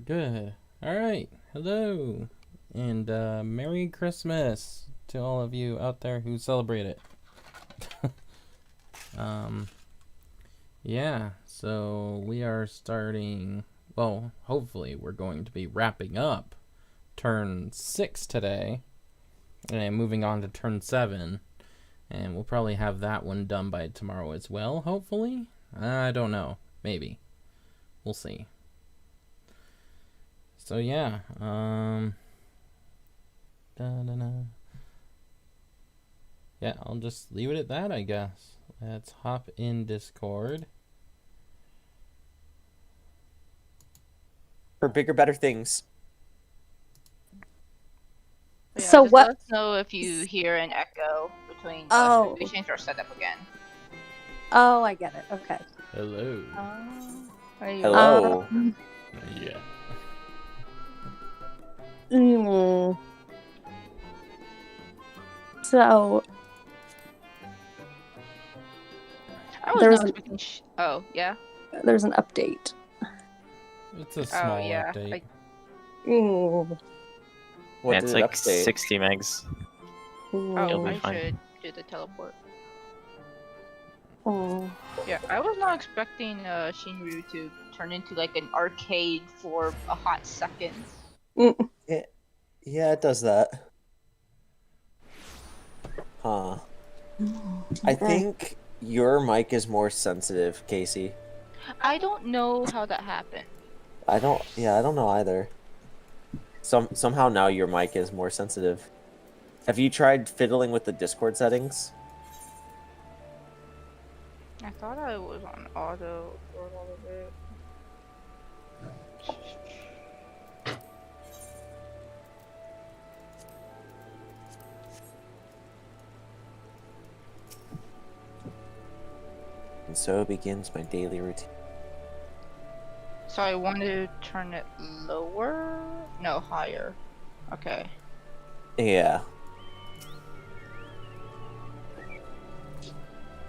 good. All right. Hello. And Merry Christmas to all of you out there who celebrate it. Yeah, so we are starting, well, hopefully we're going to be wrapping up turn 6 today and moving on to turn 7. And we'll probably have that one done by tomorrow as well, hopefully. I don't know. Maybe. We'll see. So yeah, yeah, I'll just leave it at that, I guess. Let's hop in Discord. For bigger, better things. Yeah, So just what? Let us know if you hear an echo between. Oh. We changed our setup again. Oh, I get it. Okay. Hello. Hello. Yeah. So I was There's not an- expecting. Oh yeah. there's an update. It's a small yeah. update. What Yeah, did it's it like update? 60 megs. It'll be I fine. should do the teleport. Oh. Yeah, I was not expecting Shinryu to turn into like an arcade for a hot second. Yeah, it does that. Huh. I think your mic is more sensitive, Casey. I don't know how that happened. I don't know either. Somehow now your mic is more sensitive. Have you tried fiddling with the Discord settings? I thought I was on auto for all of it. And so begins my daily routine. So I want to turn it lower? No, higher. Okay. Yeah.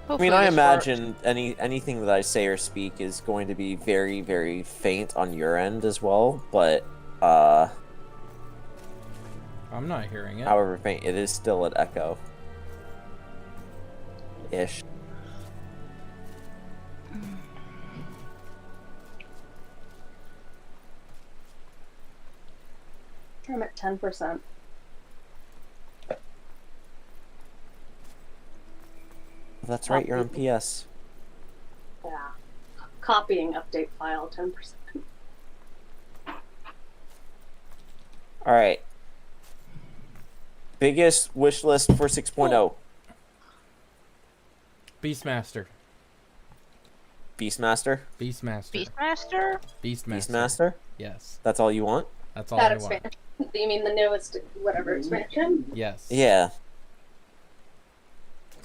I Hopefully mean, I this imagine anything that I say or speak is going to be very, very faint on your end as well, but I'm not hearing it. however faint, it is still an echo. Ish. I'm at 10%. That's right, you're on PS. Yeah. Copying update file 10%. Alright. Biggest wish list for 6.0. Beastmaster. Beastmaster? Beastmaster. Beastmaster? Beastmaster. Beastmaster? Yes. That's all you want? That's all That I want. expansion. You mean the newest whatever expansion? Yes. Yeah.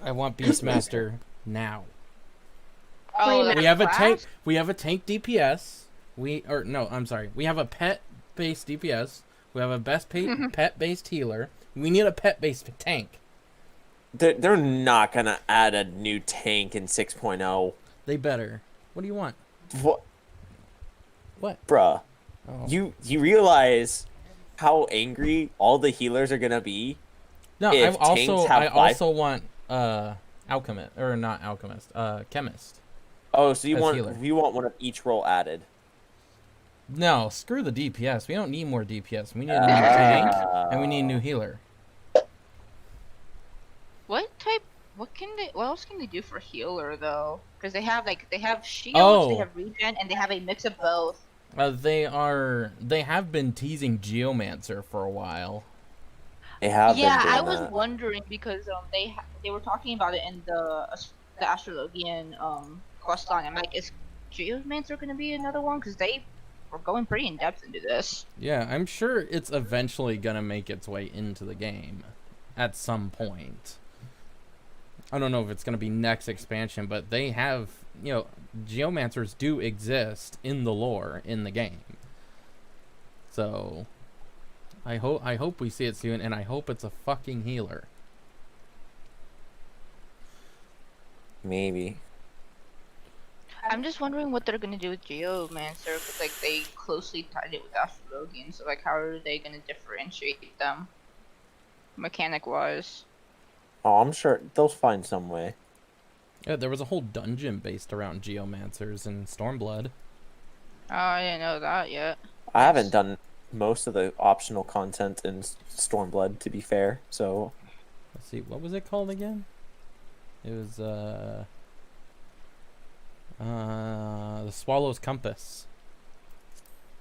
I want Beastmaster now. Oh, Wait, We that have a class? tank. We have a tank DPS. We have a pet-based DPS. We have a pet-based healer. We need a pet-based tank. They're not gonna add a new tank in 6.0. They better. What do you want? What? What? Bruh. Oh. You realize how angry all the healers are gonna be? No, if I also want alchemist or not alchemist, chemist. Oh, so you as want healer. one of each role added. No, screw the DPS. We don't need more DPS. We need a new tank and we need a new healer. What else can they do for healer though? Because they have shields, they have regen, and they have a mix of both. They have been teasing Geomancer for a while. They have been Yeah, doing I was that. wondering because they were talking about it in the Astrologian quest line. I'm like, is Geomancer gonna be another one? Because they were going pretty in depth into this. Yeah, I'm sure it's eventually gonna make its way into the game at some point. I don't know if it's gonna be next expansion, but they have, Geomancers do exist in the lore in the game. So I hope we see it soon, and I hope it's a fucking healer. Maybe. I'm just wondering what they're gonna do with Geomancer, because like they closely tied it with Astrologian, so like how are they gonna differentiate them, mechanic-wise? Oh, I'm sure they'll find some way. Yeah, there was a whole dungeon based around geomancers in Stormblood. Oh, I didn't know that yet. I haven't done most of the optional content in Stormblood, to be fair. So Let's see, what was it called again? It was the Swallow's Compass.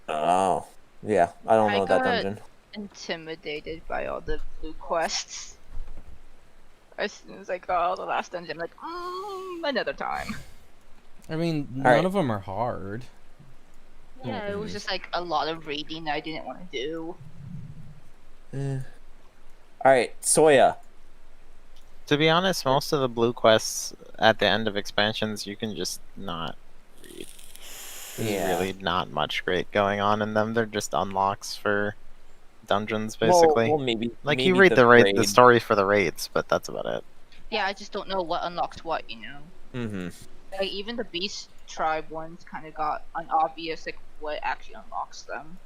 oh yeah, I don't know that got dungeon. intimidated by all the blue quests. As soon as I got all the last dungeon, I'm like, another time. I mean, none Alright. of them are hard. Yeah, it was just like a lot of raiding that I didn't want to do. All right, Soya. To be honest, most of the blue quests at the end of expansions you can just not read. There's Yeah. really not much great going on in them. They're just unlocks for dungeons, basically. Well, maybe like maybe you read the the raid. the story for the raids, but that's about it. Yeah, I just don't know what unlocks what, you know? Mm-hmm. Like, even the Beast Tribe ones kind of got unobvious, like, what actually unlocks them.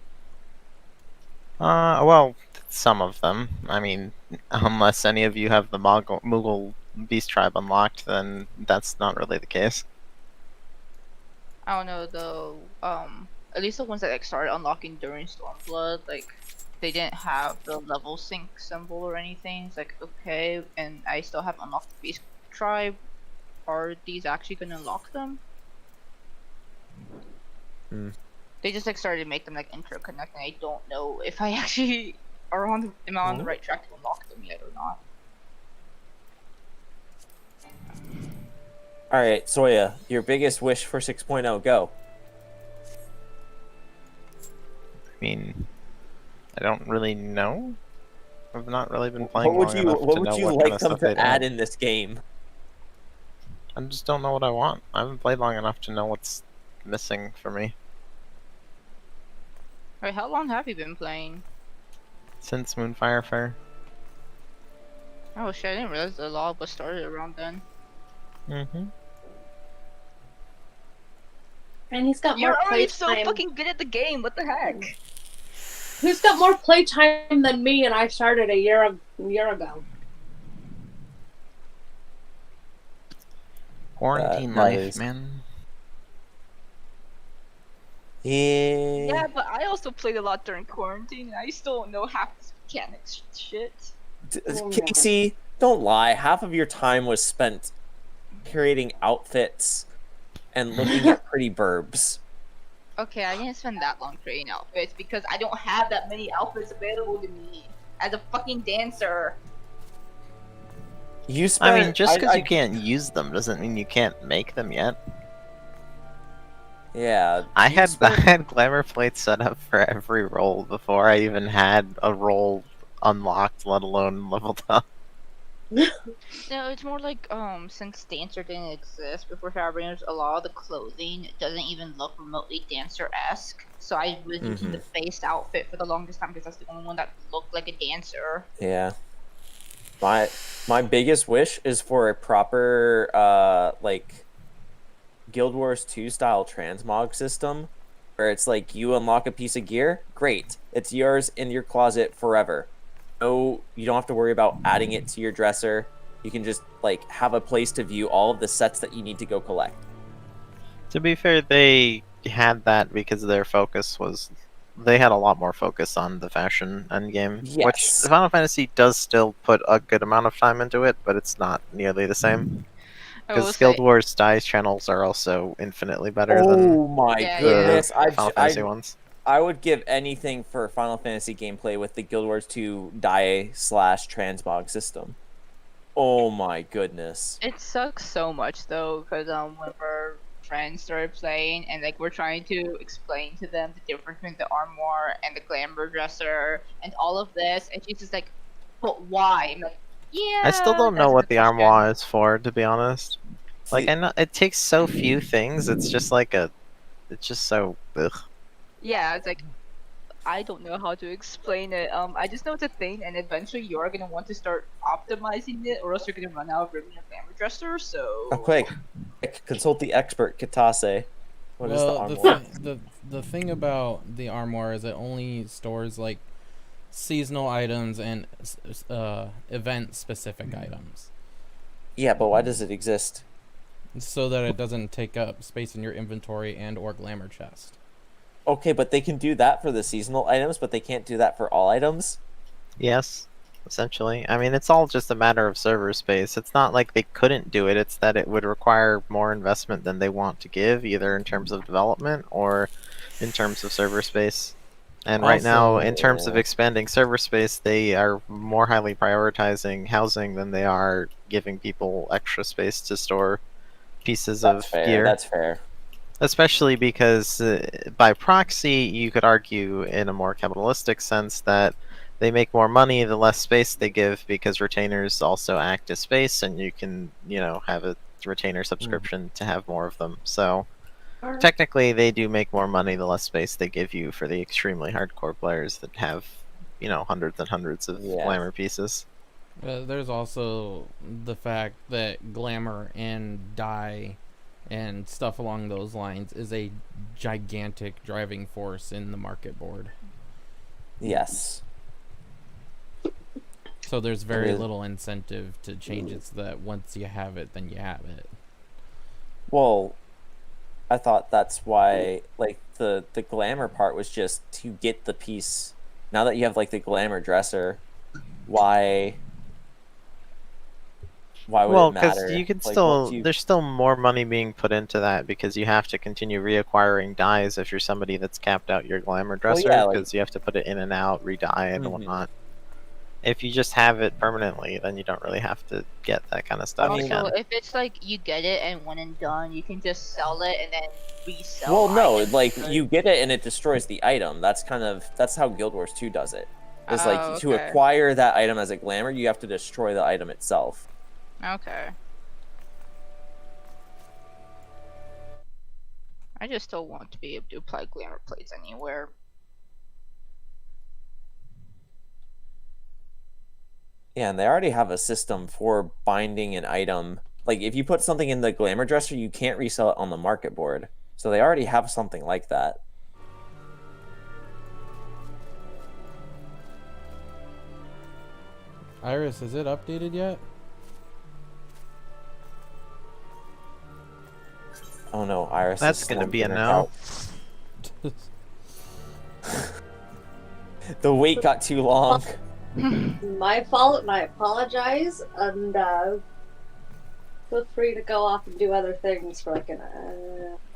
Well, some of them. I mean, unless any of you have the Moogle Beast Tribe unlocked, then that's not really the case. I don't know though. At least the ones that like started unlocking during Stormblood, like they didn't have the level sync symbol or anything. It's like okay, and I still have unlocked the Beast Tribe. Are these actually gonna unlock them? They just like started to make them like interconnect, and I don't know if I actually am I on the right track to unlock them yet or not. All right, Soya, your biggest wish for 6.0, go. I mean, I don't really know. I've not really been playing What would long you enough What to would know you what like kind of them stuff to they'd add add. in this game? I just don't know what I want. I haven't played long enough to know what's missing for me. Alright, how long have you been playing? Since Moonfire Fair. Oh shit, I didn't realize the log was started around then. Mm-hmm. And he's got You're more already so playtime. fucking good at the game. What the heck? He's got more playtime than me, and I started a year ago. Quarantine that life, is- man. Yeah. Yeah, but I also played a lot during quarantine, and I still don't know half this mechanics shit. Casey, don't lie. Half of your time was spent creating outfits and looking at pretty burbs. Okay, I didn't spend that long creating outfits because I don't have that many outfits available to me as a fucking dancer. You spent. I mean, just because you can't use them doesn't mean you can't make them yet. Yeah. I you had spent- glamour plates set up for every role before I even had a role unlocked, let alone leveled up. No, it's more like since dancer didn't exist before Shadowbringers, a lot of the clothing doesn't even look remotely dancer-esque. So I was using the face outfit for the longest time because that's the only one that looked like a dancer. Yeah. My biggest wish is for a proper like Guild Wars 2 style transmog system where it's like you unlock a piece of gear, great. It's yours in your closet forever. No, you don't have to worry about adding it to your dresser. You can just like have a place to view all of the sets that you need to go collect. To be fair, they had that because their focus was... They had a lot more focus on the fashion endgame, which Yes. Final Fantasy does still put a good amount of time into it, but it's not nearly the same. I will Because say, Guild Wars Dice channels are also infinitely better than Oh my Yeah, goodness. the Final Fantasy ones. I would give anything for Final Fantasy gameplay with the Guild Wars 2 die/transmog system. Oh my goodness. it sucks so much though, because whenever friends started playing and like we're trying to explain to them the difference between the armoire and the glamour dresser and all of this, and she's just like, "But why?" I'm like, "Yeah." I still don't know that's a what good the question." armoire is for, to be honest. Like, I know it takes so few things, it's just like a... It's just so... Ugh. Yeah, it's like I don't know how to explain it. I just know it's a thing, and eventually you are gonna want to start optimizing it, or else you're gonna run out of room in your glamour dresser. So. Oh, quick, consult the expert, Kitase. What is the Well, armor? the thing about the armor is it only stores like seasonal items and event specific items, Yeah, but why does it exist? so that it doesn't take up space in your inventory and or glamour chest. Okay, but they can do that for the seasonal items, but they can't do that for all items? Yes, essentially. I mean, it's all just a matter of server space. It's not like they couldn't do it, it's that it would require more investment than they want to give, either in terms of development or in terms of server space. And right now, in terms of Also- expanding server space, they are more highly prioritizing housing than they are giving people extra space to store pieces That's of fair. gear. That's fair. Especially because by proxy, you could argue in a more capitalistic sense that they make more money the less space they give, because retainers also act as space, and you can, have a retainer subscription to have more of them. So technically, they do make more money the less space they give you for the extremely hardcore players that have, hundreds and hundreds of Yeah. glamour pieces. There's also the fact that glamour and dye and stuff along those lines is a gigantic driving force in the market board. Yes. So there's very It is. little incentive to change it, so that once you have it, then you have it. Well, I thought that's why, like, the glamour part was just to get the piece. Now that you have, like, the glamour dresser, why would Well, it matter? because you can Like, still, once you- there's still more money being put into that, because you have to continue reacquiring dyes if you're somebody that's capped out your glamour dresser, yeah, like- because you have to put it in and out, re-dye and Mhm. whatnot. If you just have it permanently, then you don't really have to get that kind of stuff I mean- again. Also, if it's like you get it and one and done, you can just sell it and then resell. Well, no, items, like, right? you get it and it destroys the item. That's how Guild Wars 2 does it. It's like, Oh, to okay. acquire that item as a glamour, you have to destroy the item itself. Okay. I just still want to be able to apply glamour plates anywhere. Yeah, and they already have a system for binding an item. Like, if you put something in the glamour dresser, you can't resell it on the market board. So they already have something like that. Iris, is it updated yet? Oh no, Iris. That's is gonna be a slumping her no. couch. The wait got too long. My fault, and I apologize. And feel free to go off and do other things for like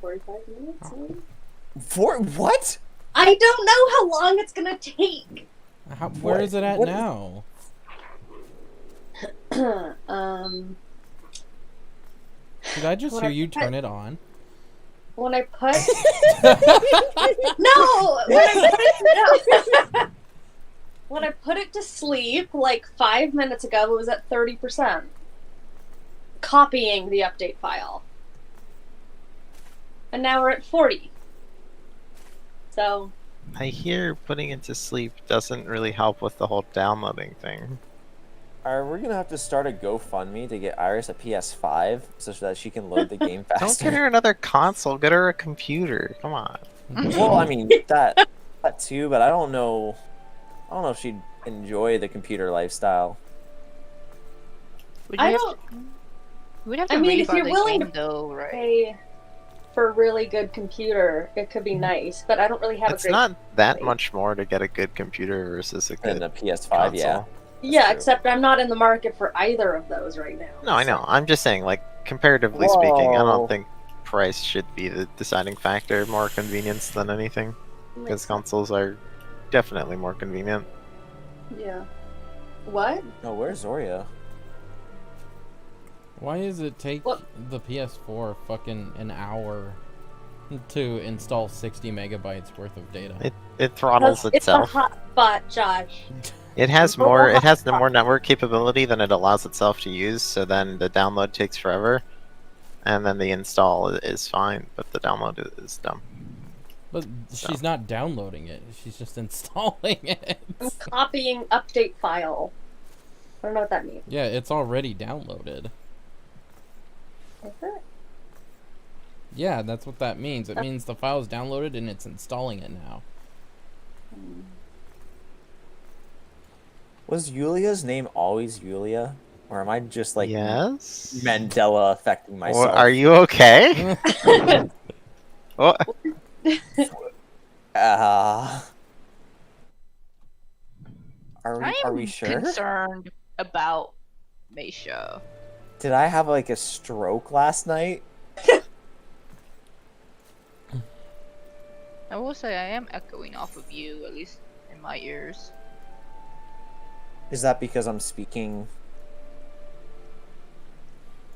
45 minutes. Maybe? For what? I don't know how long it's gonna take. Where is it at What is- now? Did I just When hear I you put- turn it on? When I put no, when I put it to sleep like 5 minutes ago, it was at 30%. Copying the update file, and now we're at 40. So I hear putting it to sleep doesn't really help with the whole downloading thing. Alright, we're gonna have to start a GoFundMe to get Iris a PS5 so that she can load the game Don't faster. get her another console, get her a computer. Come on. Well, I mean that too, but I don't know if she'd enjoy the computer lifestyle. Would I you don't We'd have to I mean, if rebuy you're the willing game, though, right? pay for a really good computer. It could be nice, but I don't really have It's a great. not that much more to get a good computer versus a And good the PS5, yeah. console. Yeah, true. except I'm not in the market for either of those right now. No, I know. I'm just saying, like, comparatively speaking, I Whoa. don't think price should be the deciding factor. More convenience than anything, because consoles are definitely more convenient. Yeah. What? No, where's Zoria? Why does it take What? the PS4 fucking an hour to install 60 megabytes worth of data? It throttles It's a itself. hotspot, Josh. It has more. It has the more network capability than it allows itself to use. So then the download takes forever, and then the install is fine, but the download is dumb. But she's not downloading it. She's just installing it. I'm copying update file. I don't know what that means. Yeah, it's already downloaded. Is it? Yeah, that's what that means. It means the file's downloaded and it's installing it now. Was Yulia's name always Yulia? Or am I just like Yes. Mandela affecting Or myself? are you okay? What? Are I'm we sure? concerned about Meisha. Did I have like a stroke last night? I will say I am echoing off of you, at least in my ears. Is that because I'm speaking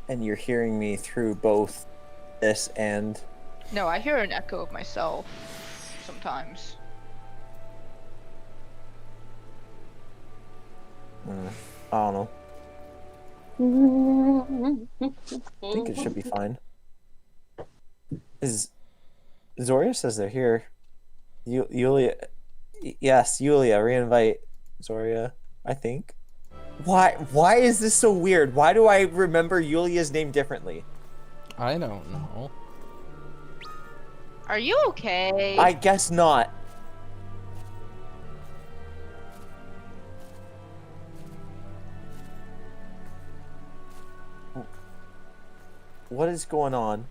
and you're hearing me through both this and... No, I hear an echo of myself sometimes. I don't know. I think it should be fine. Zoria says they're here. Yulia... Yes, Yulia, reinvite Zoria, I think. Why is this so weird? Why do I remember Yulia's name differently? I don't know. Are you okay? I guess not. What is going on?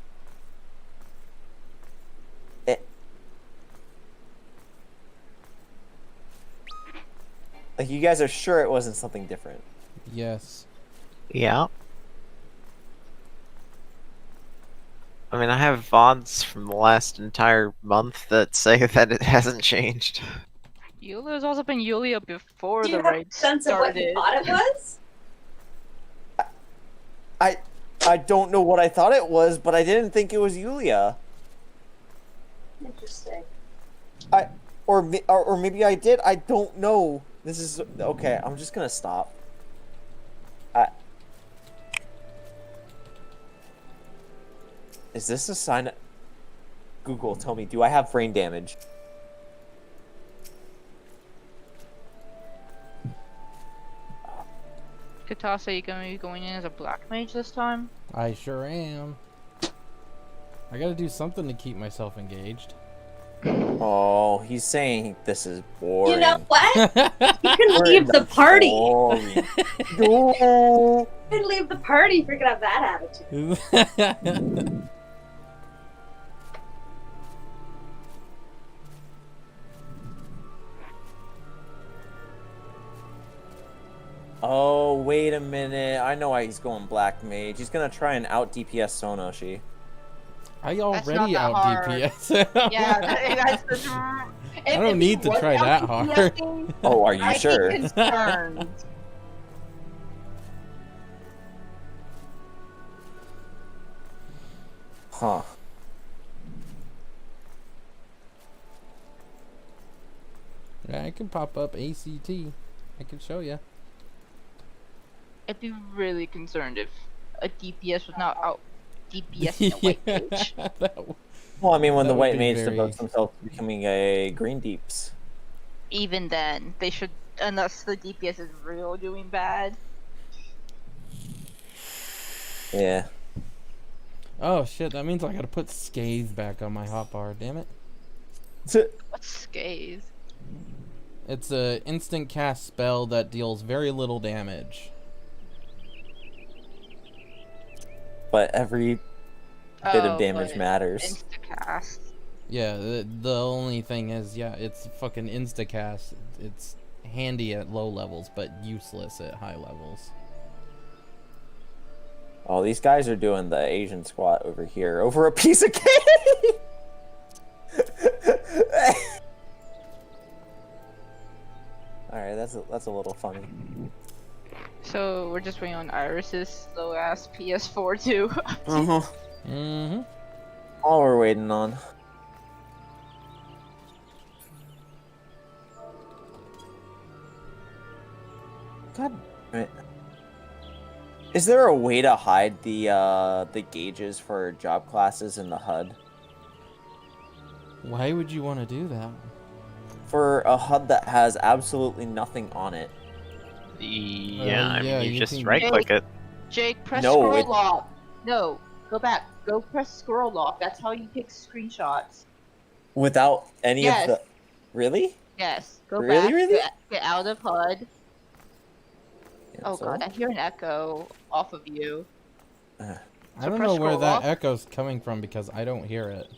Like, you guys are sure it wasn't something different? Yes. Yeah. I mean, I have VODs from the last entire month that say that it hasn't changed. Yulia's also been Yulia before Do you the have raid a sense of what you started. thought it was? I don't know what I thought it was, but I didn't think it was Yulia. Interesting. Or maybe I did. I don't know. This is okay. I'm just gonna stop. Is this a sign? Google, tell me. Do I have brain damage? Katasa, you gonna be going in as a black mage this time? I sure am. I gotta do something to keep myself engaged. Oh, he's saying this is boring. You know what? You can We're leave the party. boring. No. You can leave the party if you're gonna have that attitude. Oh, wait a minute. I know why he's going black mage. He's gonna try and out DPS Sonoshi. I not already that out hard. DPS. Yeah, that's the. I don't need to try that hard. Oh, are you I'd sure? be concerned. Huh. Yeah, I can pop up ACT. I can show you. I'd be really concerned if a DPS was not out DPS a white mage. Well, I mean, when That the would white be mage very- devotes himself to becoming a green deeps. Even then, they should, unless the DPS is real doing bad. Yeah. Oh shit, that means I gotta put Scathe back on my hotbar, damn it. What's Scathe? It's a instant cast spell that deals very little damage. But every bit Oh, of damage but matters. Instacast. Yeah, the only thing is, yeah, it's fucking instacast. It's handy at low levels, but useless at high levels. Oh, these guys are doing the Asian squat over here over a piece of cake. All right, that's a little funny. So we're just waiting on Iris's slow ass PS4 too. Uh-huh. Mm-hmm. All we're waiting on. God damn it. Is there a way to hide the gauges for job classes in the HUD? Why would you want to do that? For a HUD that has absolutely nothing on it. Yeah, I yeah, mean, you you just can- right-click it. Jake, press No, scroll it- lock. No, go back. Go press scroll lock. That's how you take screenshots. Without any of Yes. the... Really? Yes. Go Really, back. really? Get out of HUD. Oh So? god, I hear an echo off of you. I So don't press know where scroll that lock. echo's coming from because I don't hear it.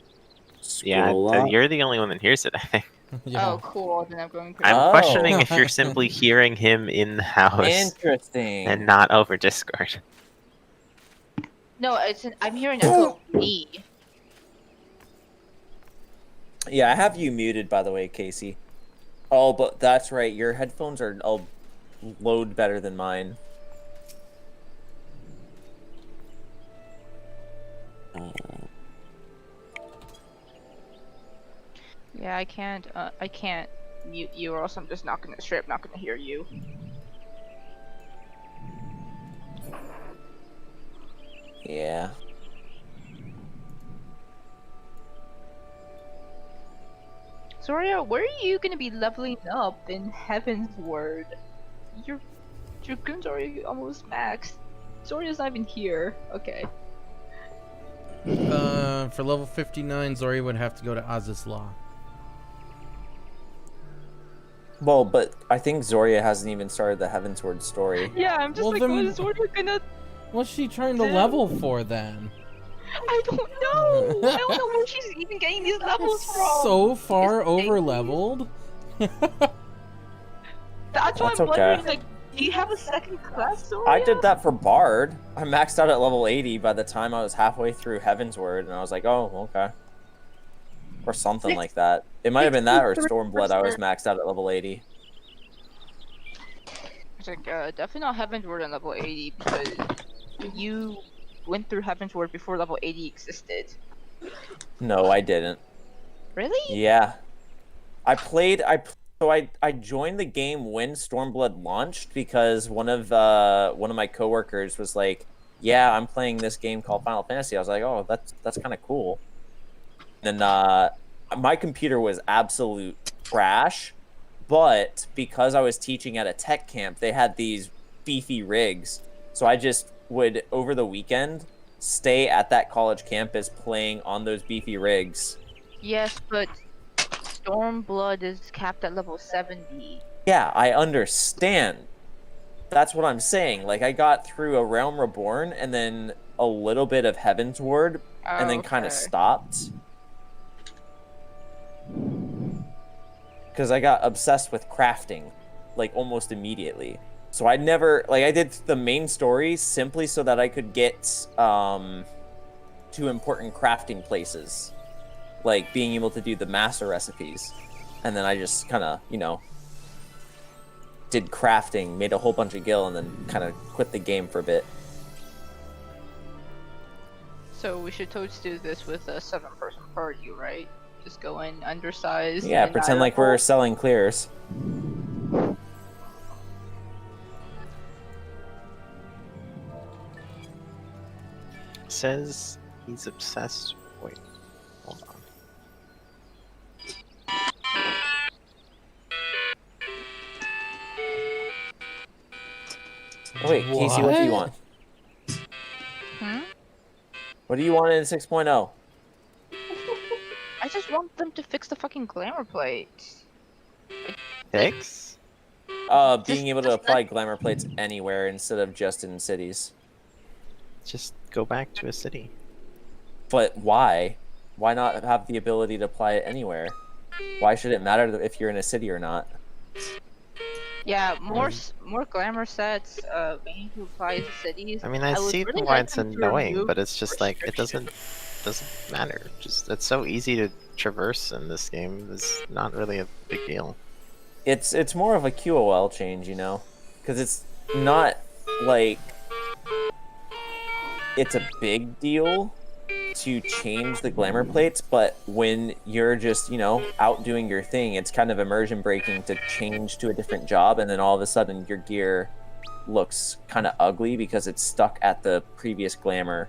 Yeah, Scroll up. you're the only one that hears it, I think. Yeah. Oh, cool. Then I'm going to. I'm Oh. questioning if you're simply hearing him in the house Interesting. and not over Discord. No, I'm hearing an echo of me. Yeah, I have you muted, by the way, Casey. Oh, but that's right. Your headphones are a load better than mine. Yeah, I can't mute you, or else I'm just not gonna straight up not gonna hear you. Yeah. Zoria, where are you gonna be leveling up in Heaven's Word? Your goons are almost maxed. Zoria's not even here. Okay. For level 59, Zori would have to go to Aziz's Law. Well, but I think Zoria hasn't even started the Heavensward story. Yeah, I'm just Well, like, then- what is Zoria gonna? What's she trying to Damn. level for then? I don't know. I don't know where she's even getting these levels from. So far It's over leveled. That's why That's I'm wondering, okay. like, do you have a second class, Zoria? I did that for Bard. I maxed out at level 80 by the time I was halfway through Heavensward, and I was like, oh, okay. Or something like that. It might have been that or Stormblood. I was maxed out at level 80. It's like, definitely not Heaven's Word on level 80 because you went through Heaven's Word before level 80 existed. No, I didn't. Really? Yeah. I joined the game when Stormblood launched because one of my coworkers was like, "Yeah, I'm playing this game called Final Fantasy." I was like, "Oh, that's kind of cool." And my computer was absolute trash, but because I was teaching at a tech camp, they had these beefy rigs. So I just would over the weekend stay at that college campus playing on those beefy rigs. Yes, but Stormblood is capped at level 70. Yeah, I understand. That's what I'm saying. Like, I got through a Realm Reborn and then a little bit of Heaven's Ward and then kind of stopped. Because I got obsessed with crafting, like, almost immediately. So I never, like, I did the main story simply so that I could get to important crafting places. Like, being able to do the master recipes. And then I just kind of, did crafting, made a whole bunch of gil, and then kind of quit the game for a bit. So we should totally do this with a 7-person party, right? Just go in undersized. Yeah, and pretend like we're selling clears. Says he's obsessed. Wait, hold on. Wait, Casey, what do you want? Hmm? What do you want in 6.0? I just want them to fix the fucking glamour plates. Fix? Being able to just apply glamour plates anywhere instead of just in cities. Just go back to a city. But why? Why not have the ability to apply it anywhere? Why should it matter if you're in a city or not? Yeah, more glamour sets. We need to apply to cities. I mean, I would see really why like it's them to annoying, remove but it's just like it doesn't restrictions. matter. Just it's so easy to traverse in this game. It's not really a big deal. It's more of a QOL change, because it's not like it's a big deal to change the glamour plates, but when you're just out doing your thing, it's kind of immersion breaking to change to a different job, and then all of a sudden your gear looks kind of ugly because it's stuck at the previous glamour.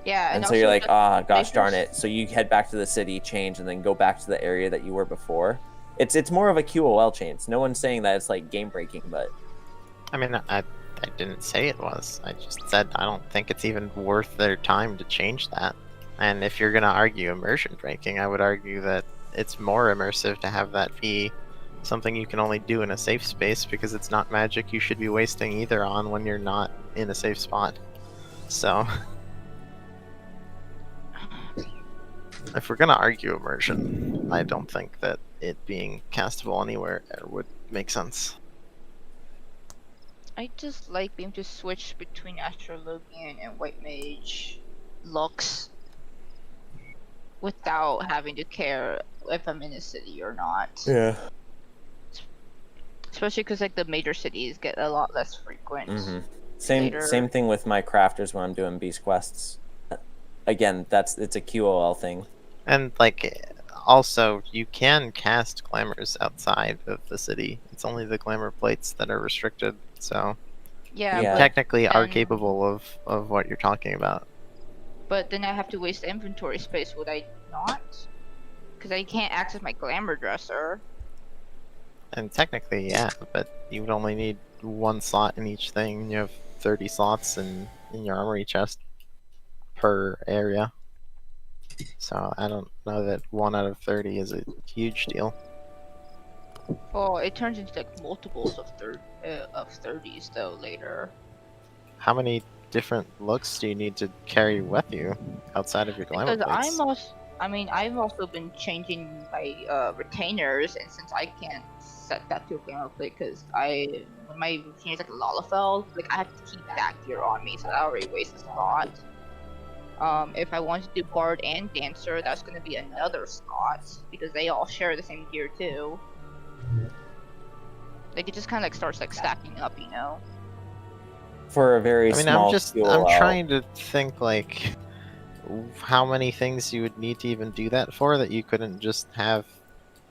Yeah, And so also you're like, the gosh darn majors- it. So you head back to the city, change, and then go back to the area that you were before. It's more of a QOL change. No one's saying that it's like game breaking, but I mean, I didn't say it was. I just said I don't think it's even worth their time to change that. And if you're gonna argue immersion breaking, I would argue that it's more immersive to have that be something you can only do in a safe space, because it's not magic you should be wasting either on when you're not in a safe spot. So if we're gonna argue immersion, I don't think that it being castable anywhere would make sense. I just like being able to switch between Astrologian and White Mage looks without having to care if I'm in a city or not. yeah. Especially because like the major cities get a lot less frequent. Same later. thing with my crafters when I'm doing beast quests. Again, it's a QOL thing. And like, also, you can cast glamours outside of the city. It's only the glamour plates that are restricted. So Yeah, Yeah. but technically are then- capable of what you're talking about. But then I have to waste inventory space, would I not? Because I can't access my glamour dresser. And technically, yeah, but you would only need one slot in each thing. You have 30 slots in your armory chest per area. So I don't know that 1 out of 30 is a huge deal. Well, it turns into like multiples of 30s though later. How many different looks do you need to carry with you outside of your glamour Because plates? I've also been changing my retainers, and since I can't set that to a glamour plate, because when my retainer's like a Lalafell, like I have to keep that gear on me, so that already wastes a spot. If I want to do Bard and Dancer, that's going to be another slot, because they all share the same gear too. Like it just kind of like starts like stacking up, you know? For a very I mean, small I'm QOL. trying to think like how many things you would need to even do that for that you couldn't just have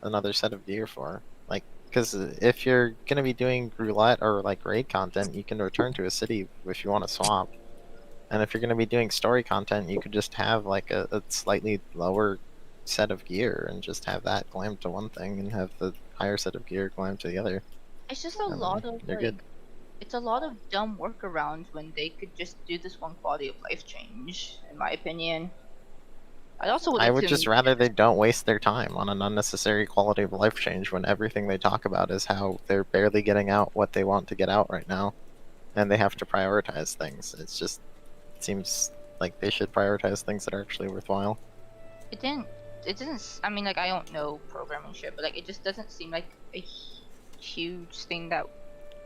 another set of gear for. Like, because if you're gonna be doing roulette or like raid content, you can return to a city if you want to swap. And if you're gonna be doing story content, you could just have like a slightly lower set of gear and just have that glammed to one thing and have the higher set of gear glammed to the other. It's just a And lot of you're like, good. it's a lot of dumb workarounds when they could just do this one quality of life change, in my opinion. I also would I like would to just rather they don't waste their time on an unnecessary quality of life change when everything they talk about is how they're barely getting out what they want to get out right now, and they have to prioritize things. It seems like they should prioritize things that are actually worthwhile. It didn't. I mean, like I don't know programming shit, but like it just doesn't seem like a huge thing that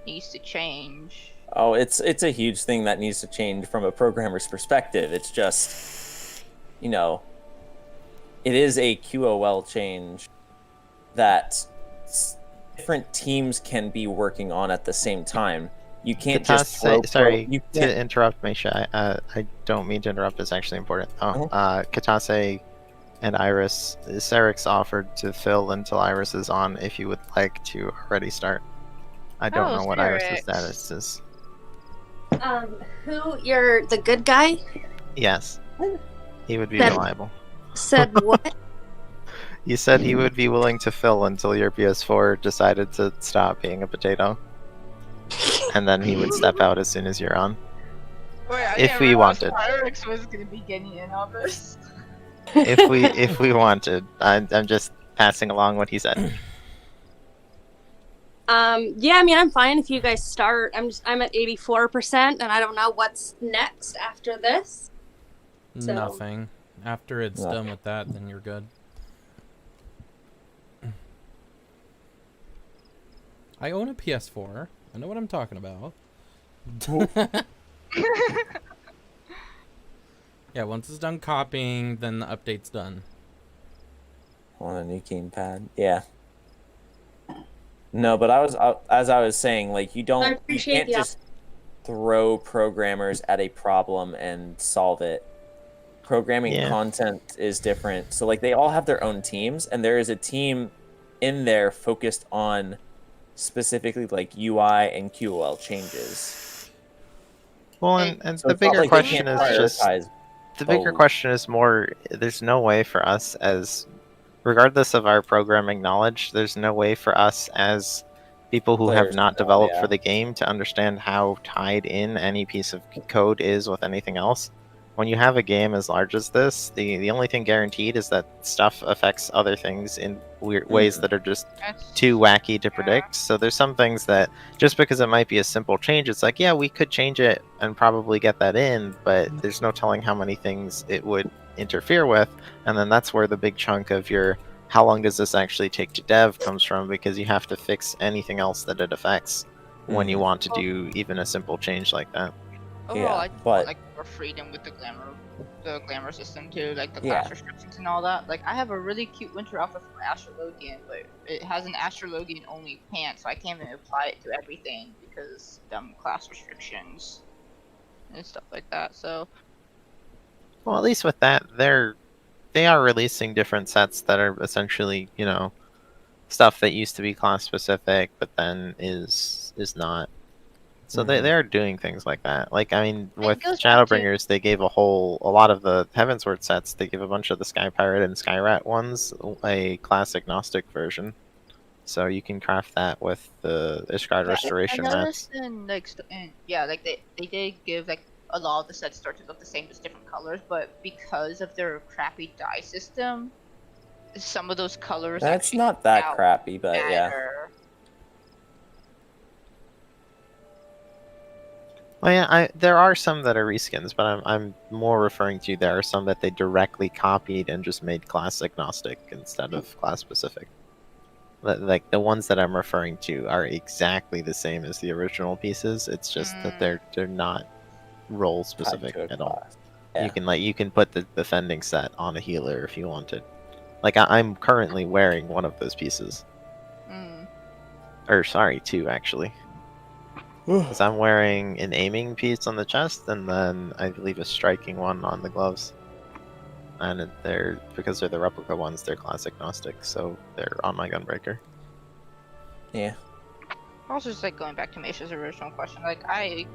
needs to change. Oh, it's a huge thing that needs to change from a programmer's perspective. It's just, it is a QOL change that different teams can be working on at the same time. You can't just throw you to can't, interrupt, Misha. I don't mean to interrupt. It's actually important. Katase and Iris, Serix offered to fill until Iris is on if you would like to already start. I don't know what Iris's status is. You're the good guy? Yes. He would be Then- reliable. Said what? You said he would be willing to fill until your PS4 decided to stop being a potato. And then he would step out as soon as you're on. Wait, I If didn't we realize wanted. Pyrex was gonna be getting in on this. If we wanted. I'm just passing along what he said. Yeah, I mean, I'm fine if you guys start. I'm at 84%, and I don't know what's next after this. So- Nothing. After it's Nothing. done with that, then you're good. I own a PS4. I know what I'm talking about. Yeah, once it's done copying, then the update's done. on a new gamepad. Yeah. No, but as I was saying, like you I you appreciate can't the just throw programmers at a problem and solve it. Programming Yeah. content is different. So like they all have their own teams, and there is a team in there focused on specifically like UI and QOL changes. Well, Hey, and So the it's not bigger like they question can't is just prioritize The bigger Oh. question is more, there's no way for us as, regardless of our programming knowledge, there's no way for us as people who have Players not to know, developed yeah. for the game to understand how tied in any piece of code is with anything else. When you have a game as large as this, the only thing guaranteed is that stuff affects other things in weird ways that are just That's too wacky to yeah. predict. So there's some things that just because it might be a simple change, it's like, yeah, we could change it and probably get that in, but there's no telling how many things it would interfere with. And then that's where the big chunk of your how long does this actually take to dev comes from, because you have to fix anything else that it affects when you want to do even a simple change like that. Overall, Yeah, I just but- want, like, more freedom with the glamour system too, like the class Yeah. restrictions and all that. Like, I have a really cute winter outfit from Astrologian, but it has an Astrologian only pant, so I can't even apply it to everything because dumb class restrictions and stuff like that. So Well, at least with that, they are releasing different sets that are essentially, you know, stuff that used to be class specific, but then is not. So they are doing things like that. Like, I mean, It with goes back to- Shadowbringers, they gave a lot of the Heavensward sets. They give a bunch of the Sky Pirate and Sky Rat ones a classic Gnostic version. So you can craft that with the Ishgard Restoration I mats. noticed in like they did give like a lot of the sets start to look the same, just different colors, but because of their crappy dye system, some of those colors That's actually not that out crappy, but yeah. better. Well, yeah, there are some that are reskins, but I'm more referring to there are some that they directly copied and just made classic Gnostic instead of class specific. Like the ones that I'm referring to are exactly the same as the original pieces. It's just that they're not role Tied specific to a at all. class. Yeah. You can put the defending set on a healer if you wanted. Like I'm currently wearing one of those pieces. Or sorry, two actually. Because I'm wearing an aiming piece on the chest, and then I believe a striking one on the gloves. And because they're the replica ones, they're classic Gnostic, so they're on my Gunbreaker. Yeah. Also, just like going back to Mesha's original question, like I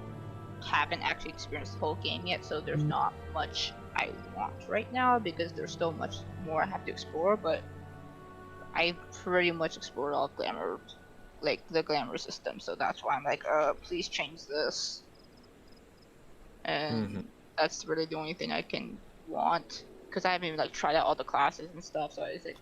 haven't actually experienced the whole game yet, so there's not much I want right now because there's still much more I have to explore. But I pretty much explored all of Glamour, like the Glamour system, so that's why I'm like, please change this. And that's really the only thing I can want, because I haven't even like tried out all the classes and stuff. So it's like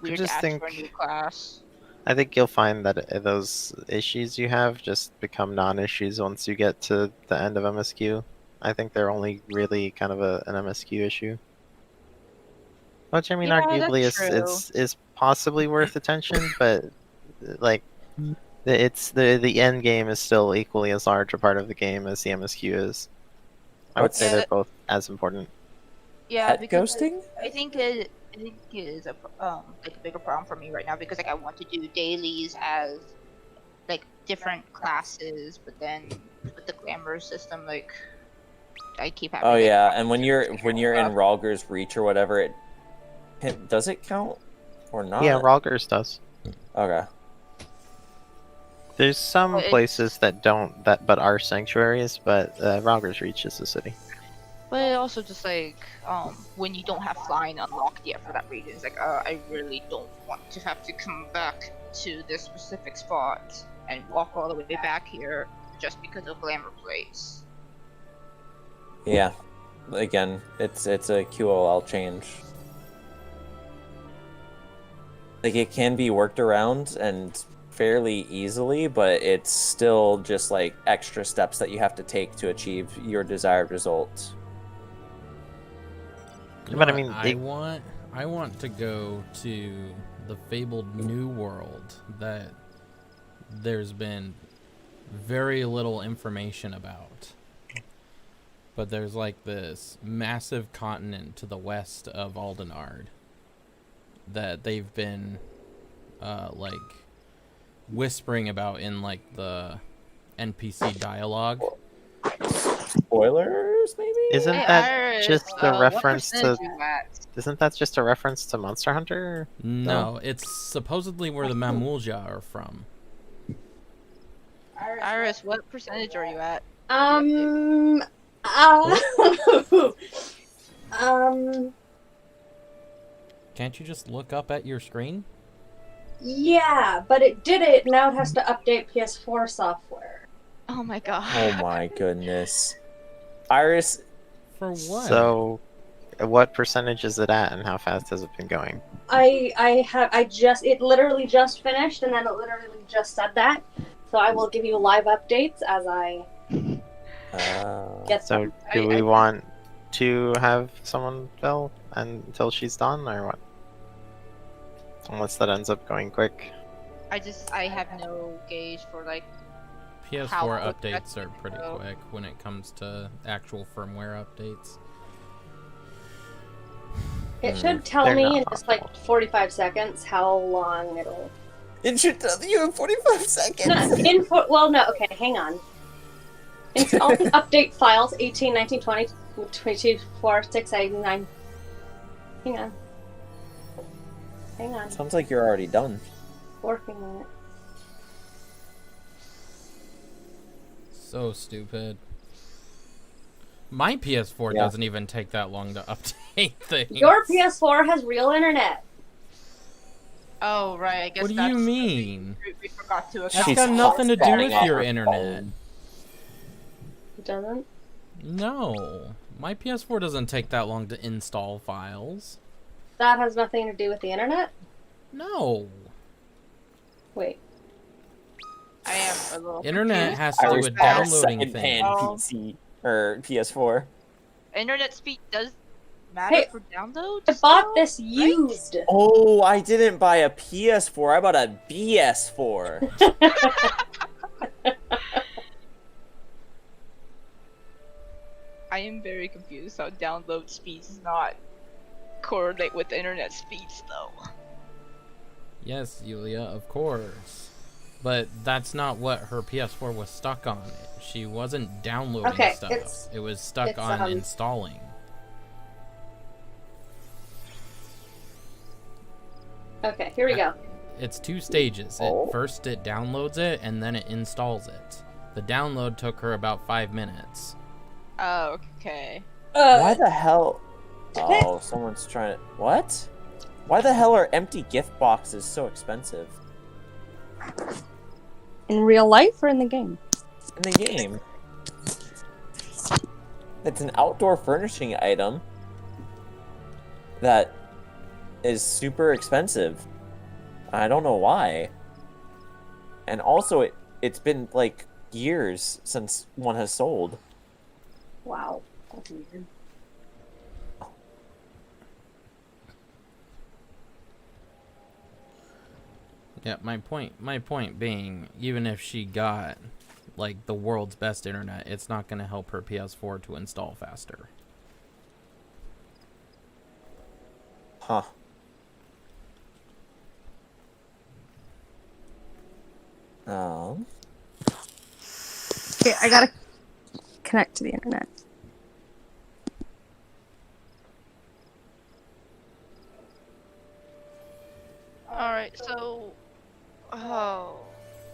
weird to just ask think- for a new class. I think you'll find that those issues you have just become non-issues once you get to the end of MSQ. I think they're only really kind of an MSQ issue. Which, I mean, Yeah, arguably that's is possibly worth attention, but like the end game is still equally as large a part of the game as the MSQ is. I would say Yeah. they're both as important. Yeah, Pet because ghosting? I think it is a like a bigger problem for me right now, because like I want to do dailies as like different classes, but then with the glamour system, like I keep having. Oh like, yeah, and when problems you're with in stuff. Ralger's Reach or whatever, does it count or not? Yeah, Ralgers does. Okay. There's some Well, it's- places that don't but are sanctuaries, but Ralgers Reach is the city. But it also just like when you don't have flying unlocked yet for that region, it's like I really don't want to have to come back to this specific spot and walk all the way back here just because of glamour plates. Yeah. Again, it's a QOL change. Like it can be worked around and fairly easily, but it's still just like extra steps that you have to take to achieve your desired result. You know But I what mean, I want to go to the fabled New World that there's been very little information about. But there's like this massive continent to the west of Aldenard that they've been like whispering about in like the NPC dialogue. Spoilers, maybe? Isn't Hey, that Iris, just a what reference percentage to? you at? Isn't that just a reference to Monster Hunter? No, it's supposedly where the Mamulja are from. Iris, what percentage are you at? Can't you just look up at your screen? Yeah, but it did it. Now it has to update PS4 software. Oh my god. Oh my goodness. Iris, For what? So, what percentage is it at, and how fast has it been going? It literally just finished, and then it literally just said that. So I will give you live updates as I get So, them. do we want to have someone fill until she's done, or what? Unless that ends up going quick. I have no gauge for like PS4 how quick updates that's are gonna pretty go. quick when it comes to actual firmware updates. It should tell They're me not in just like awful. 45 seconds how long it'll. it should tell you in 45 seconds. Well, no, okay, hang on. Installing update files 18, 19, 20, 22, 4, 6, 8, 9. Hang on. Hang on. Sounds like you're already done. Working on it. So stupid. My PS4 Yeah. doesn't even take that long to update things. Your PS4 has real internet. Oh right, I guess What do that's you mean? we forgot to That's account. got nothing to do hotspotting with off your her internet. phone. It doesn't? No. My PS4 doesn't take that long to install files. That has nothing to do with the internet? No. Wait. I am a little Internet confused. has to do Iris with bought a downloading second-hand things. PC or PS4. Internet speed does matter Hey, for downloads. I bought though, this right? used. Oh, I didn't buy a PS4. I bought a BS4. I am very confused how download speeds does not correlate with internet speeds though. Yes, Yulia, of course. But that's not what her PS4 was stuck on. She wasn't downloading Okay, stuff. it's- It was stuck it's, on installing. Okay, here we go. It's two stages. Oh. First it downloads it and then it installs it. The download took her about 5 minutes. Oh, okay. Why the hell? Oh, someone's trying to. What? Why the hell are empty gift boxes so expensive In real life or in the game? in the game? It's an outdoor furnishing item that is super expensive. I don't know why. And also, it's been like years since one has sold. Wow. That's weird. Yeah, my point being, even if she got like the world's best internet, it's not going to help her PS4 to install faster. Huh. Okay, I gotta connect to the internet. Alright, so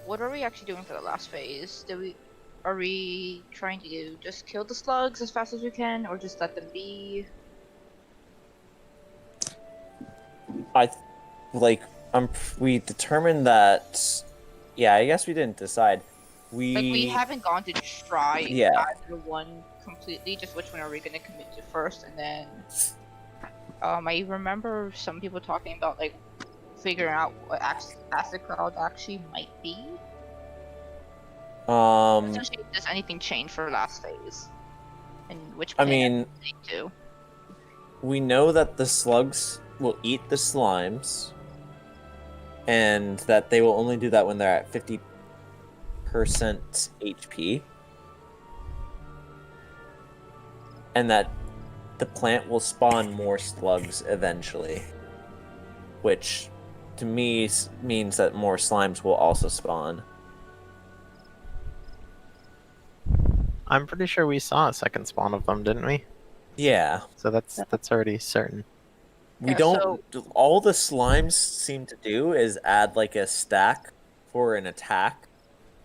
what are we actually doing for the last phase? Are we trying to just kill the slugs as fast as we can, or just let them be? We determined that. Yeah, I guess we didn't decide. We haven't gone to try Yeah. either one completely, just which one are we gonna commit to first, and then I remember some people talking about like figuring out what acid cloud actually might be. Essentially, does anything change for last phase? And which I plan mean, they do? we know that the slugs will eat the slimes, and that they will only do that when they're at 50% HP, and that the plant will spawn more slugs eventually, which to me means that more slimes will also spawn. I'm pretty sure we saw a second spawn of them, didn't we? Yeah. So that's already certain. We Yeah, don't. All the slimes seem to do is add like a stack for an attack,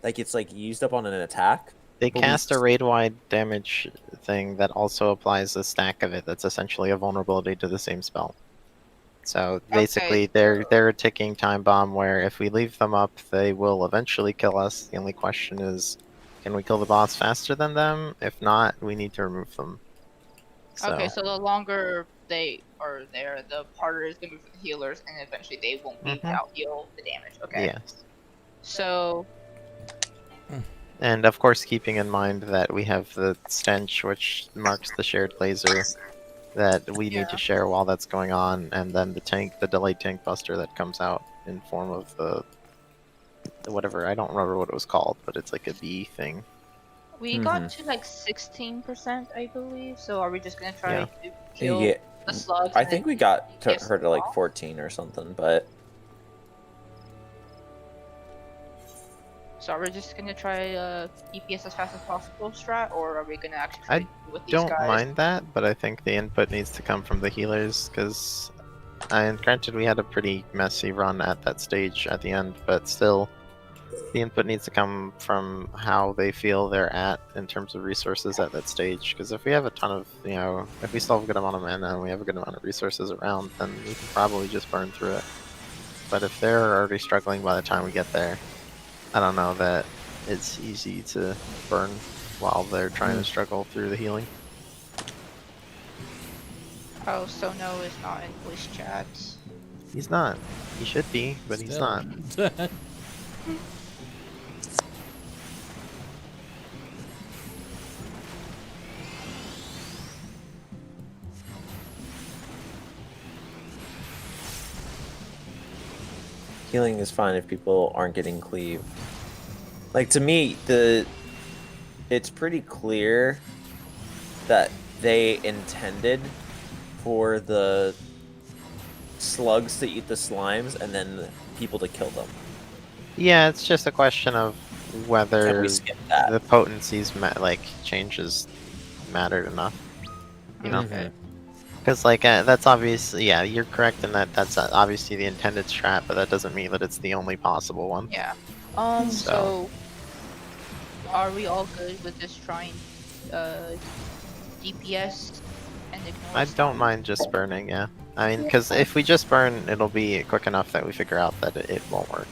like it's like used up on an attack, They But we cast a s- raid-wide damage thing that also applies a stack of it. That's essentially a vulnerability to the same spell. So basically, they're a ticking time bomb where if we leave them up, they will eventually kill us. The only question is, can we kill the boss faster than them? If not, we need to remove them. So, Okay, so the longer they are there, the harder it's gonna be for the healers, and eventually they won't be able to out heal the damage. Okay. yes. So And of course, keeping in mind that we have the stench, which marks the shared laser that we need to share while that's going on, and then the tank, the delayed tank buster that comes out in form of the whatever, I don't remember what it was called, but it's like a bee thing. we got to like 16%, I believe. So are we just gonna try Yeah. to kill Yeah, the slugs? I and think then we got to DPS her to like off? 14 or something, but So are we just gonna try DPS as fast as possible strat, or are we gonna actually try I to deal with these don't guys? mind that, but I think the input needs to come from the healers, because, and granted, we had a pretty messy run at that stage at the end, but still, the input needs to come from how they feel they're at in terms of resources at that stage. Because if we have a ton of, if we still have a good amount of mana and we have a good amount of resources around, then we can probably just burn through it. But if they're already struggling by the time we get there, I don't know that it's easy to burn while they're trying to struggle through the healing. Oh, so no is not in voice chat. He's not. He should be, but he's Still. not. healing is fine if people aren't getting cleaved. Like to me, it's pretty clear that they intended for the slugs to eat the slimes and then people to kill them. Yeah, it's just a question of Can whether we skip that? the potencies changes mattered enough. You know? Okay. Because, that's obviously, yeah, you're correct in that that's obviously the intended strat, but that doesn't mean that it's the only possible one. Yeah. So- So are we all good with just trying DPS and ignore I stuff? don't mind just burning, yeah. I mean, because if we just burn, it'll be quick enough that we figure out that it won't work.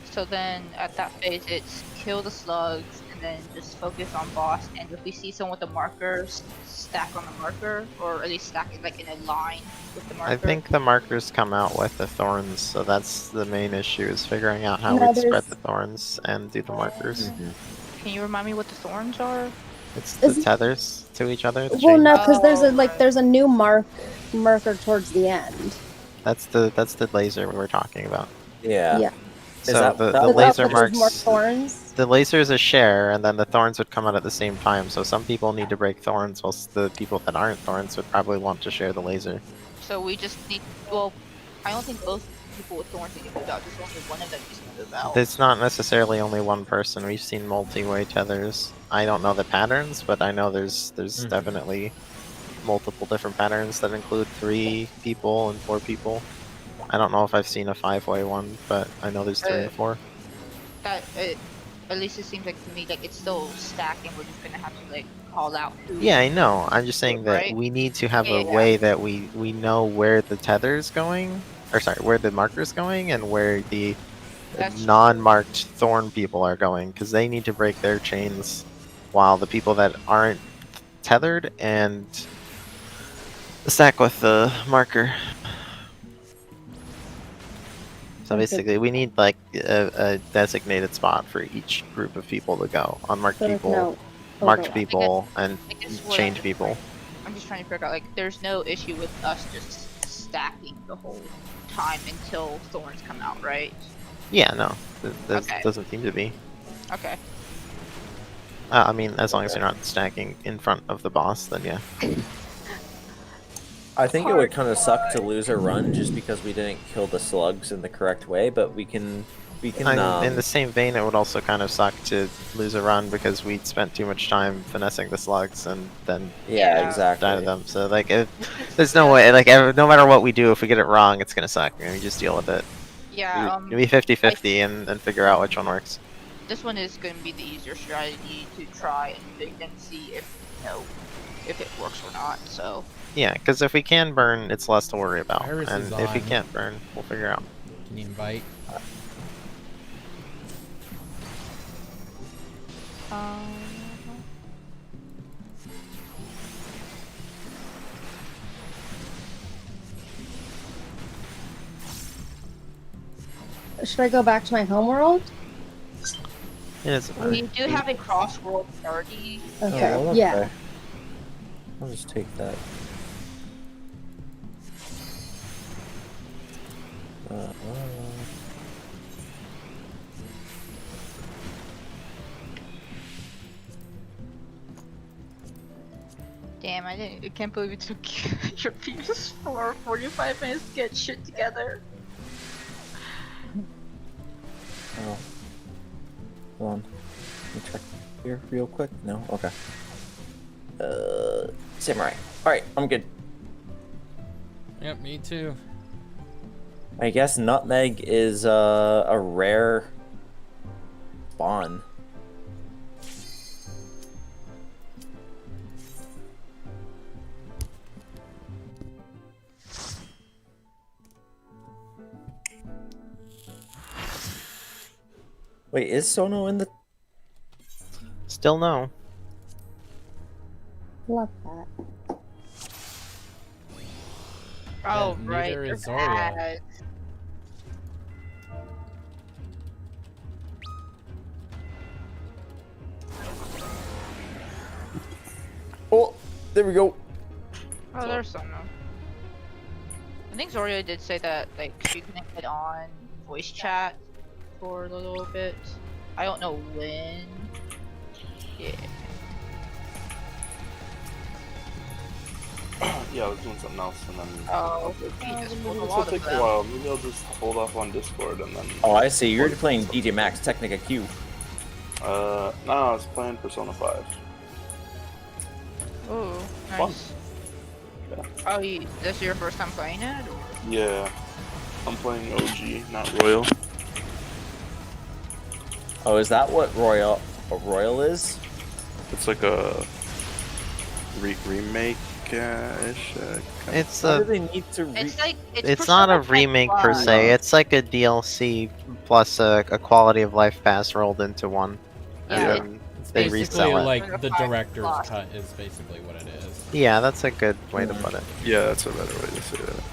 So then at that phase it's kill the slugs and then just focus on boss, and if we see someone with a marker, stack on the marker, or at least stack it like in a line with the marker. I think the markers come out with the thorns, so that's the main issue, is figuring out how No, we spread there's- the thorns and do the markers. Can you remind me what the thorns are? It's the Is it- tethers to each other. The Well, chain. no, because there's Oh, a right. there's a new marker towards the end. That's the laser we were talking about. Yeah. Yeah. Is So that- the that the was- laser but there's more marks. thorns. The laser is a share, and then the thorns would come out at the same time. So some people need to break thorns, whilst the people that aren't thorns would probably want to share the laser. So we just need. Well, I don't think both people with thorns need to move out. Just only one of them needs to move out. It's not necessarily only one person. We've seen multi-way tethers. I don't know the patterns, but I know there's definitely multiple different patterns that include 3 people and 4 people. I don't know if I've seen a 5-way one, but I know there's 3 and 4. That at least it seems like to me like it's still stacking. We're just gonna have to like call out who. Yeah, I know. I'm just saying that Right? we need to have Yeah, a yeah. way that we know where the tether's going, or sorry, where the marker's going, and where the That's true. non-marked thorn people are going, because they need to break their chains, while the people that aren't tethered and stack with the marker. So Okay. basically, we need like a designated spot for each group of people to go. Unmarked So there's people, no marked overlap. people, and I guess what chained I'm- people. I'm just trying to figure out like there's no issue with us just stacking the whole time until thorns come out, right? Yeah, no, that Okay. doesn't seem to be. Okay. I mean, as long as you're not stacking in front of the boss, then yeah. I think it would kind of suck to lose a run just because we didn't kill the slugs in the correct way, but we can In the same vein, it would also kind of suck to lose a run because we'd spent too much time finessing the slugs and then yeah, Yeah. exactly. die to them. So there's no way. No matter what we do, if we get it wrong, it's gonna suck. And we just deal with it. Yeah. Maybe 50-50 and figure out which one works. this one is going to be the easier strategy to try and pick and see if if it works or not. So Yeah, because if we can burn, it's less to worry about. Iris And is if we on. can't burn, we'll figure out. Can you invite? Should I go back to my homeworld? It doesn't matter. we do have a cross-world party. Okay. Oh, well, Yeah. okay. I'll just take that. Damn, I can't believe it took your PS4 45 minutes to get shit together. Oh. Hold on. Let me check here real quick. No? Okay. Samurai. Alright, I'm good. Yep, me too. I guess nutmeg is a rare spawn. Wait, is Sono in the... Still no. Love that. Oh, neither right. is they're Zorya. bad. Oh, there we go. Oh, there's some. I think Zorya did say that like she couldn't get on voice chat for a little bit. I don't know when. Yeah. Yeah, I was doing something else and then. Oh, Maybe Jesus, this pulled a will lot take of a them. while. Maybe I'll just hold off on Discord and then. Oh, I see. You're playing DJ Max Technica Q. No, I was playing Persona 5. Ooh, Fun. nice. Yeah. Oh, this is your first time playing it? Or? Yeah, I'm playing OG, not Royal. Oh, is that what Royal is? It's like a remake ish. It's How do a. they need to It's like It's not a Persona 5 remake per Plus. se. It's like a DLC plus a quality of life pass rolled into one. Yeah, Yeah. And It's they basically resell it. like the Five director's plus. cut is basically what it is. Yeah, that's a good way to put it. Yeah, that's a better way to say that.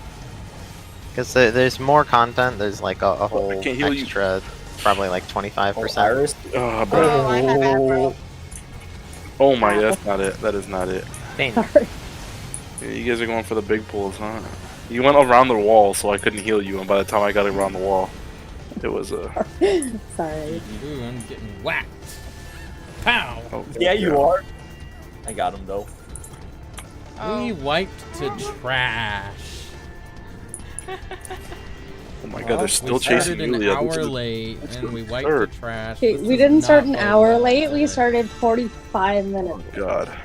Because there's more content. There's like a whole can't heal you. extra, probably like 25%. Iris? Oh, Oh, I have aggro. Oh my, that's not it. That is not it. Dang. Sorry. Yeah, you guys are going for the big pulls, huh? You went around the wall, so I couldn't heal you, and by the time I got around the wall, it was Sorry. Ooh, I'm getting whacked. Pow! Oh, Yeah, you are. I got him though. We Oh, wiped to trash. Oh my god, they're still we started chasing an Yulia. hour This is- late, this and is we wiped third. to trash. Okay, This we does didn't start not an bode hour well late. We today. started 45 minutes. Oh god.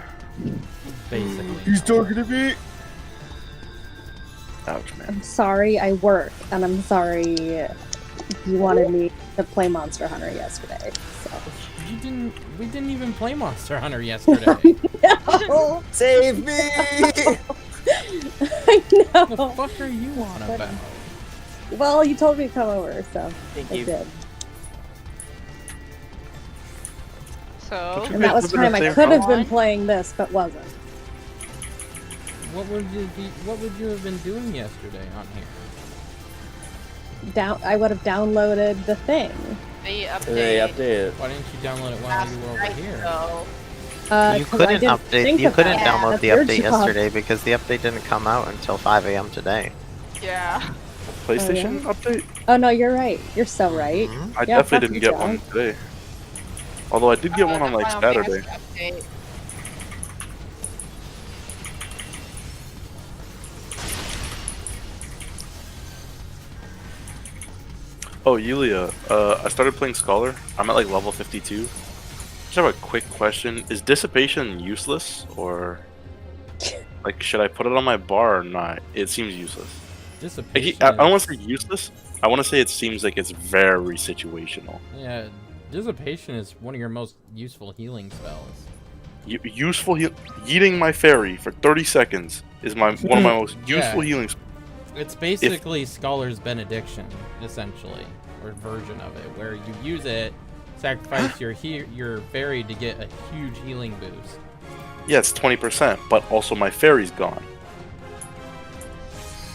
Basically. He's talking to me. Ouch, man. I'm sorry I work, and I'm sorry you wanted me to play Monster Hunter yesterday. So. We didn't even play Monster Hunter yesterday. No! Save me! I What the know. fuck are you on about? Well, you told me to come over, so Thank I you. did. so And that was Within the time I same could have hour? been playing this, but wasn't. What would you have been doing yesterday on here? I would have downloaded the thing. they update. They updated. Why didn't you download it while last you were over night, here? so- You 'cause I couldn't didn't update. think You of couldn't that. download That's the your update job. yesterday because the update didn't come out until 5 a.m. today. Yeah. PlayStation update? Oh no, you're right. You're so right. Mhm. I Yeah, definitely fuck didn't you, get John. one today. Although I did get one on the like Final Saturday. Fantasy update. Oh, Yulia, I started playing Scholar. I'm at like level 52. Just have a quick question. Is Dissipation useless? Or like should I put it on my bar or not? It seems useless. Like, Dissipation. I don't want to say useless. I want to say it seems like it's very situational. Yeah, Dissipation is one of your most useful healing spells. Useful yeeting my fairy for 30 seconds is one of my most useful healing. It's basically Scholar's Benediction, essentially, or version of it, where you use it, sacrifice your fairy to get a huge healing boost. Yeah, it's 20%, but also my fairy's gone.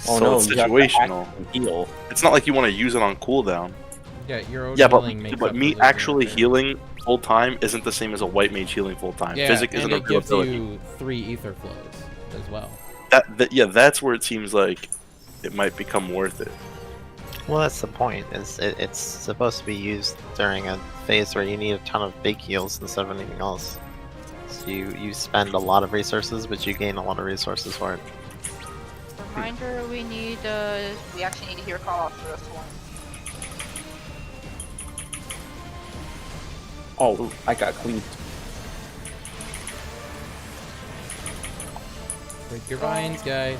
Oh So no, it's you have to situational. actually heal. It's not like you want to use it on cooldown. Yeah, your own Yeah, healing makes but up me for losing actually your fairy. healing full time isn't the same as a white mage healing full time. Yeah, Physic and isn't a it real gives ability. you 3 ether flows as well. Yeah, that's where it seems like it might become worth it. Well, that's the point. It's supposed to be used during a phase where you need a ton of big heals instead of anything else. So you spend a lot of resources, but you gain a lot of resources for it. Reminder, we actually need to hear call off for this one. Oh, I got cleaved. Break your vines, guys.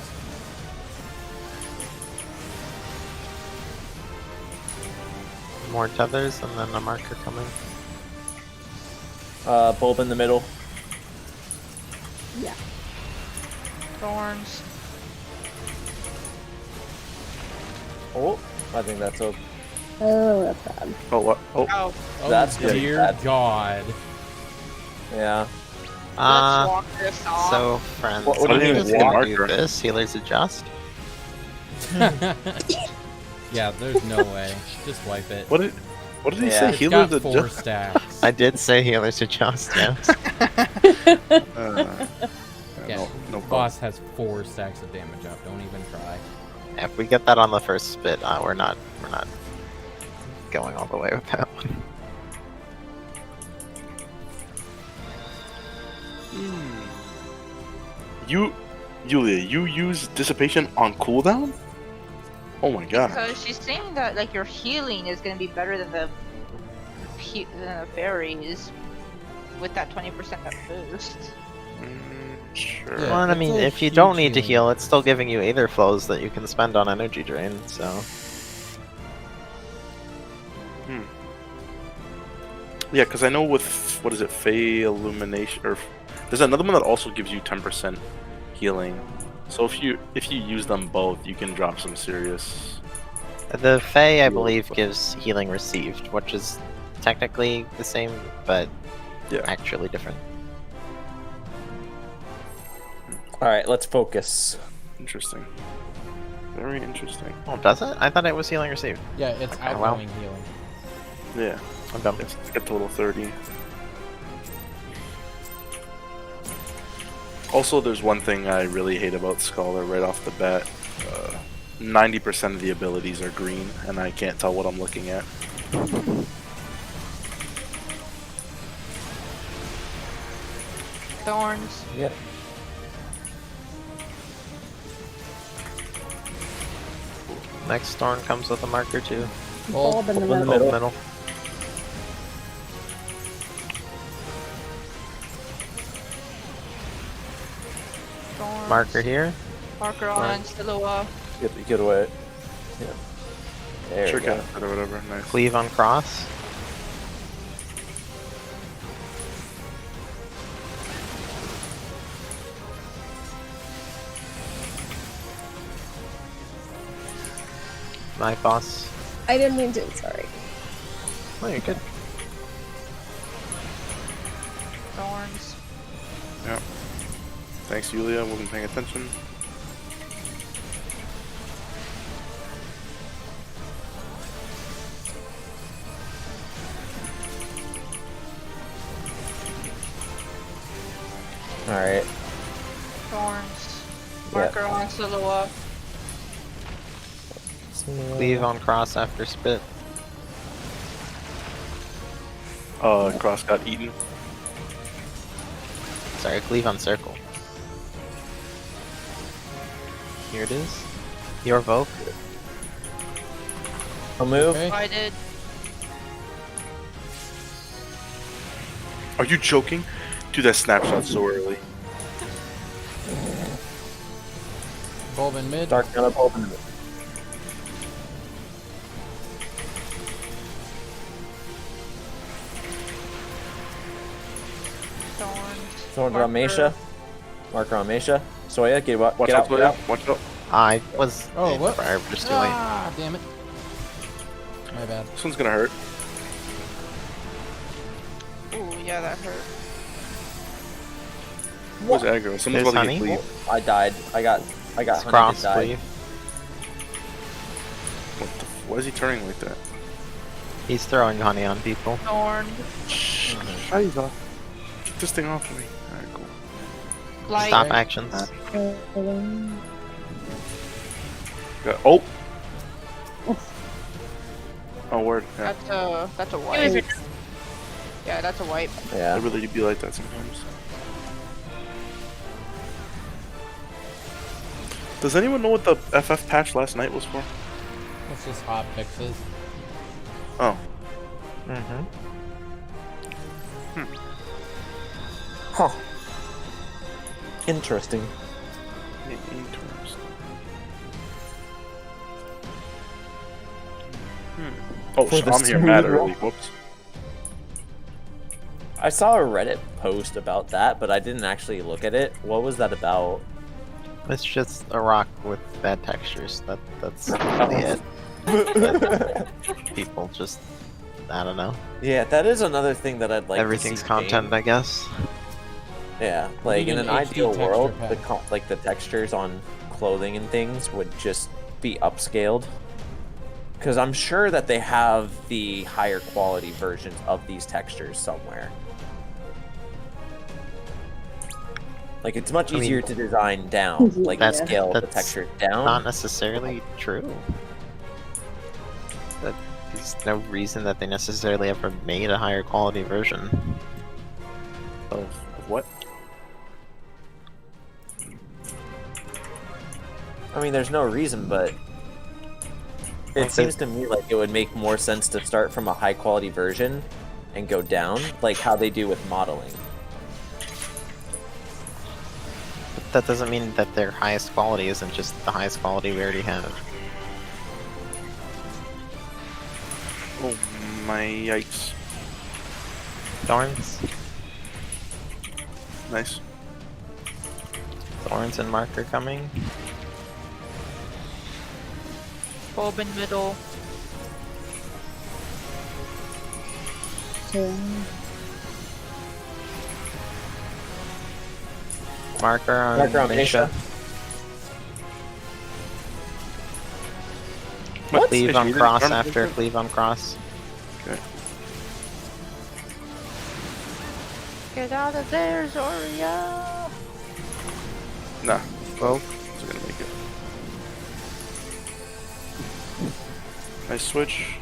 More tethers and then a marker coming. Bulb in the middle. Yeah. Thorns. Oh, I think that's open. Oh, that's bad. Oh, what? Oh, Oh, Oh, That's pretty dear bad. God. Yeah. let's Uh, walk this off. so friends, What do you I'm mean just gonna walk? do this. Healers adjust. Yeah, there's no way. Just wipe it. what did he Yeah. say? It's Healers got 4 adjust. stacks. I did say healers adjust. Yes. Yeah, no boss has 4 stacks of damage up. Don't even try. If we get that on the first spit, we're not going all the way with that one. Yulia, you use dissipation on cooldown? Oh my god. Because she's saying that like your healing is gonna be better than the fairies with that 20% that boost. Sure. Yeah. Well, and I it's mean, a if you huge don't need to healing. heal, it's still giving you aether flows that you can spend on energy drain. So Yeah, because I know with what is it, Fey Illumination, or there's another one that also gives you 10% healing. So if you use them both, you can drop some serious. the Fey, I believe, gives healing received, which is technically the same, but Yeah. actually different. All right, let's focus. Interesting. Very interesting. Oh, does it? I thought it was healing received. Yeah, it's Okay, well. outgoing healing. Yeah. I'm done. Let's get to level 30. Also, there's one thing I really hate about Scholar right off the bat. 90% of the abilities are green, and I can't tell what I'm looking at. Thorns. Yeah. Next storm comes with a marker too. Bulb. Bulb in the Bulb in the middle. middle. Middle. Thorns. Marker here. Marker on Stillua. Get away. Yeah. There Sure, we go. cat or whatever. Nice. Cleave on cross. My boss. I didn't mean to. Sorry. Oh, you're good. Thorns. Yeah. Thanks, Yulia. Wasn't paying attention. All right. Thorns. Yeah. Marker on Stillua. Cleave on cross after spit. Cross got eaten. Sorry, cleave on circle. Here it is. Your Voke. I'll move. Okay. I did. Are you joking? Dude, that snapshot so early. Bulb in mid. Dark Knight bulb in the middle. Thorns on Mesha. Marker on Mesha. Soya, get out. Watch Get out, out. Get Soya. out. Watch out. I was. Oh, what? I was just too late. Ah, damn it. My bad. This one's gonna hurt. Ooh, yeah, that hurt. Where's aggro? Someone's There's about to honey. get cleave. I died. I got It's honey cross, to die. please. Why is he turning like that? He's throwing honey on people. Thorn. Scheiße. Get this thing off of me. Alright, cool. Blight. Stop actions. Oh! Oh, word. Yeah. That's a wipe. Yeah, that's a wipe. Yeah. It really be like that sometimes. Does anyone know what the FF patch last night was for? It's just hot fixes. Oh. Mm-hmm. Huh. Interesting. Interesting. Oh, For so the I'm here mad cereal. early. Whoops. I saw a Reddit post about that, but I didn't actually look at it. What was that about? It's just a rock with bad textures. That's really it. But people just, I don't know. Yeah, that is another thing that I'd like Everything's to see content, change. I guess. Yeah, like in need an an HD ideal texture world, pack. like the textures on clothing and things would just be upscaled. Because I'm sure that they have the higher quality versions of these textures somewhere. Like it's much I mean- easier to design down, like That's- scale the that's texture down. Not necessarily true. There's no reason that they necessarily ever made a higher quality version. Of what? I mean, there's no reason, but it seems to me like it would make more sense to start from a high quality version and go down, like how they do with modeling. But that doesn't mean that their highest quality isn't just the highest quality we already have. Oh my yikes. Thorns? Nice. Thorns and marker coming. Bulb in middle. Marker on Marker on Misha. What? Cleave Misha, on you didn't cross turn after, Misha? cleave on cross. Okay. Get out of there, Zoria! Nah. Well, It's gonna make it. Nice switch.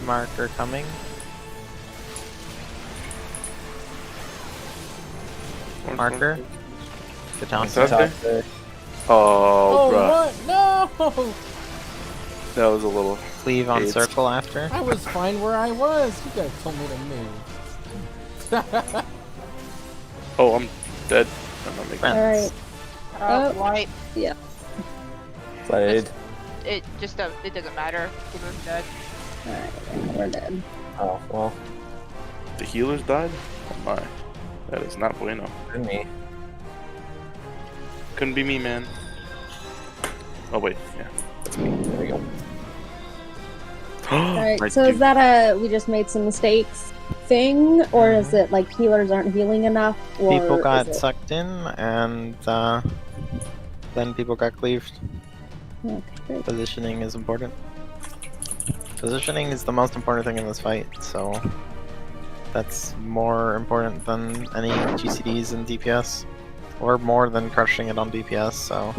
marker coming. Marker. Katana. Thursday? Oh, bruh. what? No! That was a little. Cleave on It's- circle after. I was fine where I was. You guys told me to move. Oh, I'm dead. I'm not making Friends. Alright. White. Played. It just it doesn't matter. Cooler's dead. Alright, we're dead. Oh, well, The healers died? Oh my. That is not bueno. good me. Couldn't be me, man. Oh, wait. Yeah. There we go. Alright, I so do- is that a we just made some mistakes thing, or is it like healers aren't healing enough? Or People got is it... sucked in, and then people got cleaved. Okay, great. Positioning is important. Positioning is the most important thing in this fight, so that's more important than any GCDs and DPS, or more than crushing it on DPS. So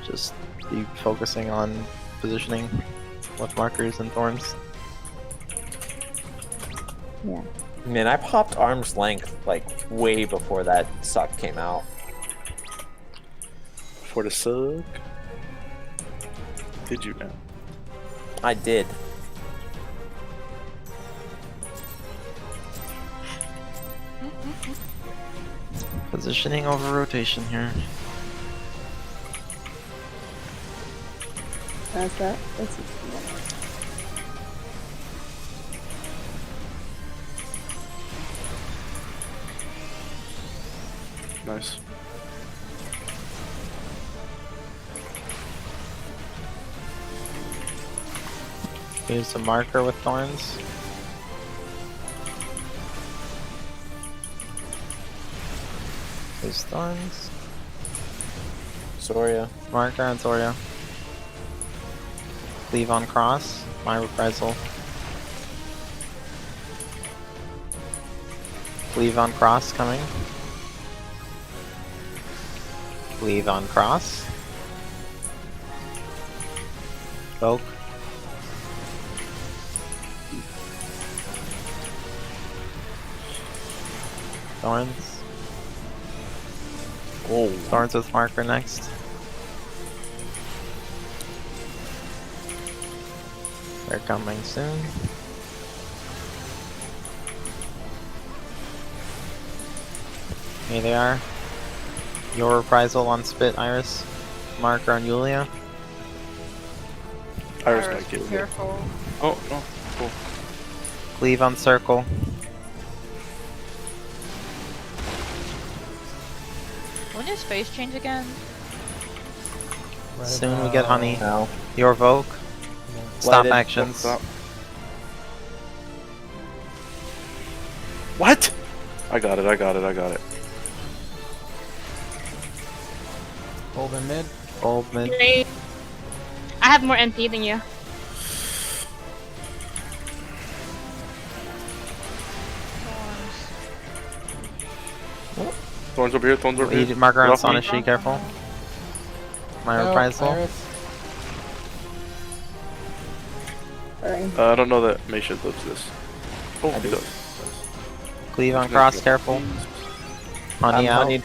just be focusing on positioning with markers and thorns. Yeah. Man, I popped arm's length like way before that suck came out. For the suck. Did you now? I did. Positioning over rotation here. That's that. That's Nice. Use a marker with thorns. Use thorns. Soria. Marker on Zoria. Cleave on cross. My reprisal. Cleave on cross coming. Cleave on cross. Poke. Thorns. Oh, Thorns with marker next. They're coming soon. Here they are. Your reprisal on Spit, Iris. Marker on Yulia. Iris might get it. Careful. Oh, no. Cool. Cleave on Circle. When does face change again? Right Soon we get about honey. now. Your Vogue. Stop Lighted. actions. Stop. What? I got it, I got it, I got it. Hold in mid. Gold mid. Great. I have more MP than you. Thorns over here, thorns over Lead here. marker on Get off me. Sonishi, careful. My Oh, reprisal. Iris. Sorry. I don't know that Meisha lives this. Oh, I he do. does. Cleave on cross, careful. Honey I'm out. honeyed.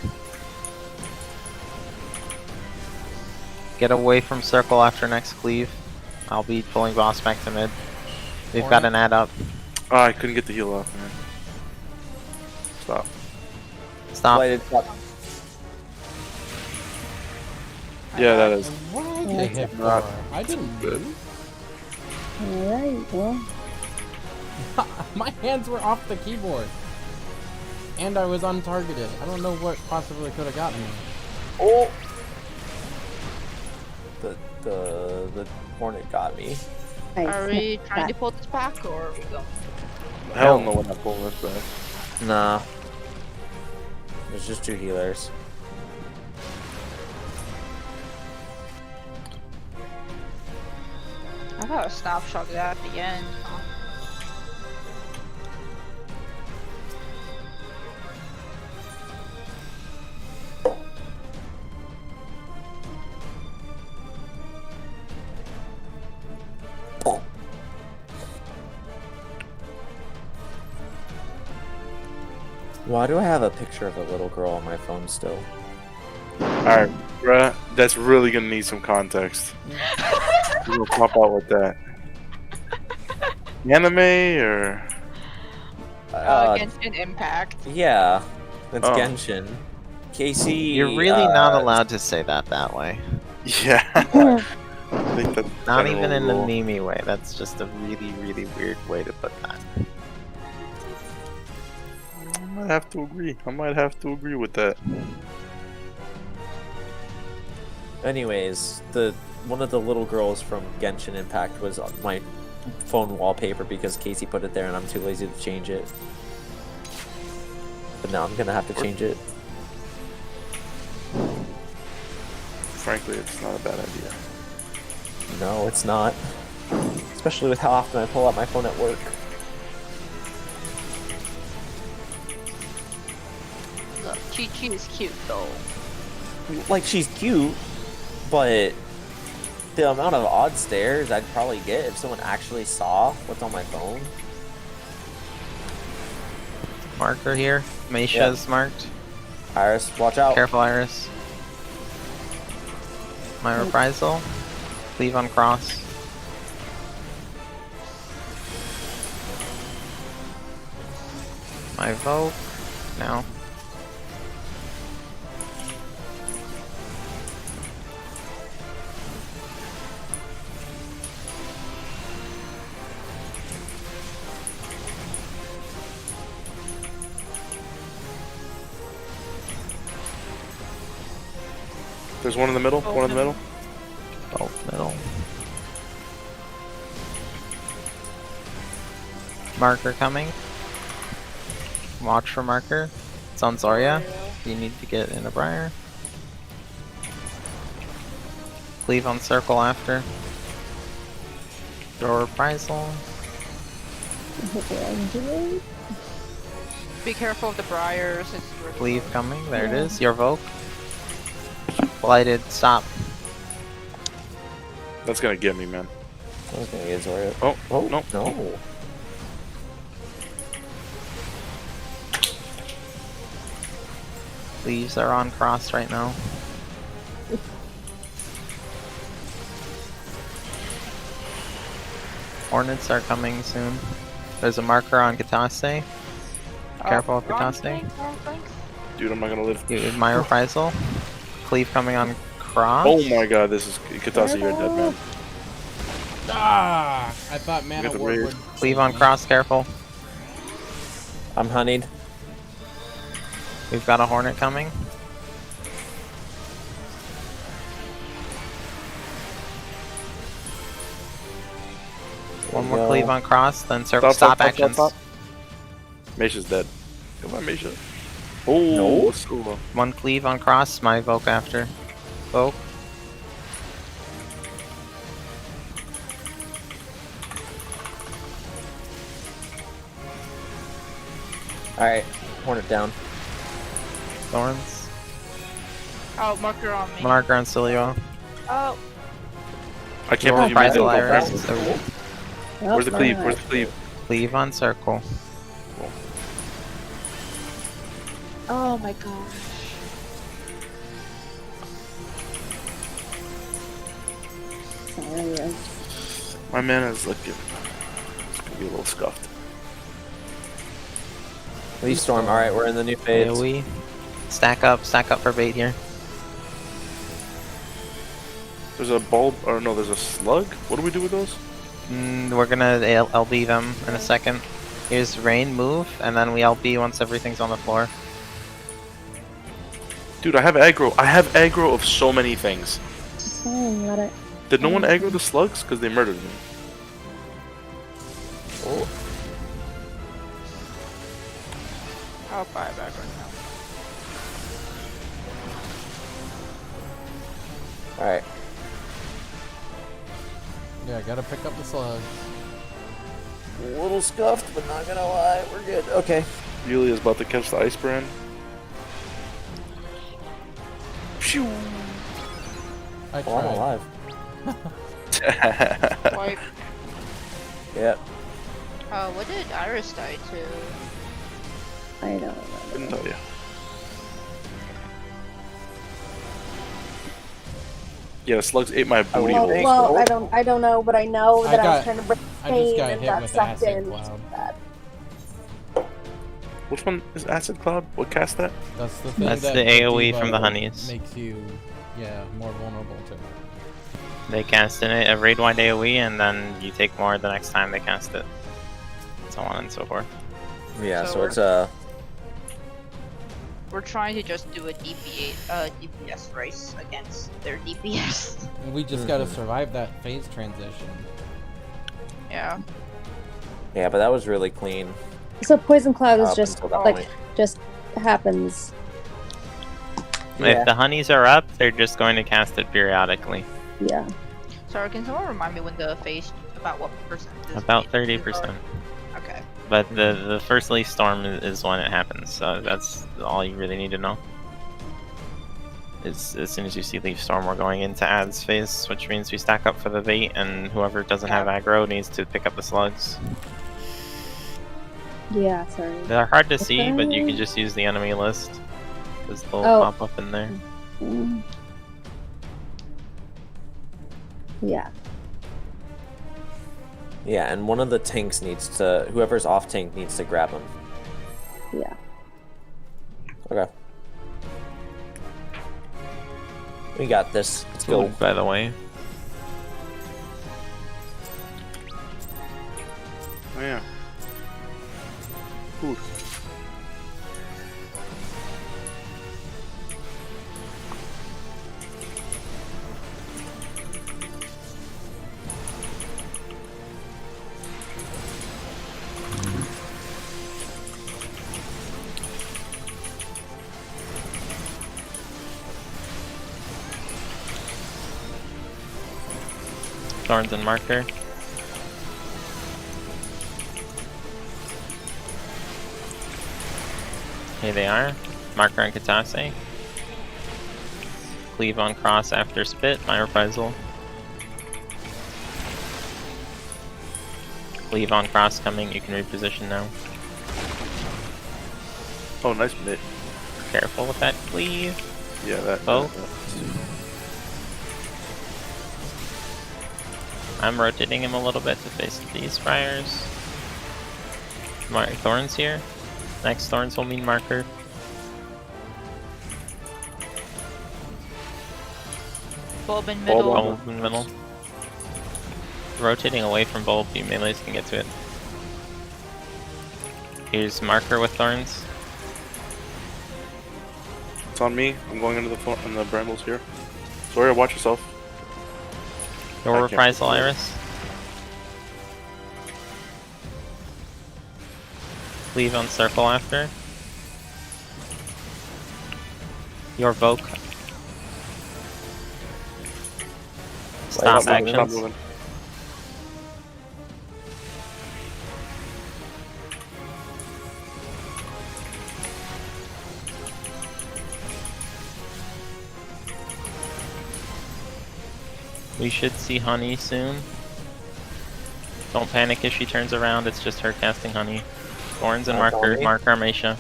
Get away from circle after next cleave. I'll be pulling boss back to mid. We've got an ad up. Oh, I couldn't get the heal off, man. Stop. Stop. Lighted. Stop. Yeah, that is. What did I get That's hit not for? I didn't good. move. Alright, well. My hands were off the keyboard. And I was untargeted. I don't know what possibly could have gotten me. Oh. The hornet got me. I Are we sniffed trying to that. pull this back or are we going? Hell no, when I pull this back. Nah. There's just two healers. I got a snapshot of that at the end. Huh? Why do I have a picture of a little girl on my phone still? Alright, bruh, that's really gonna need some context. We'll pop out with that. Anime or Genshin Impact. Yeah, that's Oh. Genshin. Casey. You're really not allowed to say that way. yeah? I think that's Not general even in a rule. meme way. That's just a really, really weird way to put that. I might have to agree. I might have to agree with that. Anyways, one of the little girls from Genshin Impact was on my phone wallpaper because Casey put it there and I'm too lazy to change it. But now I'm gonna have to change it. Frankly, it's not a bad idea. No, it's not. Especially with how often I pull out my phone at work. Look, Chi-Chi is cute though. Like, she's cute, but the amount of odd stares I'd probably get if someone actually saw what's on my phone. Marker here. Meisha's marked. Iris, watch out. Careful, Iris. My reprisal. Cleave on cross. My Vogue. Now. There's one in the middle. One in the middle. Oh, middle. Marker coming. Watch for marker. It's on Zarya. You need to get in a briar. Cleave on circle after. Throw reprisal. Be careful of the briars. It's really Cleave close. coming. There it is. Your Voke. Blighted. Stop. That's gonna get me, man. I was gonna get Zorya. Oh, no. No. Cleaves are on cross right now. Hornets are coming soon. There's a marker on Katase. Careful of Wrong Katase. thing, wrong thing. Dude, I'm not gonna live. Give my reprisal. Cleave coming on cross. Oh my god, this is Katase, you're dead, man. Ah! I thought Mana Look at the Ward raid. would. Cleave save on me. cross, careful. I'm honeyed. We've got a Hornet coming. One more go. cleave on cross, then stop actions. Mesha's dead. Come on, Mesha. Oh, No. Sula. One cleave on cross, my Voke after. Voke. Alright, Hornet down. Thorns. Oh, marker on me. Marker on Cilio. Oh, I can't believe you made Reprisal that. Iris. Where's the cleave? Where's the cleave? Cleave on circle. Oh my gosh. Sorry. My mana's looking. It's gonna be a little scuffed. Leaf Storm. Alright, we're in the new phase. AoE. Stack up for bait here. There's a bulb, or no, there's a slug? What do we do with those? We're gonna LB them in a second. Here's rain, move, and then we LB once everything's on the floor. Dude, I have aggro. I have aggro of so many things. It's fine, let it. Did no one aggro the slugs? Because they murdered me. Oh. I'll buy it back right now. Alright. Yeah, I gotta pick up the slugs. A little scuffed, but not gonna lie. We're good. Okay. Yulia's about to catch the ice brand. Phew. I Oh, I'm tried. alive. Wipe. Yep. What did Iris die to? I don't remember. Couldn't tell you. Yeah, the slugs ate my booty well, hole. Well, I don't know, but I know that I was trying to break I just pain got and hit got with sucked acid in. cloud. Bad. Which one is Acid Cloud? What cast that? That's the thing. That's that the AoE Devo from the honeys. Makes you, yeah, more vulnerable to it. They cast in it a raid-wide AoE, and then you take more the next time they cast it. So on and so forth. Yeah, So so we're- it's We're trying to just do a DPS race against their DPS. And we just gotta survive that phase transition. Yeah. yeah, but that was really clean. So poison cloud is up just until that like point. just happens. Yeah. If the honeys are up, they're just going to cast it periodically. Yeah. Sorry, can someone remind me when the phase about what percent? is About phase 30%. Okay. But the first leaf storm is when it happens, so that's all you really need to know. Is as soon as you see leaf storm, we're going into ads phase, which means we stack up for the bait, and whoever doesn't have aggro needs to pick up the slugs. Yeah. Sorry. They're hard to see, but you can just use the enemy list, because they'll Oh. pop up in there. Mm. Yeah. Yeah, and one of the tanks needs to, whoever's off tank needs to grab him. Yeah. Okay. We got this. Let's go. Food, by the way. Oh, yeah. Food. Thorns and Marker. Here they are. Marker and Katase. Cleave on cross after spit, my reprisal. Cleave on cross coming, you can reposition now. Oh, nice mid. Careful with that cleave. Yeah, that. Oh. I'm rotating him a little bit to face these fires. Thorns here. Next Thorns will mean Marker. Bulb in middle. Bulb in middle. Rotating away from Bulb, you melees can get to it. Here's Marker with Thorns. It's on me. I'm going into the brambles here. Sawyer, watch yourself. Your I reprisal, can't- Iris. Cleave on circle after. Your Voke. Stop Stop actions. Stop moving. We should see Honey soon. Don't panic if she turns around, it's just her casting Honey. Thorns and That's on Marker, me. Mark Armatia.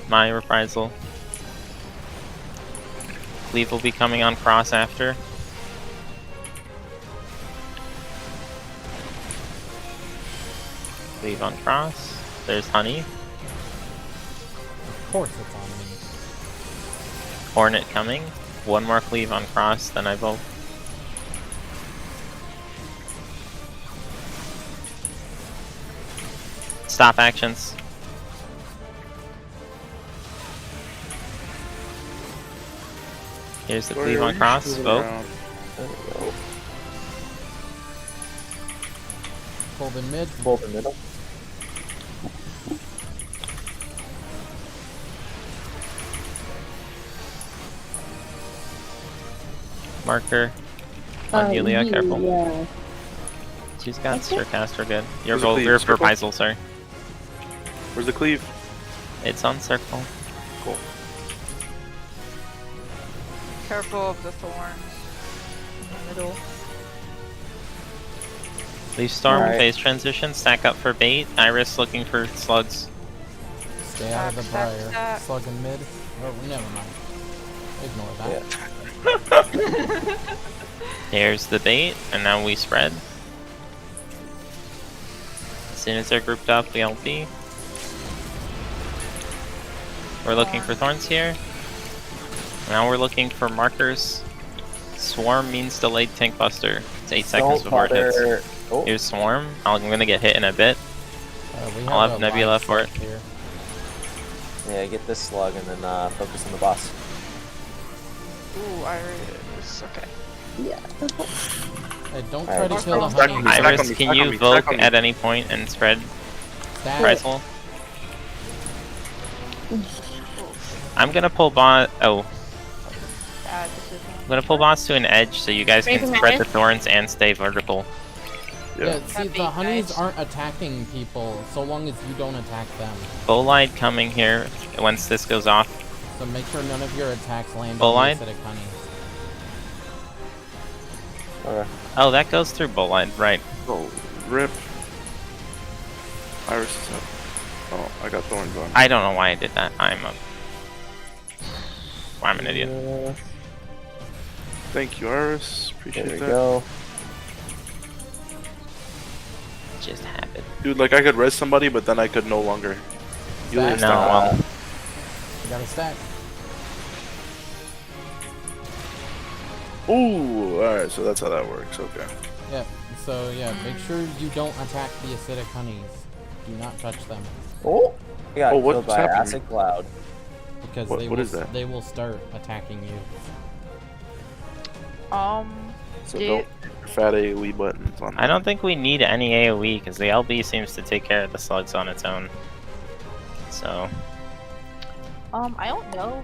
My reprisal. Cleave will be coming on cross after. Cleave on cross. There's Honey. Of course it's on me. Hornet coming. One more cleave on cross, then I vote. Stop actions. Here's the Sawyer, cleave are on you cross. moving Vote. around? There we go. Bulb in mid. Bulb in middle. Marker. On Yulia, careful. Yeah. She's got Okay. Surcast, we're good. Your Where's the vote, cleave? your Circle? reprisal, sorry. Where's the cleave? It's on circle. Cool. Careful of the thorns in the middle. Leaf Storm, Alright. phase transition, stack up for bait. Iris looking for slugs. Stay out of the Stack, briar. stack. Slug in mid. Oh, never mind. Ignore that. There's the bait, and now we spread. As soon as they're grouped up, we LP. We're looking for thorns here. Now we're looking for markers. Swarm means delayed tank buster. It's 8 seconds Don't before it hits. bother. Oh, Here's Swarm. I'm gonna get hit in a bit. We I'll have a Nebula live for slug here. yeah, get this slug and then focus on the boss. Ooh, Iris. Okay. Yeah. Hey, don't Alright. try to kill the Stack honey. on me, stack Iris, on me, can stack you on me, vote stack on me. at any point and spread Stack. Reprisal? I'm gonna pull boss. Oh, Bad decision. I'm gonna pull boss to an edge so you guys can Raven spread the Magic? thorns and stay vertical. Yeah. Yeah, see, That'd be the honeys nice. aren't attacking people so long as you don't attack them. Bolide coming here once this goes off. So make sure none of your attacks land Bolide? on the acidic honeys. Okay. Oh, that goes through Bolide, right? Oh, rip. Iris is up. Oh, I got thorns on. I don't know why I did that. I'm an idiot. Thank you, Iris. There Appreciate we that. go. Just happened. Dude, like I could res somebody, but then I could no longer. Yulia, No, stop. well, You gotta stack. Ooh, alright, so that's how that works. Okay. Yeah, so yeah, make sure you don't attack the acidic honeys. Do not touch them. Oh, I got Oh, killed what's by happening? acid cloud. Because What- they what will is that? they will start attacking you. So Did- don't hit your fat AoE buttons on I don't think we need any AoE because the LB seems to take care of the slugs on its own. So, I don't know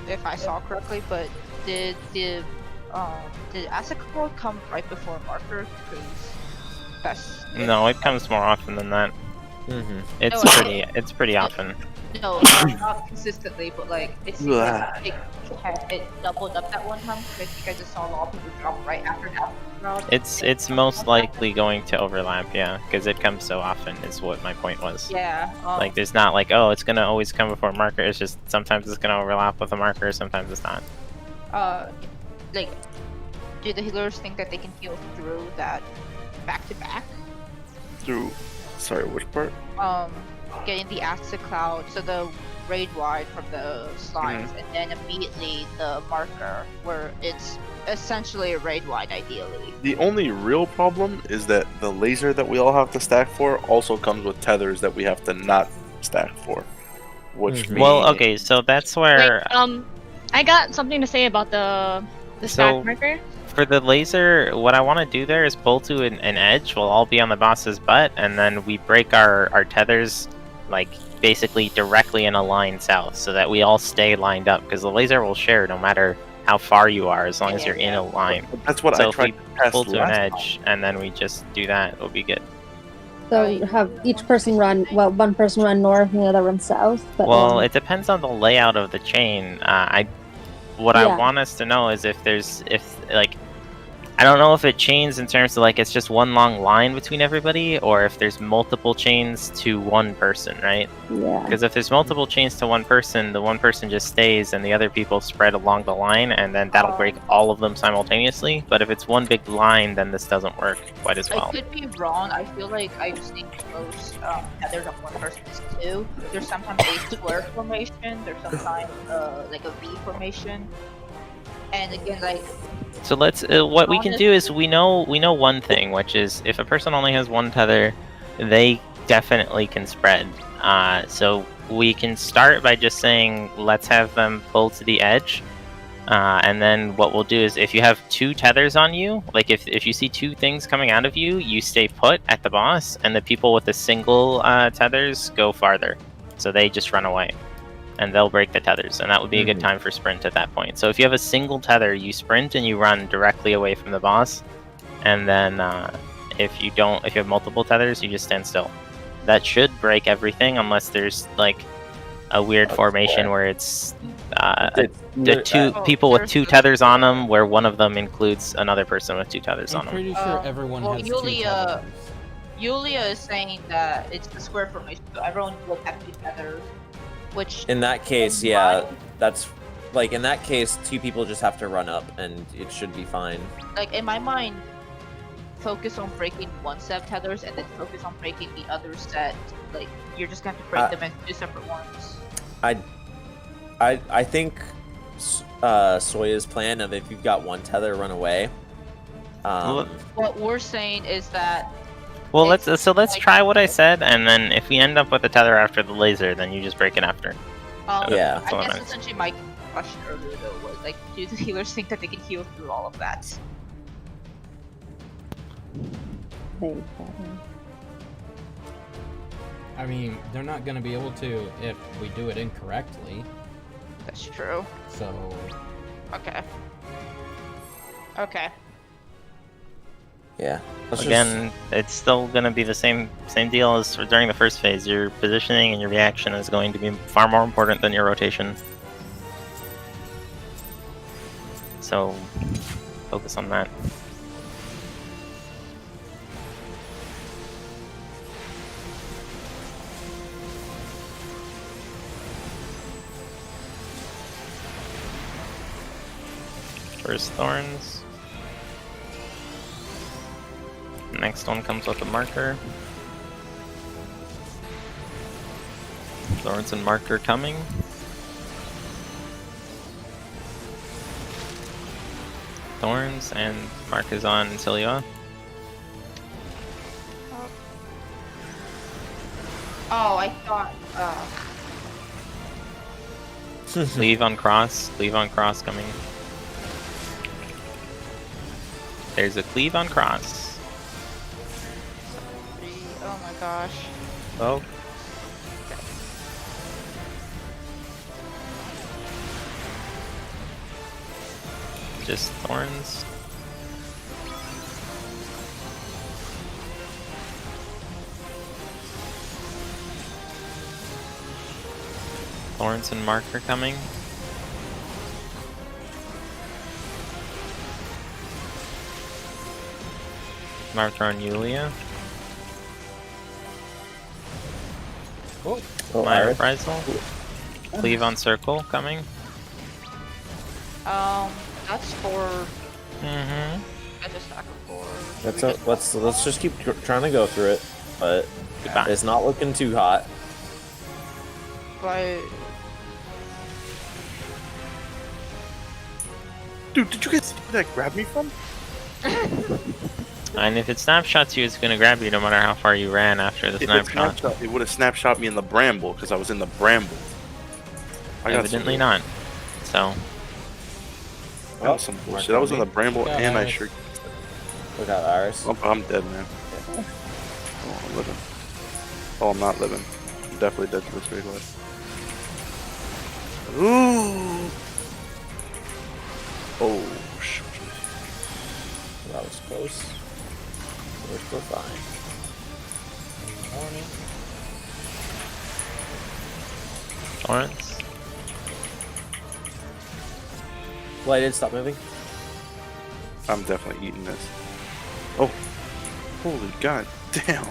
if I saw correctly, but did the did Asset Cloud come right before marker? Because that's No, it comes more often than that. Mm-hmm. It's No, it's pretty often. no, not consistently, but like it seems like it doubled up that one time. Because I think I just saw a lot of people drop right after that round. It's most likely going to overlap, yeah, because it comes so often. Is what my point was. Yeah. Like, there's not like, oh, it's gonna always come before marker. It's just sometimes it's gonna overlap with a marker, sometimes it's not. Like, do the healers think that they can heal through that back to back? Through, sorry, which part? Getting the Asset Cloud, so the raid wide from the slimes, and then immediately the marker, where it's essentially a raid wide ideally. The only real problem is that the laser that we all have to stack for also comes with tethers that we have to not stack for. Which means... Well, okay, so that's where Wait, I got something to say about the So- stack marker. for the laser, what I want to do there is pull to an edge. We'll all be on the boss's butt, and then we break our tethers, like, basically directly in a line south, so that we all stay lined up, because the laser will share no matter how far you are, as long as you're in a line. That's what So I if tried we to test pull to an last edge, and then we just do that, it'll be good. So have each person run, well, one person run north and the other run south. But Well, it depends on the layout of the chain. What I Yeah. want us to know is if I don't know if it chains in terms of like it's just one long line between everybody, or if there's multiple chains to one person, right? yeah. Because if there's multiple chains to one person, the one person just stays and the other people spread along the line, and then that'll break all of them simultaneously. But if it's one big line, then this doesn't work quite as I well. could be wrong. I feel like I've seen most tethers of one person is two. There's sometimes a square formation. There's sometimes like a V formation. And again, like So let's. What we can do is we know one thing, which is if a person only has one tether, they definitely can spread. So we can start by just saying let's have them pull to the edge, and then what we'll do is if you have two tethers on you, like if you see two things coming out of you, you stay put at the boss, and the people with the single tethers go farther, so they just run away. And they'll break the tethers, and that would be a good time for sprint at that point. So if you have a single tether, you sprint and you run directly away from the boss, and then if you have multiple tethers, you just stand still. That should break everything, unless there's like a weird formation where it's the two people with two tethers on them, where one of them includes another person with two tethers I'm on them. pretty sure everyone has two tethers. Yulia is saying that it's the square formation, so everyone will have two tethers. Which In that case, yeah, that's like in that case, two people just have to run up, and it should be fine. like in my mind, focus on breaking one set of tethers and then focus on breaking the other set. Like you're just gonna have to break them into two separate ones. I think Soya's plan of if you've got one tether, run away. What we're saying is that Well, let's try what I said, and then if we end up with a tether after the laser, then you just break it after. Yeah. I guess essentially my question earlier though was like, do the healers think that they can heal through all of that? I mean, they're not going to be able to if we do it incorrectly. That's true. So, Okay. Okay. Yeah. Again, it's still going to be the same deal as during the first phase. Your positioning and your reaction is going to be far more important than your rotation. So, focus on that. First thorns. Next one comes with a marker. Thorns and marker coming. Thorns and markers on Silua. Oh, I thought. Leave on cross. Cleave on cross coming. There's a cleave on cross. Oh my gosh. Oh. just thorns. Thorns and marker coming. Martha and Yulia. Oh, My Iris. reprisal. Cleave on circle coming. That's for. Mm-hmm. That's a stack of 4. Let's just keep trying to go through it, but Goodbye. it's not looking too hot. Right. Dude, did you guys see where that grabbed me from? And if it snapshots you, it's gonna grab you no matter how far you ran after the If it snapshot. snapshot, it would have snapshot me in the bramble because I was in the bramble. I got Evidently some, not. So, that was some bullshit. I was in the bramble Yeah, and I Iris. sure. Look out, Iris. Oh, I'm dead, man. Oh, I'm living. Oh, I'm not living. I'm definitely dead to this great life. Ooh. Oh, shoot. That was close. We're still fine. Torrents. Lighted, stop moving. I'm definitely eating this. Oh. Holy god damn.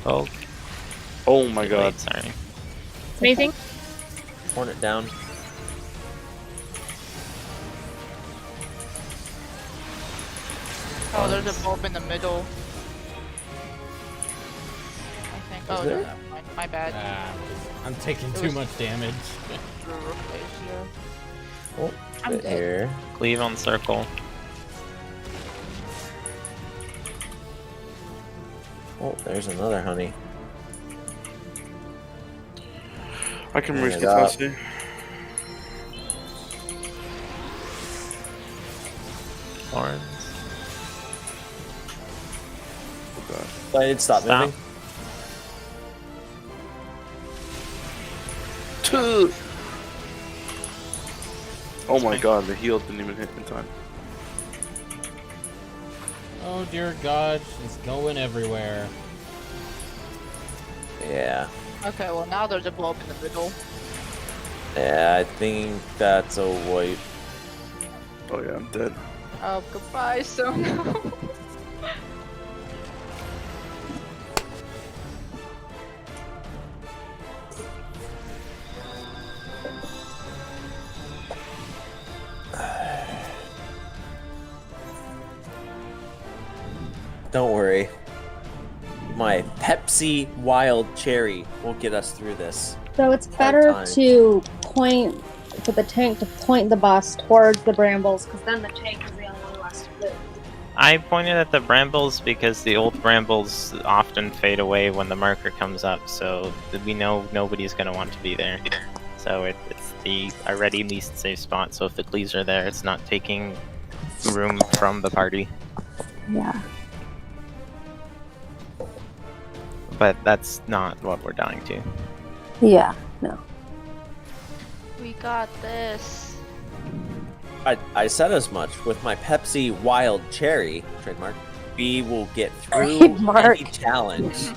Oh, Oh my too god. late, sorry. Amazing. Hornet down. Oh, there's a bulb in the middle. I think. Oh, there? no, my bad. I'm taking It too was- much damage. Replace you. Oh, I'm bit dead. here. Cleave on circle. Oh, there's another honey. I can Oh risk my it, God. Tassie. Thorns. Oh god. Lighted, stop Stop. moving. Oh my god, the heal didn't even hit in time. Oh dear God, she's going everywhere. Yeah. Okay, well now there's a bulb in the middle. Yeah, I think that's a wipe. Oh yeah, I'm dead. Oh, goodbye, so no. Don't worry. My Pepsi Wild Cherry will get us through this. So it's Hard better time. to point for the tank to point the boss towards the brambles, because then the tank is the only one left to move. I pointed at the brambles because the old brambles often fade away when the marker comes up, so we know nobody's going to want to be there. So it's the already least safe spot, so if the cleaves are there, it's not taking room from the party. Yeah. But that's not what we're dying to. Yeah. No. We got this. I said as much. With my Pepsi Wild Cherry, trademark, we will get through Trademark. any challenge.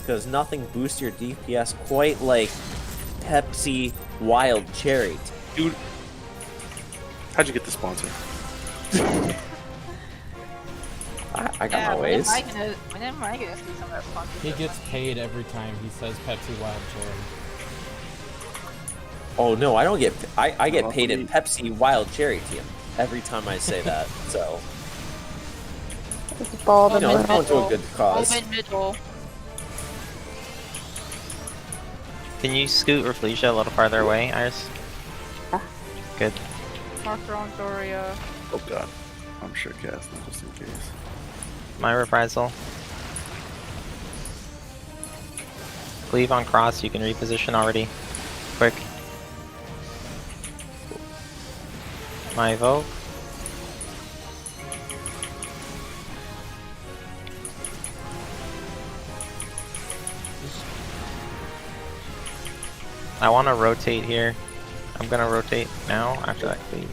Because nothing boosts your DPS quite like Pepsi Wild Cherry. Dude, how'd you get the sponsor? I got my ways. When am I gonna see some of that sponsorship? He gets paid every time he says Pepsi Wild Cherry. Oh no, I don't get. I get paid in Pepsi Wild Cherry team every time I say that. So It's a bulb you in know, the it's going to a good cause. Bulb in middle. Can you scoot Rafflesia a little farther away, Iris? Yeah. Good. Marker on Doria. Oh god. I'm sure casting just in case. My reprisal. Cleave on cross, you can reposition already. Quick. My evoke. I want to rotate here. I'm gonna rotate now after that cleave.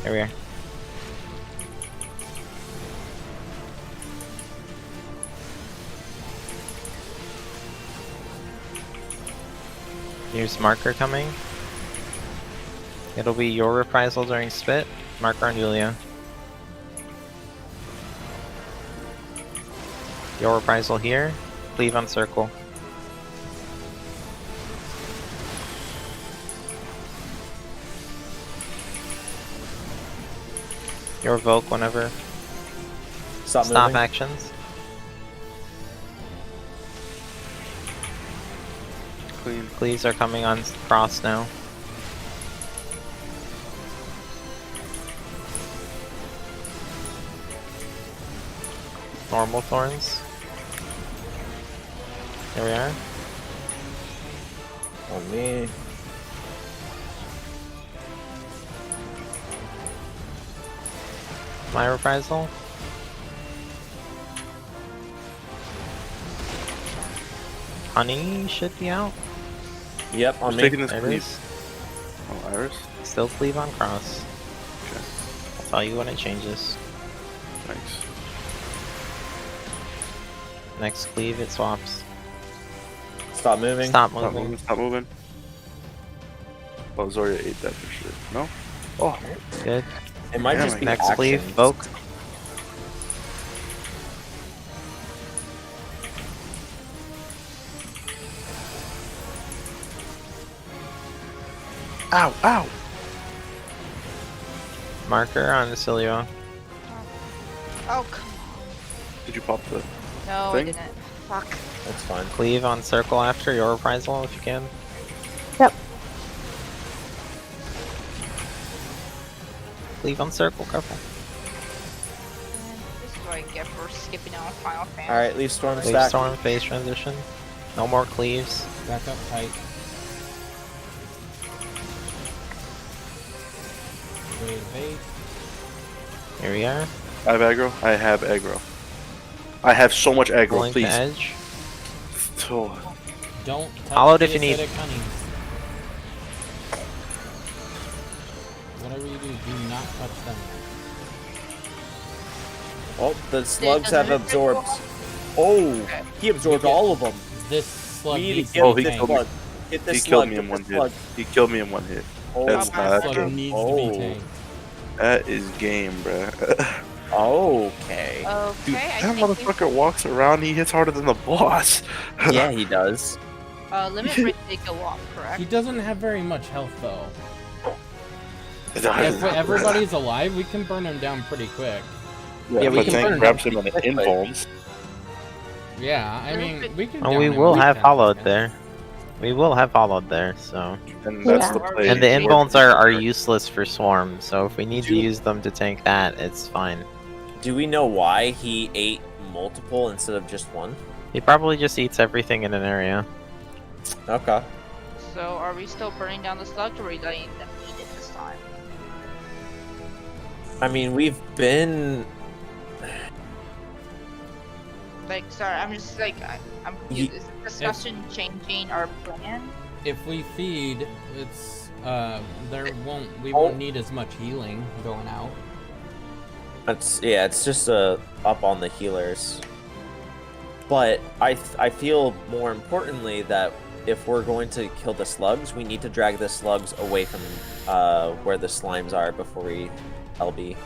Here we are. Here's marker coming. It'll be your reprisal during spit. Marker on Yulia. Your reprisal here. Cleave on circle. Your evoke whenever. Stop Stop moving. actions. Clean. Cleaves are coming on cross now. Normal thorns. Here we are. On me. My reprisal. Honey should be out. Yep, on Who's me. taking this There it cleave? is. Oh, Iris? Still cleave on cross. Okay, I'll tell you when it changes. thanks. Next cleave it swaps. Stop moving. Stop Stop moving. moving, stop moving. Oh, Zoria ate that for sure. No? Oh, Good. It might Damn just it. be Next cleave, actions. Voke. ow, ow! Marker on Cilio. Oh, come on. Did you pop the No, thing? I didn't. Fuck. That's fine. Cleave on circle after your reprisal if you can. Yep. Cleave on circle, careful. This is what I get for skipping out Final Fantasy. Alright, leave Storm Cleave stack. storm phase transition. No more cleaves. Back up tight. Evade. Here we are. I have aggro? I have aggro. I have so much aggro, Pulling the please. edge. Oh, Don't touch Hollowed the if you need. acidic honey. Whatever you do not touch them. Oh, the slugs doesn't have it absorbed. take Oh, he absorbed You get- all of them. This slug We need needs to to Oh, be get he this tanked. killed me. slug. Get this he slug. killed me get in one this hit. slug. He killed me in one hit. Oh, That's That not This slug slug good. needs to be Oh. tanked. That is game, bruh. Okay. Okay, Dude, I that think motherfucker walks around, he hits harder than the boss. Yeah, he does. limit break did go off, correct? He doesn't have very much health though. If Yeah, everybody's alive, we can burn him down pretty quick. Yeah, we but can tank burn him grabs down him on the pretty quickly. invulns. Yeah, I mean, we can. And down we him will in have 10 hollowed seconds. there. We will have hollowed there, so. And that's Yeah. the play. And the We're- invulns are useless for swarm, so if we need to Do- use them to tank that, it's fine. Do we know why he ate multiple instead of just one? He probably just eats everything in an area. Okay. So are we still burning down the slugs, or are we letting them eat it this time? I mean, we've been. Like, sorry, I'm just like, I'm confused. Is the discussion changing our plan? If we feed, it's we Oh. won't need as much healing going out. It's just up on the healers. But I feel more importantly that if we're going to kill the slugs, we need to drag the slugs away from where the slimes are before we LB.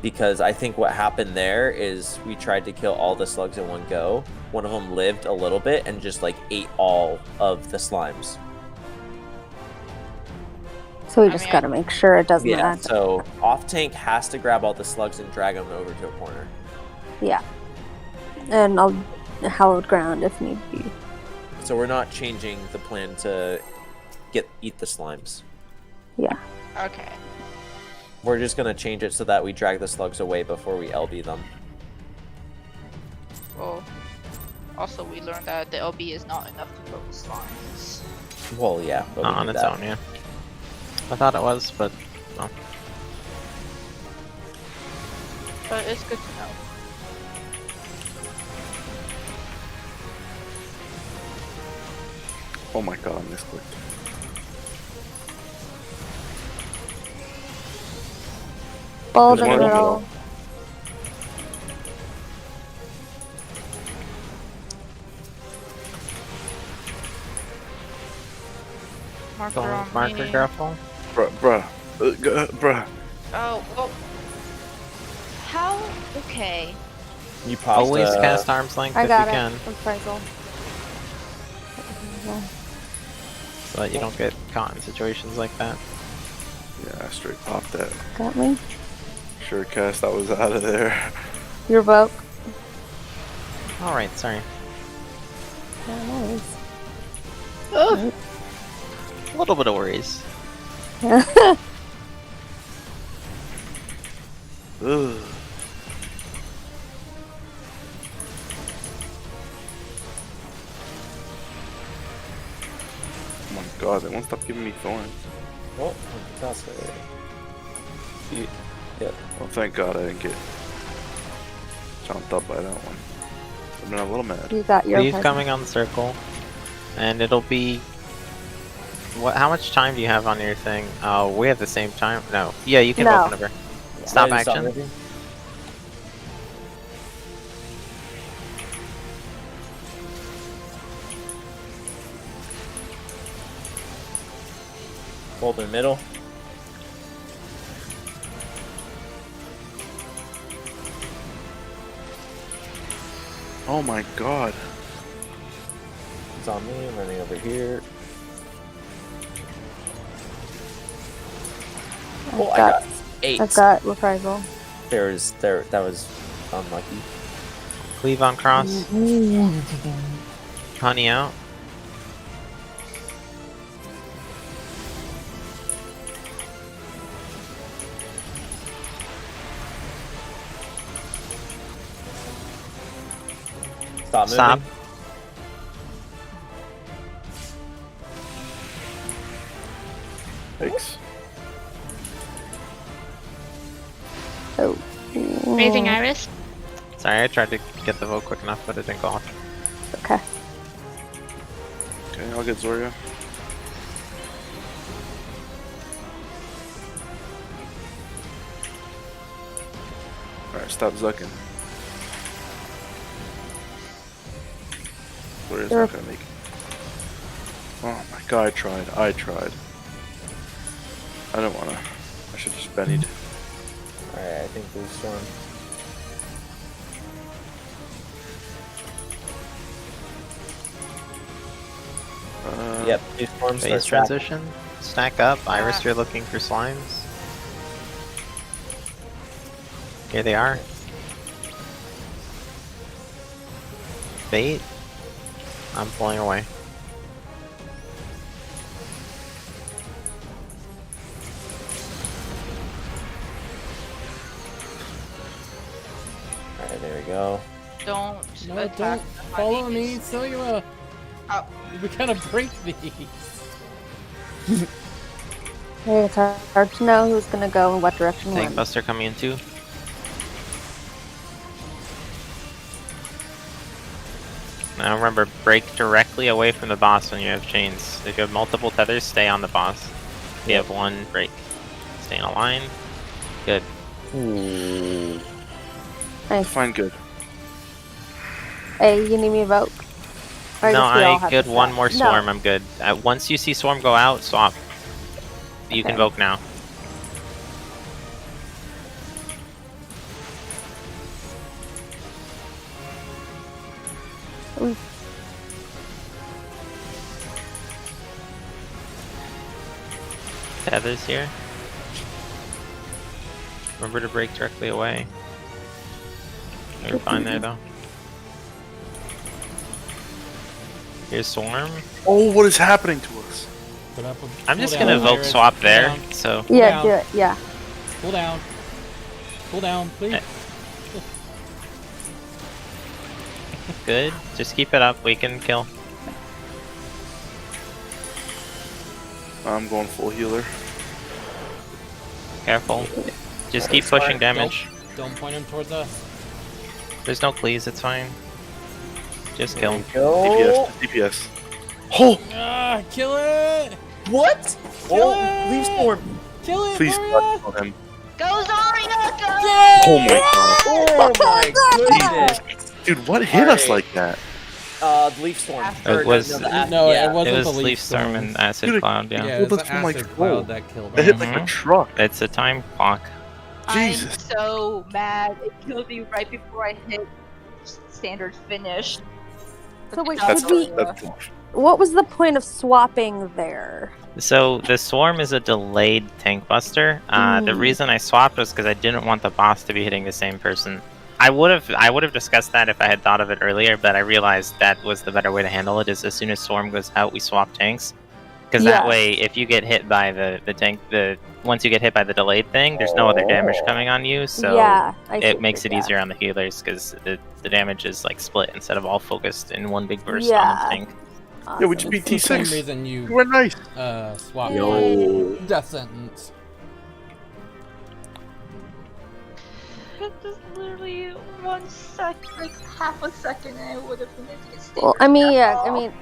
Because I think what happened there is we tried to kill all the slugs in one go. One of them lived a little bit and just like ate all of the slimes. So we I just mean, gotta make sure it doesn't Yeah, add. so off tank has to grab all the slugs and drag them over to a corner. Yeah. And I'll hallowed ground if need be. So we're not changing the plan to eat the slimes. Yeah. Okay. We're just gonna change it so that we drag the slugs away before we LB them. Well, also we learned that the LB is not enough to kill the slimes. Well, yeah, but we Not on knew its that. own, yeah. I thought it was, but no. But it's good to know. Oh my god, I misclicked. Follow There's the one in the middle. middle. Marker on Marker me. grapple. Bruh. Oh, oh. How? Okay. You popped Always cast arm's length I if got you it. can, Reprisal. so that you don't get caught in situations like that. Yeah, I straight popped that. Got me. Sure cast, I was out of there. Your vote. Alright, sorry. Yeah, nice. A little bit of worries. Ugh. Oh my god, they won't stop giving me thorns. Oh, that's it. Yeah. Oh, thank god I didn't get chomped up by that one. I've been a little mad. You got your Leave present. coming on the circle, and it'll be. What? How much time do you have on your thing? Oh, we have the same time. No. Yeah, you can No. vote whenever. Stop Ready to action. moving? Hold in the middle. Oh my god. It's on me. I'm running over here. Oh, I got 8. I've got reprisal. That was unlucky. Cleave on cross. Honey out. Stop moving. Stop. Thanks. Oh. Raising Iris. Sorry, I tried to get the vote quick enough, but it didn't go off. Okay. Okay, I'll get Zoria. Alright, stop zucking. Zoria's not gonna make it. Oh my god, I tried. I don't wanna. I should just bennied. Alright, I think blue storm. Yep, blue storm Phase starts back. transition. Stack up. Iris, you're looking for slimes. Here they are. Bait. I'm pulling away. Alright, there we go. Don't No, attack don't the follow me, honeys. Cellular. Oh. We gotta break these. Hey, it's hard to know who's gonna go in what direction Tank when. Buster coming in too. Now remember, break directly away from the boss when you have chains. If you have multiple tethers, stay on the boss. If you have one, break. Stay in a line. Good. Ooh. Nice. Fine, good. Hey, you need me to vote? Or No, just we all I have good to one stop? more No. swarm, I'm good. Once you see swarm go out, swap. You can Okay. vote now. Ooh. Tethers here. Remember to break directly away. You're fine there though. Here's swarm. Oh, what is happening to us? Put up a, I'm cool just down, gonna vote Iris. swap Cool there. down. So Yeah, down. do it. Yeah. Cool down. Cool down, please. Eh. good. Just keep it up. We can kill. I'm going full healer. Careful. Just keep pushing damage. Don't point him towards us. There's no cleaves. It's fine. Just kill. Go. DPS. DPS. Oh, Kill it! What? Kill Oh, it! leaf storm. Kill it, please Maria! God, kill him. Go Zarya, go! Oh my god. Oh my goodness. Dude, what hit us Alright. like that? The leaf storm. It was- No, yeah. it wasn't It was the Leaf Storm and Acid Dude, Cloud, yeah. Yeah, Well, it's that's the from my acid goal. cloud that killed It hit him. like a Mhm. truck. It's a time clock. Jesus. I'm so mad. It killed me right before I hit standard finish. So wait, Good That's job, should we? Zarya. that's tough. What was the point of swapping there? So the Swarm is a delayed tank buster. The reason I swapped was because I didn't want the boss to be hitting the same person. I would have discussed that if I had thought of it earlier, but I realized that was the better way to handle it. Is as soon as Swarm goes out, we swap tanks. Because that Yeah. way, if you get hit by the tank, once you get hit by the delayed thing, there's no other damage coming on you. So yeah, I it see, makes it yeah. easier on the healers because the damage is like split instead of all focused in one big burst Yeah. on the tank. Yeah, which Awesome. be It's the same T6. reason You you were nice. swapped Yo. death sentence. It just literally 1 sec, like half a second, and it would have been to get standard. Well, I mean, yeah, death. I mean,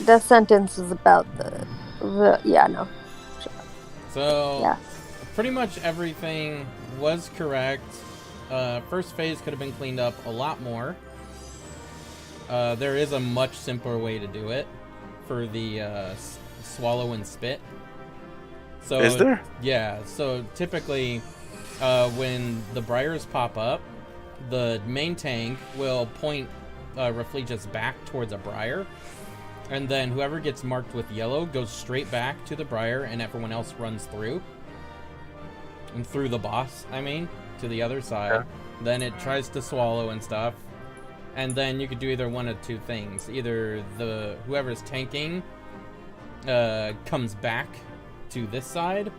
the sentence is about the yeah, no. So Yeah. pretty much everything was correct. First phase could have been cleaned up a lot more. There is a much simpler way to do it for the swallow and spit. So Is there? Yeah. So typically, when the briars pop up, the main tank will point Rafflegius back towards a briar, and then whoever gets marked with yellow goes straight back to the briar, and everyone else runs through. And through the boss, I mean, to the other side. Okay. Then it tries to swallow and stuff. And then you could do either one of two things. Either the whoever's tanking comes back to this side,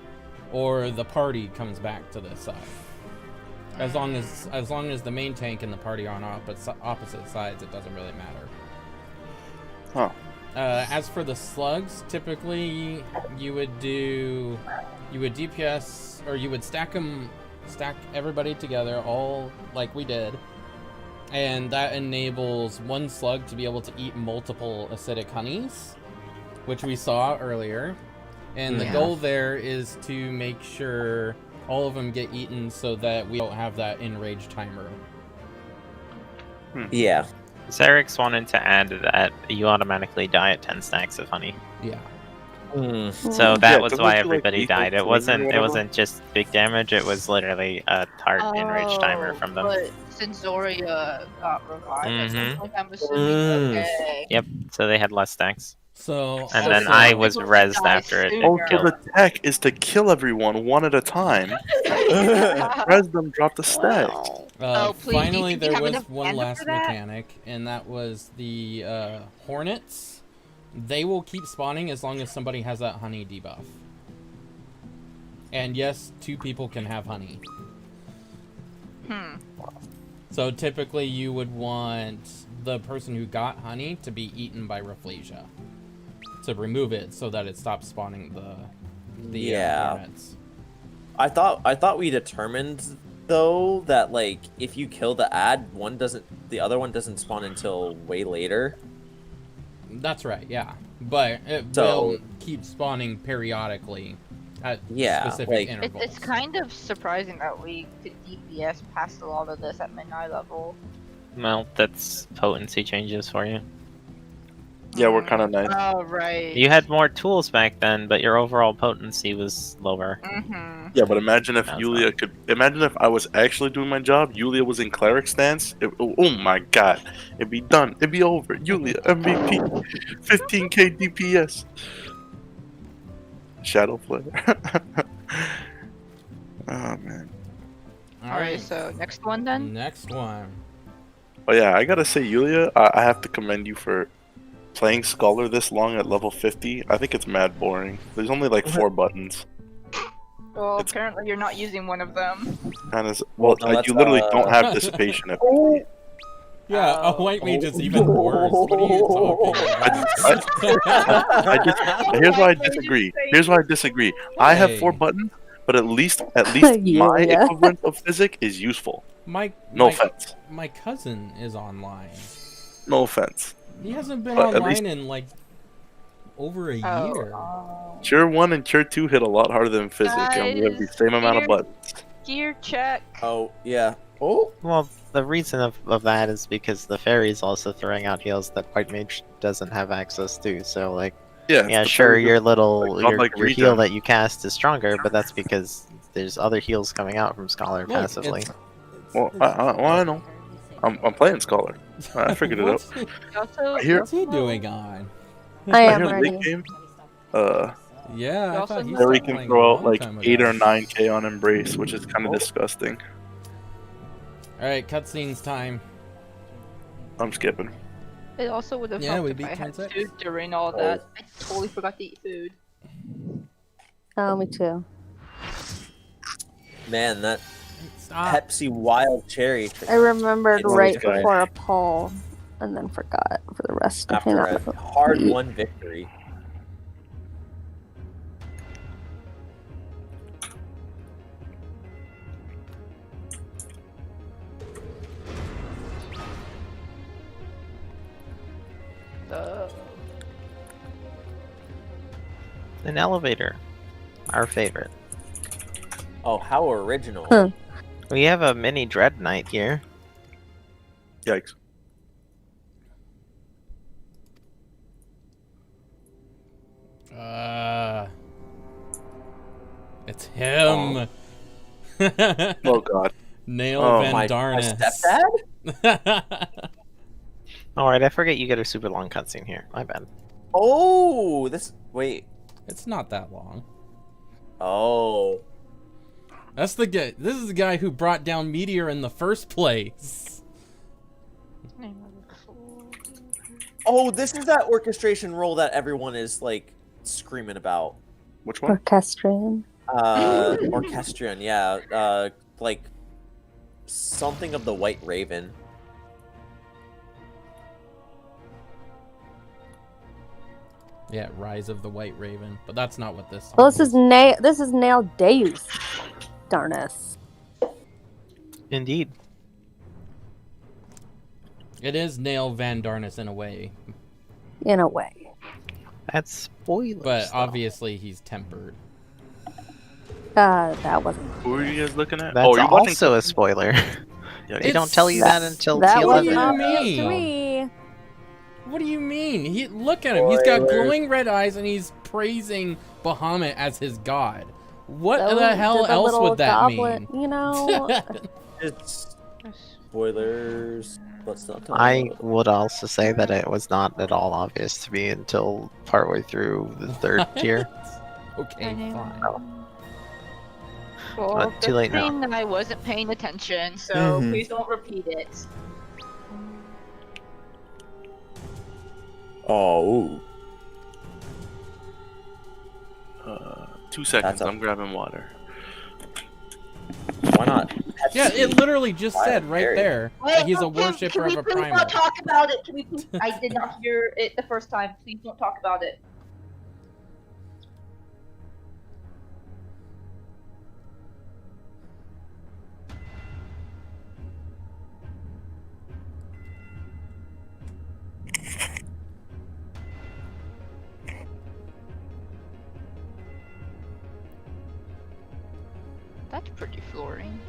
or the party comes back to this side. As long as the main tank and the party are on opposite sides, it doesn't really matter. Huh. As for the slugs, typically you would DPS, or you would stack everybody together, all like we did, and that enables one slug to be able to eat multiple acidic honeys, which we saw earlier. And the goal there is to make sure all of them get eaten so that we don't have that enraged timer. Yeah. Xerix wanted to add that you automatically die at 10 stacks of honey. Yeah. So that Yeah, was doesn't why it do, like, everybody equal died. to It wasn't whatever? just big damage, it was literally a tart enraged timer from them. But since Zarya got revived at some Mhm. point, I'm assuming, okay. Yep, so they had less stacks. So And then also- I was People rezzed die after it. sooner. Oh, so the tech is to kill everyone one at a time. Res them, drop the stack. Oh, please, do you Finally, think we there have was enough one mana last for that? mechanic, and that was the hornets. They will keep spawning as long as somebody has that honey debuff. And yes, 2 people can have honey. So typically you would want the person who got honey to be eaten by Rafflesia to remove it so that it stops spawning the Yeah. hornets. I thought we determined though that like if you kill the ad, the other one doesn't spawn until way later. That's right, yeah. But it So- will keep spawning periodically at Yeah, specific like- intervals. It's kind of surprising that we could DPS past a lot of this at midnight level. Well, that's potency changes for you. Yeah, we're kind of nice. Oh, right. You had more tools back then, but your overall potency was lower. Mm-hmm. Yeah, but imagine if That's Yulia could. Imagine if I was actually doing my job. Yulia was in cleric stance. Oh my god, it'd be done. It'd be over. Yulia MVP, 15k DPS. Shadow Flare. Oh man. Alright, so next one then? Next one. Oh yeah, I gotta say, Yulia, I have to commend you for playing Scholar this long at level 50. I think it's mad boring. There's only like 4 buttons. Well, It's- apparently you're not using one of them. And it's, well, no, that's, you literally don't have dissipation at 50. Yeah, a white mage is even worse. What are you talking about? Here's why I disagree. Here's why I disagree. I have 4 Hey. buttons, but at least my Yeah. equivalent of physic is useful. No my, offense. my cousin is online. No offense. He hasn't been But at online least- in like over a Oh, year. Tier 1 and Tier 2 hit a lot harder than Physic, and we have the Guys, same amount of Tier- buttons. Gear check. Oh yeah. Oh. Well, the reason of that is because the fairy's also throwing out heals that White Mage doesn't have access to. So like, Yeah, yeah, the sure, fairy your is, little like, godlike your heal regen. that you cast is stronger, but that's because there's other heals coming out from Scholar Look, passively. Well, I know. I'm playing Scholar. I figured it out. Also, I hear- What's he doing on? I I am hear ready. late game. Yeah, I Also thought he know- Fairy stopped can playing throw a out long like time 8 ago. or 9k on Embrace, which is kind of disgusting. All right, cutscenes time. I'm skipping. it also would have Yeah, helped we if beat I had 26. food during all that. I totally forgot to eat food. Oh, me too. Man, that Stop. Pepsi Wild Cherry I remembered It's right this guy. before a poll, and then forgot for the rest. Hang after on. a hard-won victory. An elevator, our favorite. Oh, how original. Huh. We have a mini Dread Knight here. Yikes. It's him. Oh god. Nail Oh, Van my Darnus. stepdad? Alright, I forget you get a super long cutscene here. My bad. Oh, this. Wait. It's not that long. Oh. That's the guy. This is the guy who brought down Meteor in the first place. Oh, this is that orchestration role that everyone is like screaming about. Which one? Orchestrion. Orchestrion, yeah. Like something of the White Raven. Yeah, Rise of the White Raven. But that's not what this song Well, this is Nail Deus. Darnus. Indeed. It is Nail Van Darnus in a way. In a way. That's spoilers. But though. obviously he's tempered. That wasn't. Who are you guys looking at? That's oh, you're watching also a spoiler. Yeah, They don't tell you that until That T11. wasn't What do you obvious to mean? me. What do you mean? Look at him. He's got Spoilers. glowing red eyes and he's praising Bahamut as his god. What That the was hell just a else little would that goblet, mean? You know. It's spoilers. Let's not talk I about it. would also say that it was not at all obvious to me until partway through the third tier. Okay, fine. Well, But too good late now. thing I wasn't paying attention, so Mhm. please don't repeat it. Oh. 2 seconds. That's a- I'm grabbing water. Why not? Yeah, it literally just Why said a right fairy? there that he's a worshiper of a Please primal. not talk about it. Can we please? I did not hear it the first time. Please don't talk about it. That's pretty flooring.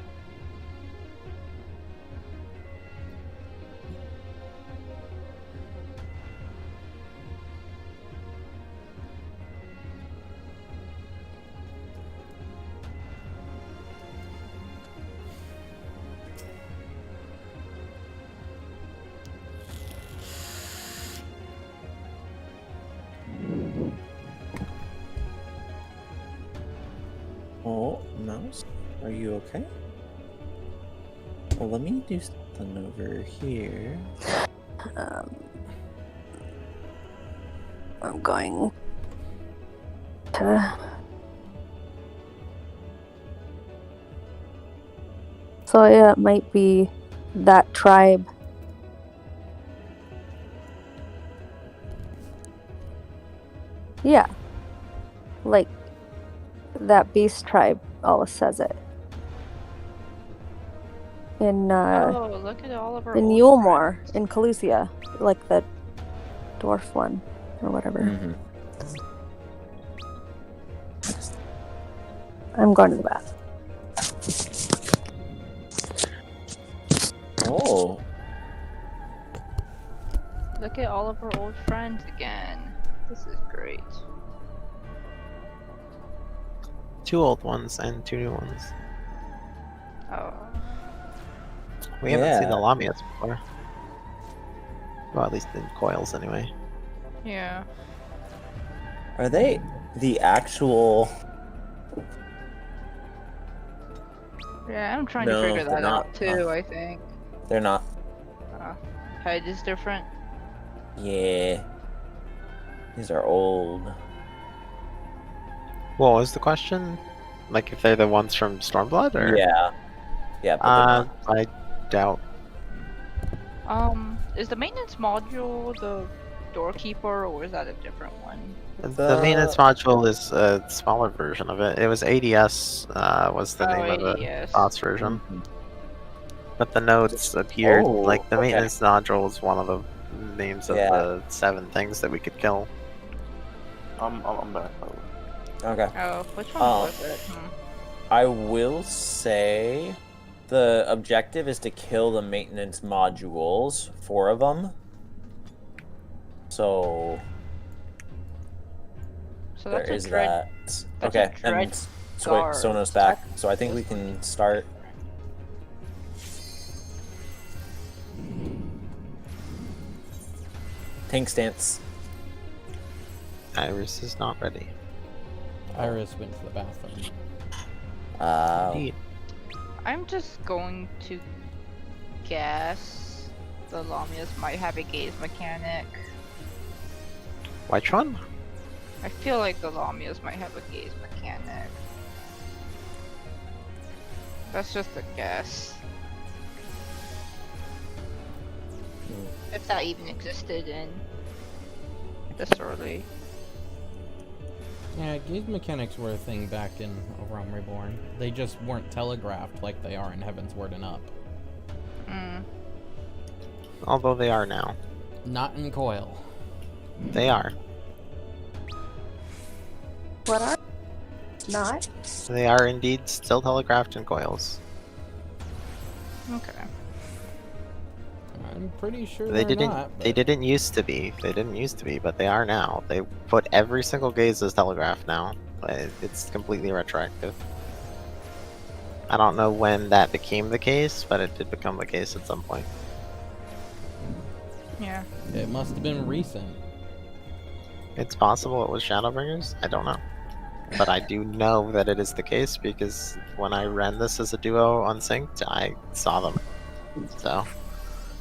Oh, mouse, are you okay? Well, let me do something over here. I'm going to. So yeah, it might be that tribe. Yeah, like that beast tribe always says it. In Oh, look at all of our. in old Yulmore, in Calusia, like the dwarf one or whatever. Mm-hmm. I'm going to the bath. Oh. Look at all of our old friends again. This is great. 2 old ones and 2 new ones. Oh. We haven't seen the Yeah. Lamias before. Well, at least in Coils, anyway. Yeah. Are they the actual? Yeah, I'm trying No, to figure they're that not. out too, I think. They're not. Head is different. Yeah. These are old. What was the question? Like if they're the ones from Stormblood, or? Yeah. Yeah, but they're not. I doubt. Is the maintenance module the doorkeeper, or is that a different one? The maintenance module is a smaller version of it. It was ADS, was the name of the ADS. boss version. But the nodes appeared, Oh, like the okay. maintenance module was one of the names of Yeah. the 7 things that we could kill. I'm back. By the way. Okay. Oh, which one Oh. was it? I will say the objective is to kill the maintenance modules, 4 of them. So So there that's a is dread. that. that's Okay, a dread and guard. Sono's back, so I think we can start. Tank stance. Iris is not ready. Iris went to the bathroom. Indeed. I'm just going to guess the Lamias might have a gaze mechanic. Which one? I feel like the Lamias might have a gaze mechanic. That's just a guess. If that even existed in this early. Yeah, gaze mechanics were a thing back in A Realm Reborn. They just weren't telegraphed like they are in Heaven's Word and Up. Although they are now. Not in Coil. They are. What are? Not? They are indeed still telegraphed in Coils. Okay. I'm pretty sure They they're didn't. not. They but- didn't used to be. They didn't used to be, but they are now. They put every single gaze as telegraphed now. It's completely retroactive. I don't know when that became the case, but it did become the case at some point. Yeah. It must have been recent. It's possible it was Shadowbringers. I don't know, but I do know that it is the case because when I ran this as a duo unsynced, I saw them. So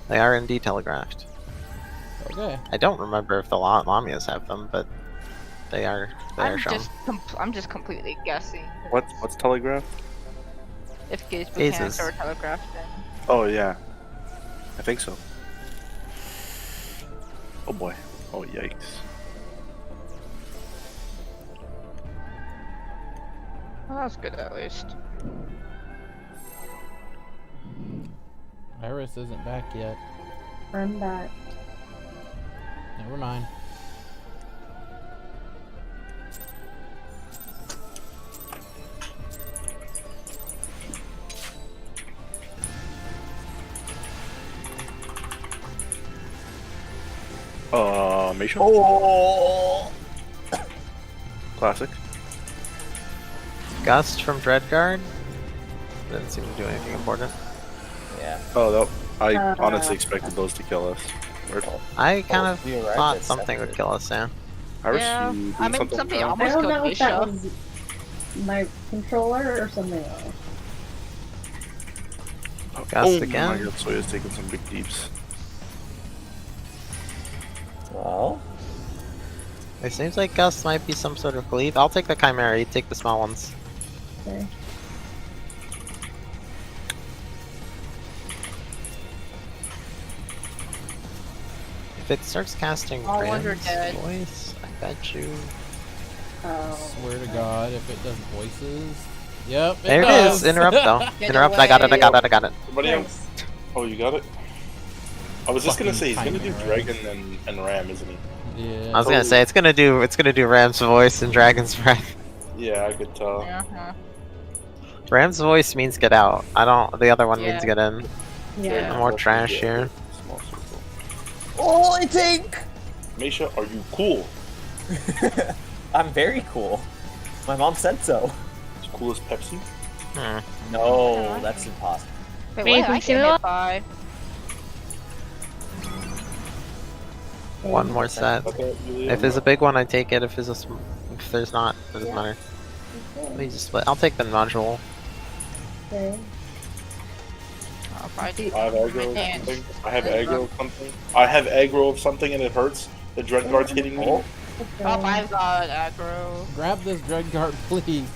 they are indeed telegraphed. Okay. I don't remember if the Lamias have them, but they are. They are shown. I'm just completely guessing. What's telegraph? If gaze Gazes. mechanics are telegraphed, then Oh yeah, I think so. Oh boy. Oh yikes. well, that's good at least. Iris isn't back yet. I'm back. Never mind. Misha? Oh. Classic. Gust from Dreadguard. Didn't seem to do anything important. Yeah. Oh, no. I honestly expected those to kill us. I kind of we arrived thought at something would kill us, yeah. Iris, Yeah, you doing I mean, something wrong? almost I don't killed know if that Misha. was my controller or something else. Gust Oh again. my god, Soya's taking some big deeps. Well, It seems like Gust might be some sort of cleave. I'll take the Chimera, you take the small ones. Okay. If it starts casting All ones are Rand's dead. voice, I bet you. Swear to God, if it does voices. Yep, There it does. is! Interrupt though. Get Interrupt, I got it, I away. got it, I got it. Somebody else? Oh, you got it? I was just gonna Fucking say, he's gonna do Chimera. Dragon and Ram, isn't he? Yeah. I was gonna say it's gonna do Ram's voice and Dragon's breath. Yeah, I could tell. Uh-huh. Ram's voice means get out. I don't. The other one means Yeah. get in. Yeah. More trash here. Small circle. Oh, I think. Misha, are you cool? I'm very cool. My mom said so. As cool as Pepsi? No, that's impossible. Wait, Wait, what? I who's get zero? hit by. One more set. Okay, Yulia. If there's a big one, I take it. If there's not, it doesn't matter. Let me just split. I'll take the module. Okay. Oh, probably I have aggro of Dance. something. I have aggro of something. I have aggro of something and it hurts. The dread guard's hitting me. Oh, Oh, I've got aggro. Grab this dread guard, please.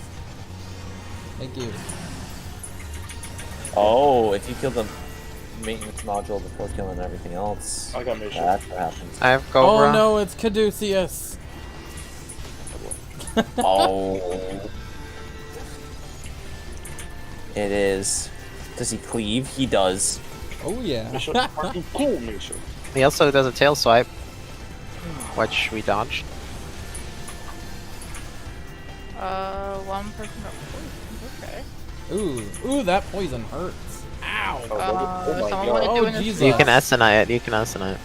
Thank you. oh, if you kill the maintenance module before killing everything else, I got Misha. that's what happens. I have Cobra. Oh no, it's Caduceus. Oh. It is. Does he cleave? He does. Oh yeah. Misha, are you cool, Misha? He also does a tail swipe, which we dodged. One person got poisoned. Okay. Ooh, that poison hurts. Ow. Oh my someone god. wanna do Oh, an Jesus. You can Essenite it. You can Essenite it.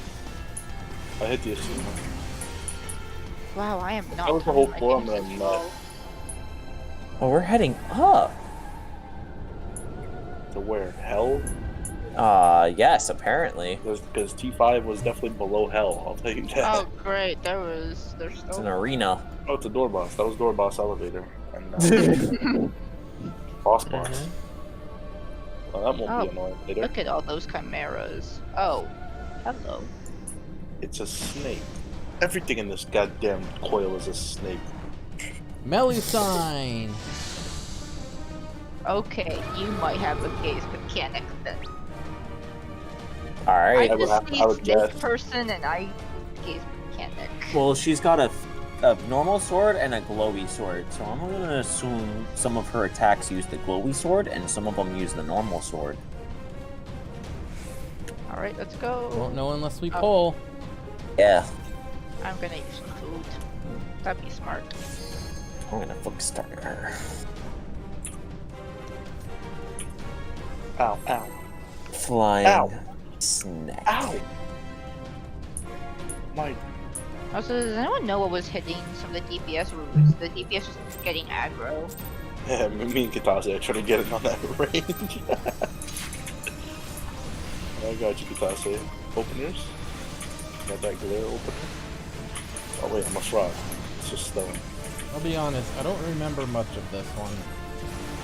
I hit the Asuma. Wow, I am not. That was the whole my forum games that I as met. well. Well, we're heading up. To where? Hell? Yes, apparently. Because T5 was definitely below hell, I'll tell you that. Oh great, there's It's an arena. Oh, it's a door boss. That was door boss elevator. And boss boss. Well, that won't be annoying later. Look at all those chimeras. Oh, hello. It's a snake. Everything in this goddamn coil is a snake. Melusine. Okay, you might have a gaze mechanic then. Alright. I would just have- I would need this guess. person and I gaze mechanic. Well, she's got a normal sword and a glowy sword, so I'm gonna assume some of her attacks use the glowy sword and some of them use the normal sword. Alright, let's go. Won't know unless we Oh. pull. Yeah. I'm gonna use some food. That'd be smart. I'm gonna fuck start her. Ow, ow, Flying Ow. snack. ow! My Also, does anyone know what was hitting some of the DPS, or was the DPS just getting aggro? yeah, me and Katase are trying to get it on that range. I got you, Katase. Openers? Got that glare opener? Oh wait, I must rock. It's just stone. I'll be honest, I don't remember much of this one.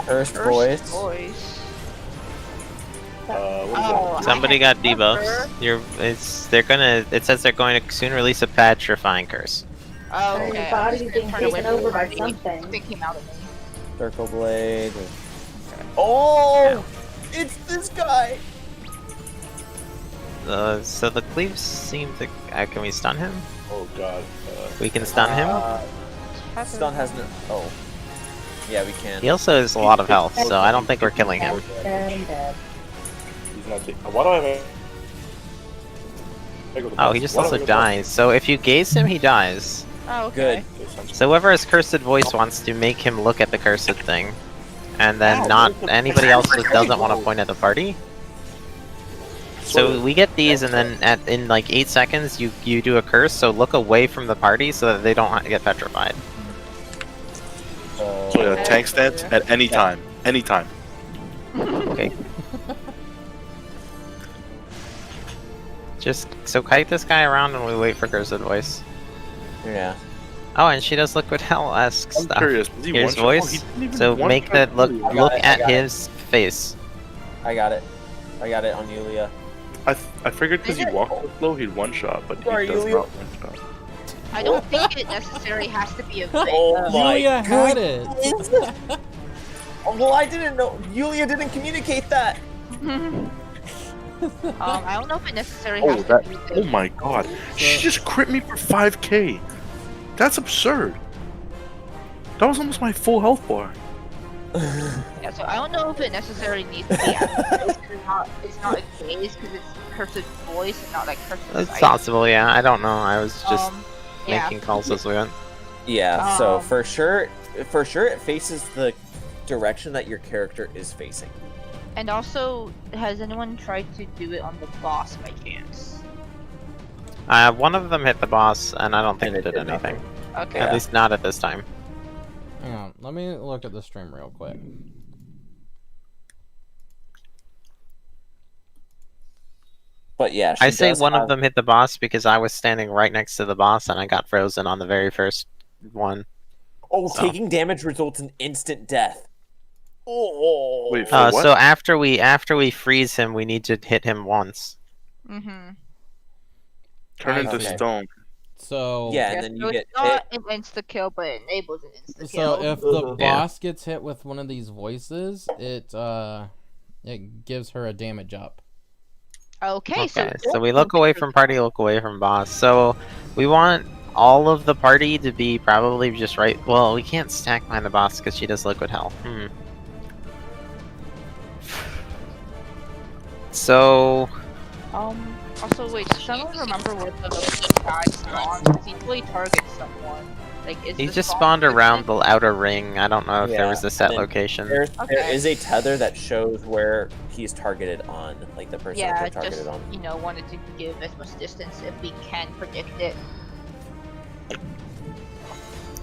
First First voice. voice. What is Oh, that? Somebody got remember. debuffs. It says they're going to soon release a patch refining curse. Oh, Your okay. body's I being turned away taken from over the by party. something. Something came out of me. Circle blade. Oh! It's this guy! So the cleaves seem to. Can we stun him? Oh god. We can stun him. Stun has no. Oh. Yeah, we can. He also has a lot of health, so I don't think we're killing him. Dead and dead. He's not taking. Why do I have a... Oh, he just also dies. So if you gaze him, he dies. Oh, okay. Good. So whoever has cursed voice wants to make him look at the cursed thing, and then not anybody else just doesn't want to point at the party. So we get these, and then in like 8 seconds, you do a curse. So look away from the party so that they don't get petrified. So yeah, tank stance at any time. Anytime. Okay. Just so kite this guy around, and we wait for cursed voice. Yeah. Oh, and she does liquid hell-esque I'm stuff. curious. Was he Here's one-shot? voice. He didn't even So one-shot make that look Yulia. look I at got it. his face. I got it. I got it on Yulia. I figured because he walked so slow, he'd one-shot, but Sorry, he does Yulia. not one-shot. I don't think it necessarily has to be a thing. Oh my Yulia had it. Oh, well, I didn't know. Yulia didn't communicate that. I don't know if it necessarily Oh, has that. to be Oh the my god. She just crit me for 5k. That's absurd. That was almost my full health bar. Yeah, so I don't know if it necessarily needs to be active. It's not a gaze because it's cursed voice and not like cursed It's sight. possible, yeah. I don't know. I was just Yeah. making calls as we went. Yeah, so Um, for sure it faces the direction that your character is facing. And also, has anyone tried to do it on the boss by chance? One of them hit the boss, and I don't think And it did anything. Okay. At least not at this time. Hang on, let me look at the stream real quick. But yeah, I say does one have- of them hit the boss because I was standing right next to the boss, and I got frozen on the very first one. Oh, so. taking damage results in instant death. Oh. Wait, for what? So after we freeze him, we need to hit him once. Mm-hmm. Turn into Okay. stone. So Yeah, and then so you get it's not an insta kill, but it enables an insta kill. So if the Yeah. boss gets hit with one of these voices, it gives her a damage up. Okay, Okay, so we look away from party, look away from boss. So we want all of the party to be probably just right. Well, we can't stack behind the boss because she does liquid hell. So Also, wait, does someone remember where the guy spawns? Does he really target someone? Like, is he the just spawn spawned around the location- outer ring. I don't know if there Yeah, was a set and then location. there Okay. is a tether that shows where he's targeted on, like the person Yeah, that they're targeted just, on. wanted to give as much distance if we can predict it.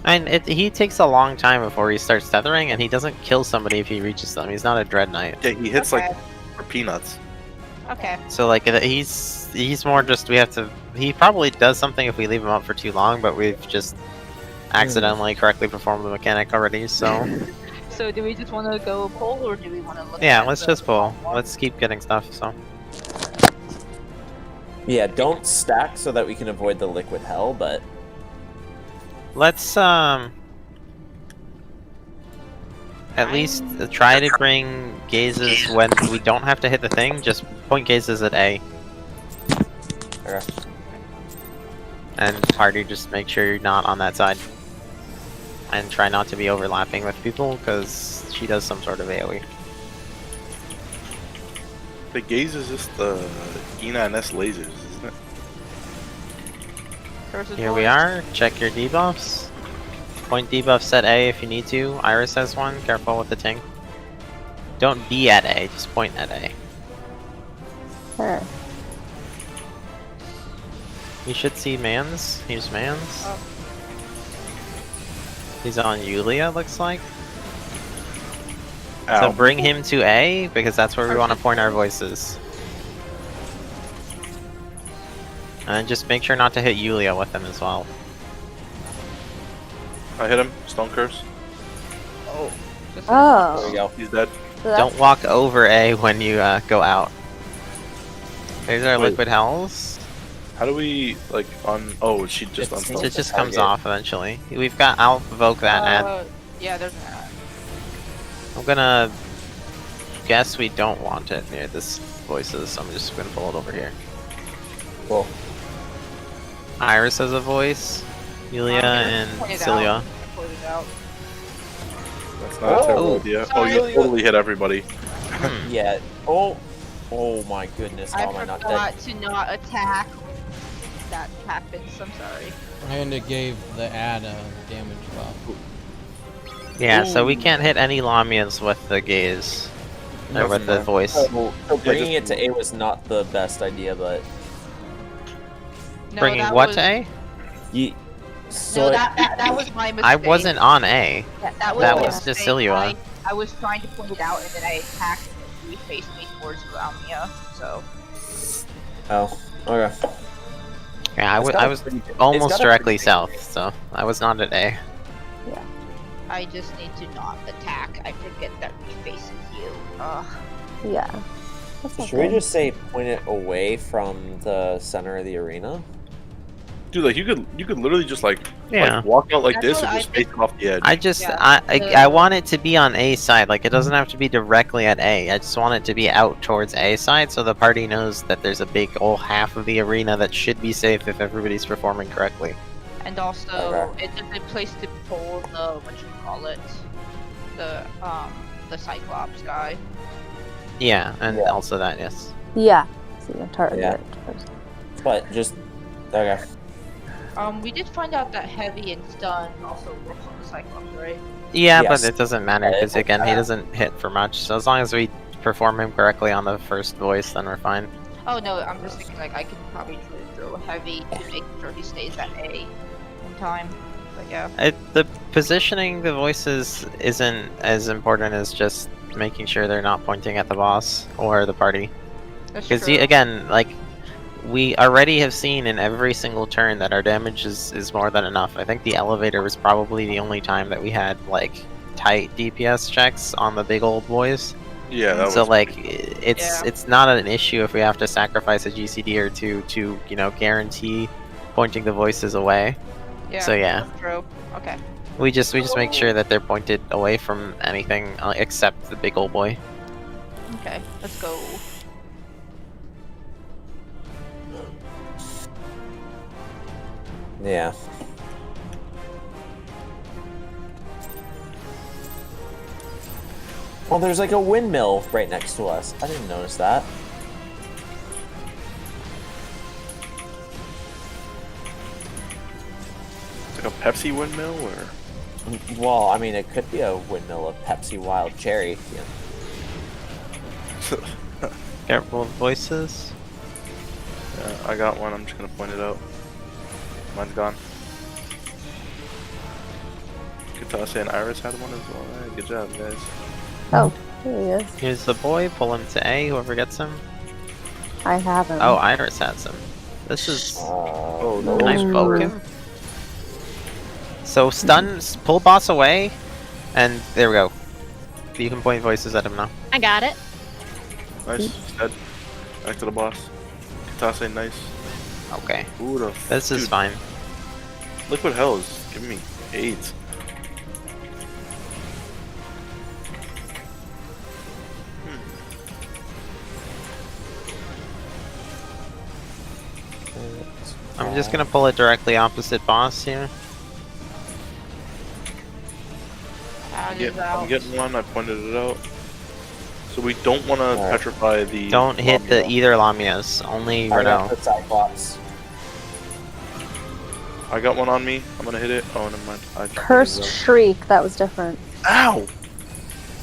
And he takes a long time before he starts tethering, and he doesn't kill somebody if he reaches them. He's not a Dread Knight. Yeah, he hits Okay. like for peanuts. Okay. So like he's more just we have to. He probably does something if we leave him up for too long, but we've just accidentally correctly performed the mechanic already. So So do we just want to go pull, or do we want to look yeah, at let's the just pull. spawn one? Let's keep getting stuff. So Yeah, don't stack so that we can avoid the liquid hell, but let's at least try to bring gazes when we don't have to hit the thing. Just point gazes at A. Okay. And party, just make sure you're not on that side. And try not to be overlapping with people, because she does some sort of AoE. The gaze is just the Ina and S lasers, isn't it? Versus Here we one? are, check your debuffs. Point debuffs at A if you need to. Iris has one, careful with the tank. Don't be at A, just point at A. Sure. You should see Mans. Here's Mans. Oh. He's on Yulia, looks like. Ow. So bring him to A, because that's where we want to point our voices. And just make sure not to hit Yulia with him as well. I hit him. Stone curse. Just there we Oh. go. He's dead. So that's Don't walk over A when you go out. These are Wait. liquid hells. How do we like on? Oh, she just It's- unstuck. It just comes target. off eventually. We've got. I'll evoke that ad. Yeah, there's that. I'm gonna guess we don't want it near this voices. So I'm just gonna pull it over here. Cool. Iris has a voice. Yulia and Point it Celia. out. Point it out. That's not a terrible Oh. idea. Sorry. Oh, you totally hit everybody. Hmm. Yeah. Oh my goodness. How I am I not dead? forgot to not attack. That happens. I'm sorry. And it gave the ad a damage buff. Yeah, so we Ooh. can't hit any Lamias with the gaze. Or with the voice. So bringing just- it to A was not the best idea, but No, Bringing that what was, to A? so No, that was my mistake. I wasn't on A. That that my was mistake. Cecilia. I was trying to point it out, and then I attacked, and he faced me towards Lamia. So oh, okay. Yeah, It's got I a was pretty- it's almost got a directly pretty- south, so I was not at A. I just need to not attack. I forget that he faces you. Ugh. yeah. That's not Should we good. just say point it away from the center of the arena? Dude, like you could literally just like Yeah. walk out like That's this what and I just face it off the edge. I just Yeah, I want it to be on A side. Like it doesn't have to be directly at A. I just want it to be out towards A side so the party knows that there's a big old half of the arena that should be safe if everybody's performing correctly. And also, Okay. it's a good place to pull the whatchamacallit, the Cyclops guy. Yeah, and Yeah. also that, yes. Yeah. So you target Yeah. it first. But just okay. We did find out that heavy and stun also works on the Cyclops, right? Yeah, Yes. but it doesn't matter because again, he doesn't hit for much. So as long as we perform him correctly on the first voice, then we're fine. Oh no, I'm just thinking like I could probably try to throw heavy to make sure he stays at A in time. But yeah. The positioning the voices isn't as important as just making sure they're not pointing at the boss or the party. That's Because true. again, like we already have seen in every single turn that our damage is more than enough. I think the elevator was probably the only time that we had like tight DPS checks on the big old boys. Yeah, that So was like pretty good. it's not an issue if we have to sacrifice a GCD or two to guarantee pointing the voices away. Yeah. So yeah, That's true. Okay. we just make sure that they're pointed away from anything except the big old boy. Okay. Let's go. Yeah. Well, there's like a windmill right next to us. I didn't notice that. It's like a Pepsi windmill, or Well, I mean, it could be a windmill of Pepsi Wild Cherry. Yeah. Careful with voices. yeah, I got one. I'm just gonna point it out. Mine's gone. Katase and Iris had one as well. Alright, good job, guys. Oh, here he is. Here's the boy. Pull him to A. Whoever gets him. I have him. Oh, Iris has him. This is Oh, no. nice poke him. So stun, pull boss away, and there we go. You can point voices at him now. I got it. Nice. He's dead. Back to the boss. Katase, nice. Okay, Ooh, the this is dude, fine. Liquid Hell is giving me AIDS. I'm just gonna pull it directly opposite boss here. Out is out. I'm getting one. I pointed it out. So we don't want to Alright. petrify the. Don't hit the Lamia. either Lamias, only I got Renault. the Cyclops. I got one on me. I'm gonna hit it. Oh, never mind. I Cursed Shriek, that was different. Ow!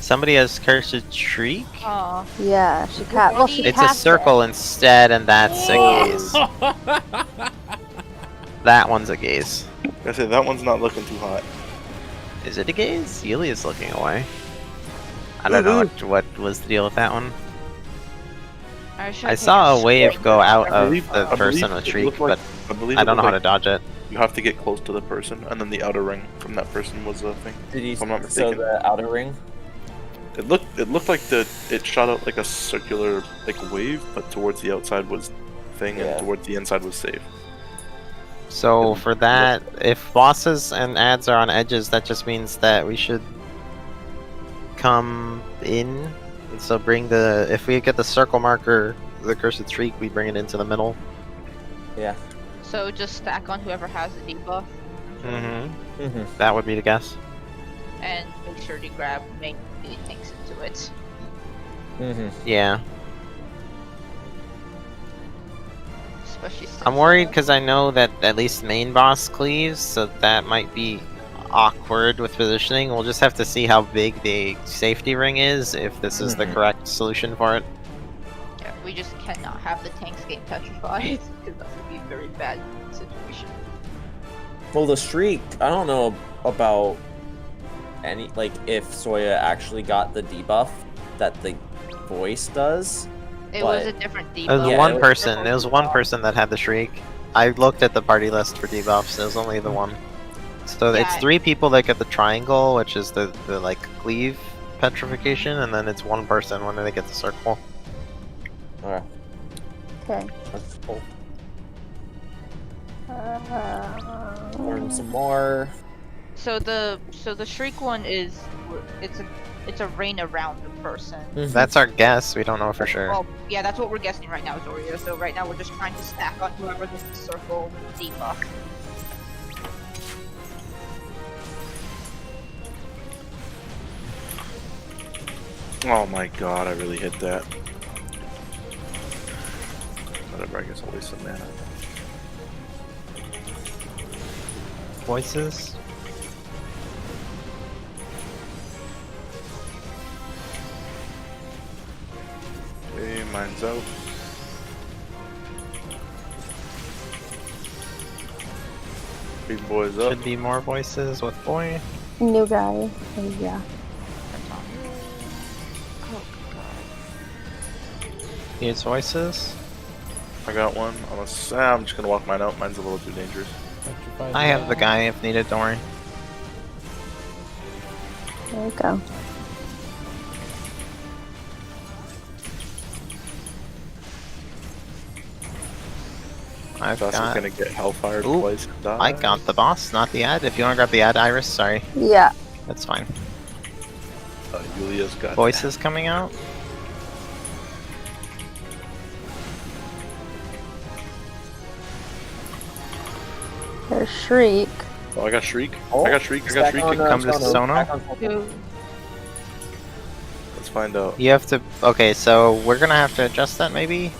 Somebody has Cursed Shriek? Aw. Yeah, she cat. Well, she It's a cast circle instead, and that's a gaze. That one's a gaze. I say that one's not looking too hot. Is it a gaze? Elia's looking away. I don't know what was the deal with that one. I saw a wave go out of the person with Shriek, but I don't know how to dodge it. You have to get close to the person, and then the outer ring from that person was the thing. Did you If I'm not so mistaken. the outer ring? It looked like it shot out like a circular like wave, but towards the outside was thing, Yeah. and towards the inside was safe. So for that, if bosses and ads are on edges, that just means that we should come in. So if we get the circle marker, the Cursed Shriek, we bring it into the middle. Yeah. So just stack on whoever has the debuff Mm-hmm. Mm-hmm. That would be the guess. and make sure to grab main tanks into it. Mm-hmm. Yeah. Especially since, I'm worried because I know that at least main boss cleaves, so that might be awkward with positioning. We'll just have to see how big the safety ring is, if this is the correct solution for it. yeah, we just cannot have the tanks get petrified because that would be a very bad situation. Well, the Shriek, I don't know about any, like, if Soya actually got the debuff that the voice does. It But- was a different It was debuff. Yeah, one it was- person. It was one person that had the Shriek. I looked at the party list for debuffs. It was only the one. So it's Yeah. 3 people that get the triangle, which is the like cleave petrification, and then it's 1 person when they get the circle. Alright, Okay. that's cool. Learn some more. So the shriek one is it's a rain around the person. That's our guess. We don't know for sure. Well, yeah, that's what we're guessing right now, Zoria. So right now we're just trying to stack on whoever gets the circle debuff. Oh my god, I really hit that. Whatever, I guess I'll waste some mana. Voices. Okay, mine's out. Big boys up. Should be more voices with boy. New guy. Oh, yeah. Needs voices. I got one. I'm just gonna walk mine out. Mine's a little too dangerous. Petrified I have the Wall. guy if needed, don't worry. There you go. I've Josh is got. gonna get hellfired Ooh, twice and die. I got the boss, not the ad. If you want to grab the ad, Iris, sorry. Yeah. That's fine. Yulia's got Voices coming out. There's Shriek. Oh, I got Shriek. Oh, I got Shriek. I it's got back Shriek. on, Come to Sono. Sono. Back on Sono. Let's find out. You have to. Okay, so we're gonna have to adjust that maybe.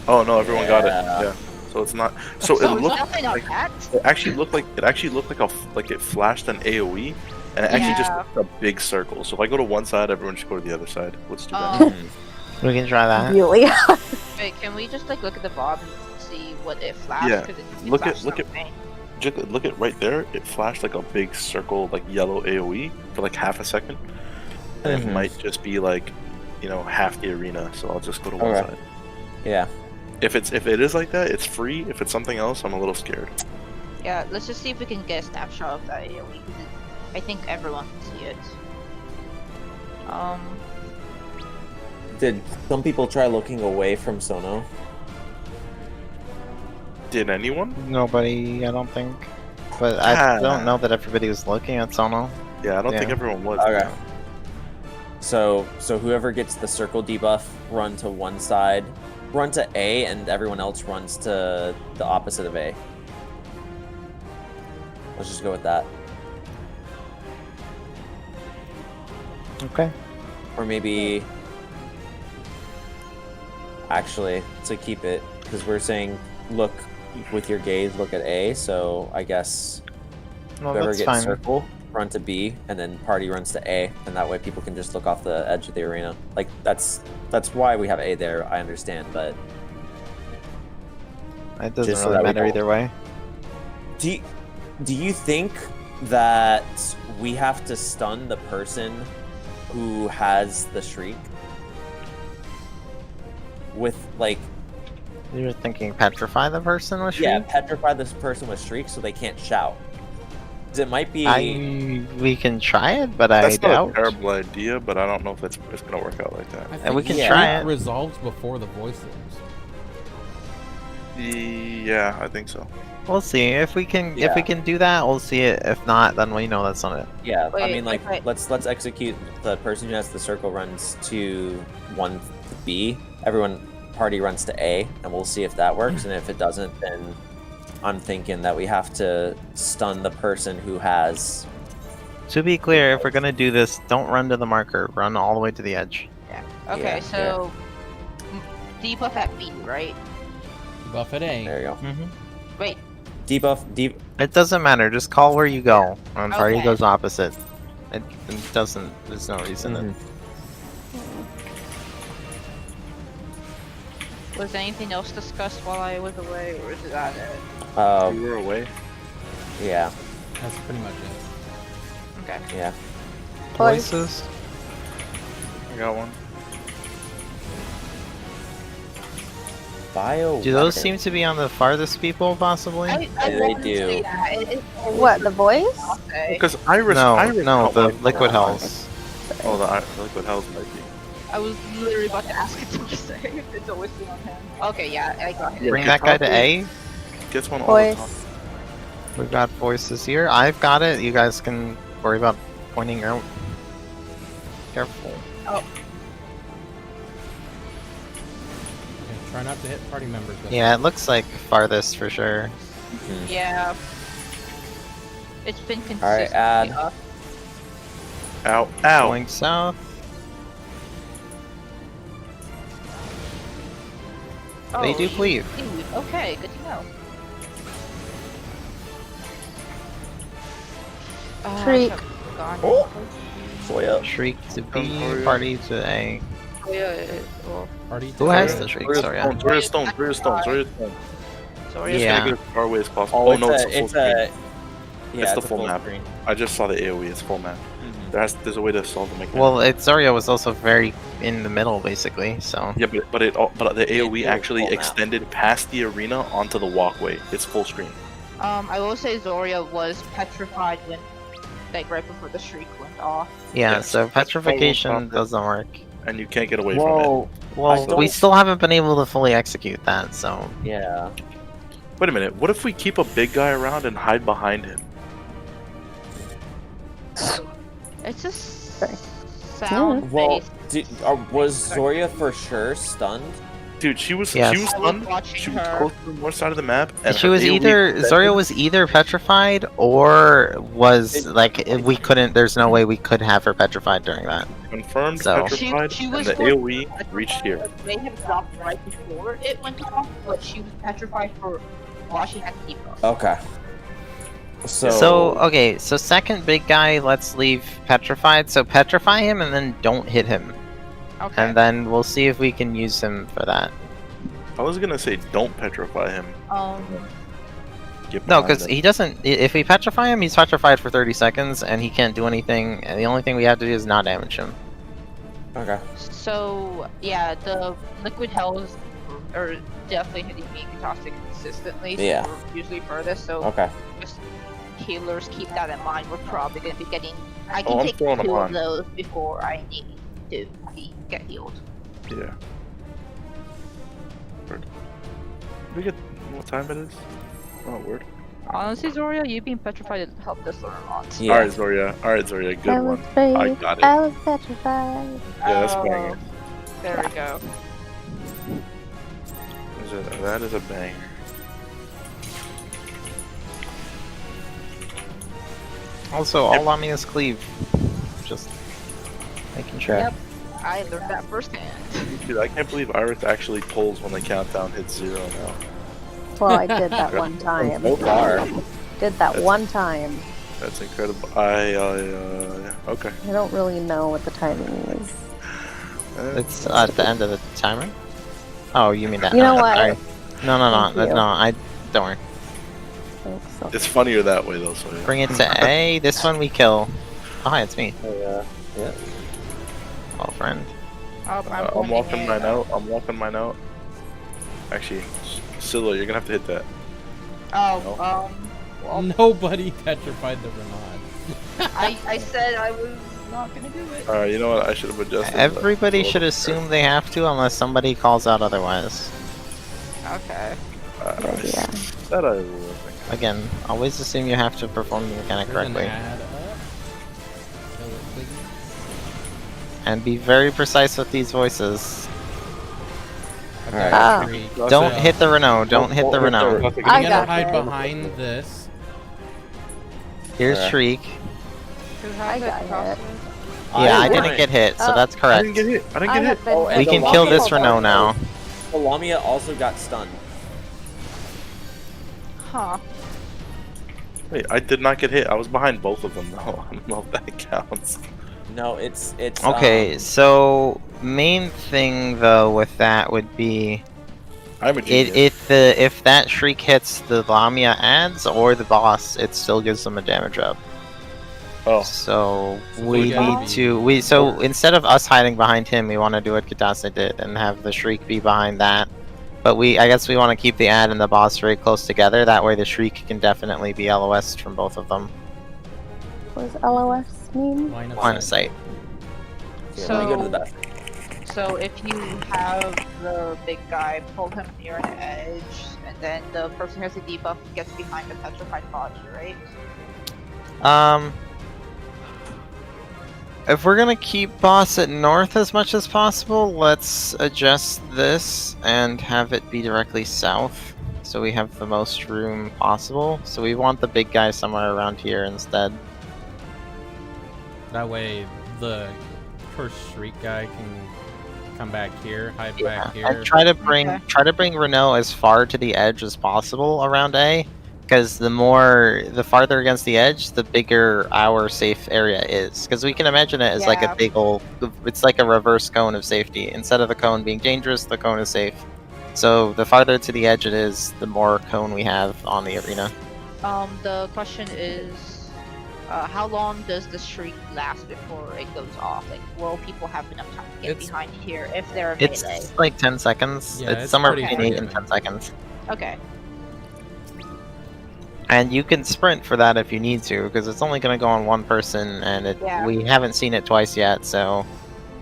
Oh no, everyone got it. Yeah. Yeah. So it's not. So So it it's looked definitely not like that. it actually looked like it flashed an AOE, and it actually just Yeah. looked a big circle. So if I go to one side, everyone should go to the other side. Let's do that. We can try that. Really? Wait, can we just like look at the bob and see what it flashed? Yeah. 'Cause it Look at- flashed look at- something. Just look at right there. It flashed like a big circle, like yellow AOE for like half a second, and Mhm. it might just be like, half the arena. So I'll just go to one Okay. side. Yeah. If it is like that, it's free. If it's something else, I'm a little scared. Yeah, let's just see if we can get a snapshot of that AoE. 'Cause I think everyone can see it. Did some people try looking away from Sono? Did anyone? Nobody, I don't think. But I don't know that everybody was looking at Sono. Yeah, I don't think Yeah. everyone was. Okay. So whoever gets the circle debuff, run to one side, run to A, and everyone else runs to the opposite of A. Let's just go with that. Okay. Or maybe... Actually, to keep it, because we're saying look with your gaze, look at A, so I guess Well, whoever that's gets fine. circle, run to B, and then party runs to A, and that way people can just look off the edge of the arena. Like, that's why we have A there, I understand, but... It doesn't Just so really that we matter don't- either way. Do you think that we have to stun the person who has the shriek? With, like... You're thinking petrify the person with Yeah, Shriek? petrify this person with shriek so they can't shout. 'Cause it might be... We can try it, but I That's not doubt. a terrible idea, but I don't know if it's gonna work out like that. I And we think can try Shriek it. resolves before the voices. Yeah, I think so. We'll see if we can. If we Yeah. can do that, we'll see it. If not, then we know that's not it. Yeah, I Wait, mean, like, okay. let's execute the person who has the circle runs to one to B. Everyone party runs to A, and we'll see if that works. And if it doesn't, then I'm thinking that we have to stun the person who has. To be clear, if we're gonna do this, don't run to the marker. Run all the way to the edge. Okay, Yeah, so debuff at B, right? Buff at A. There you go. Wait, Debuff. It doesn't matter. Just call where you go. And party Okay. goes opposite. It doesn't. There's no reason. Mhm. was anything else discussed while I was away, or is that it? We were away. Yeah, That's pretty much it. Okay. yeah. Voices. I got one. Bio. Do those seem to be on the farthest people, possibly? I They wanted to do. say that. What, the voice? Okay. Because Iris. No, Iris no, out the my- liquid hells. Oh, the liquid hells might be. I was literally about to ask it to say if it's always been on him. Okay, yeah, I got it. Bring that guy to A. Gets one all the time. Voice. We've got voices here. I've got it. You guys can worry about pointing out. Careful. Okay, try not to hit party members. Though. Yeah, it looks like farthest for sure. Yeah. It's been right, consistently add. up. Ow! Ow! Going south. They do you cleave. cleave. Okay, good to know. Shriek. Oh. Zoya. Shriek to B, Zoria. party to A. Party Who to has A. the Shriek? Zoria Sorry. Stone, Zoria Stone, Zoria Stone, Zoria Stone. Sorry. Just Yeah. gonna get as far away as possible. Oh, Oh, no, it's a full it's screen. a. Yeah, It's the a full map. screen. I just saw the AoE, it's full map. There's a way to solve the mechanism. Well, Zoria was also very in the middle, basically. So Yeah, but the AoE it actually was full map. extended past the arena onto the walkway. It's full screen. I will say Zoria was petrified when, like, right before the shriek went off. yeah, Yes. so petrification Power doesn't work. And you can't get away from Whoa. Well, don't- we still haven't been able to fully execute that. So Yeah. it. Wait a minute, what if we keep a big guy around and hide behind him? It's just Sorry. sound Well, based. was Zoria for sure stunned? Dude, she was Yes. she was I was stunned. watching She was her. close to the north side of the map, and she her was AoE either extended. Zoria was either petrified or was like we couldn't. There's no way we could have her petrified during that. confirmed So- petrified, She and was the for- AoE reached here. They have dropped right before it went off, but she was petrified for while she had to keep up. Okay. So okay, so second big guy, let's leave petrified. So petrify him and then don't hit him, Okay. and then we'll see if we can use him for that. I was gonna say don't petrify him. Get No, behind because him. he doesn't. If we petrify him, he's petrified for 30 seconds, and he can't do anything. And the only thing we have to do is not damage him. Okay. So yeah, the liquid hells are definitely hitting me caustic consistently. So Yeah. we're usually furthest. So Okay. just healers keep that in mind. We're probably gonna be getting. I Oh, can I'm take throwing 2 them of on. those before I need to get healed. Yeah. Word. We get what time it is? Oh, word. Honestly, Zoria, you being petrified helped us learn a lot. Yeah. Alright, Zoria. Alright, Zoria. Good I was one. brave. I got it. I was petrified. Yeah, that's Oh, banger. there we go. That is a banger. Also, all Lamia's cleave. Just making sure. Yep. I learned that firsthand. Dude, I can't believe Iris actually pulls when the countdown hits 0 now. Well, I did that one time. So far. Did that one time. That's incredible. Okay. I don't really know what the timing is. It's at the end of the timer. Oh, you mean that? You know no, what? sorry. No, Thank you. no. I don't worry. Thanks so It's funnier that way though. So yeah. Bring it to A. This one we kill. Oh, hi, it's me. Yeah. Oh, friend. Oh, I'm walking mine out. I'm walking mine out. Actually, Scylla, you're gonna have to hit that. Oh, well, Nobody petrified the Renard. I said I was not gonna do it. Alright, you know what? I should have adjusted. that. Everybody So- should assume they have to unless somebody calls out otherwise. Okay. Yeah. That I will. Again, always assume you have to perform the mechanic There's an correctly. ad up. Kill it, please. And be very precise with these voices. I've Alright. got Ah. three. Don't So, hit the Renault. Don't hit the Renault. You I gotta got hide it. behind this. Here's Alright. Shriek. I got hit. Yeah, I didn't. didn't get hit, so Oh. that's I correct. didn't get hit. I didn't I get hit. have been Oh, and We the can Lamia kill this also- Renault now. The Lamia also got stunned. Huh. Wait, I did not get hit. I was behind both of them though. I don't know if that counts. No, it's Okay, so main thing though with that would be I'm a genius. if that Shriek hits the Lamia ads or the boss, it still gives them a damage up. Oh, So So we we gotta need be- to so instead of us hiding behind him, we want to do what Katase did and have the Shriek be behind that. But I guess we want to keep the ad and the boss very close together. That way the Shriek can definitely be LOS from both of them. What does LOS mean? Line of Line of sight. Yeah, let me go to the bathroom. So if you have the big guy pull him near an edge, and then the person who has the debuff gets behind the petrified body, right? If we're gonna keep boss at north as much as possible, let's adjust this and have it be directly south, so we have the most room possible. So we want the big guy somewhere around here instead. That way, the first Shriek guy can come back here, hide back here. And try to bring Okay. Renault as far to the edge as possible around A, Because the farther against the edge, the bigger our safe area is. Because we can imagine it as like a Yeah. big old, it's like a reverse cone of safety. Instead of the cone being dangerous, the cone is safe. So the farther to the edge it is, the more cone we have on the arena. The question is, how long does the shriek last before it goes off? Like, will people have enough time to get It's- behind here if they're It's melee? like 10 seconds. Yeah, it's it's somewhere pretty between 8 and forgiving. 10 seconds. Okay. And you can sprint for that if you need to, because it's only going to go on one person, and Yeah. we haven't seen it twice yet. So,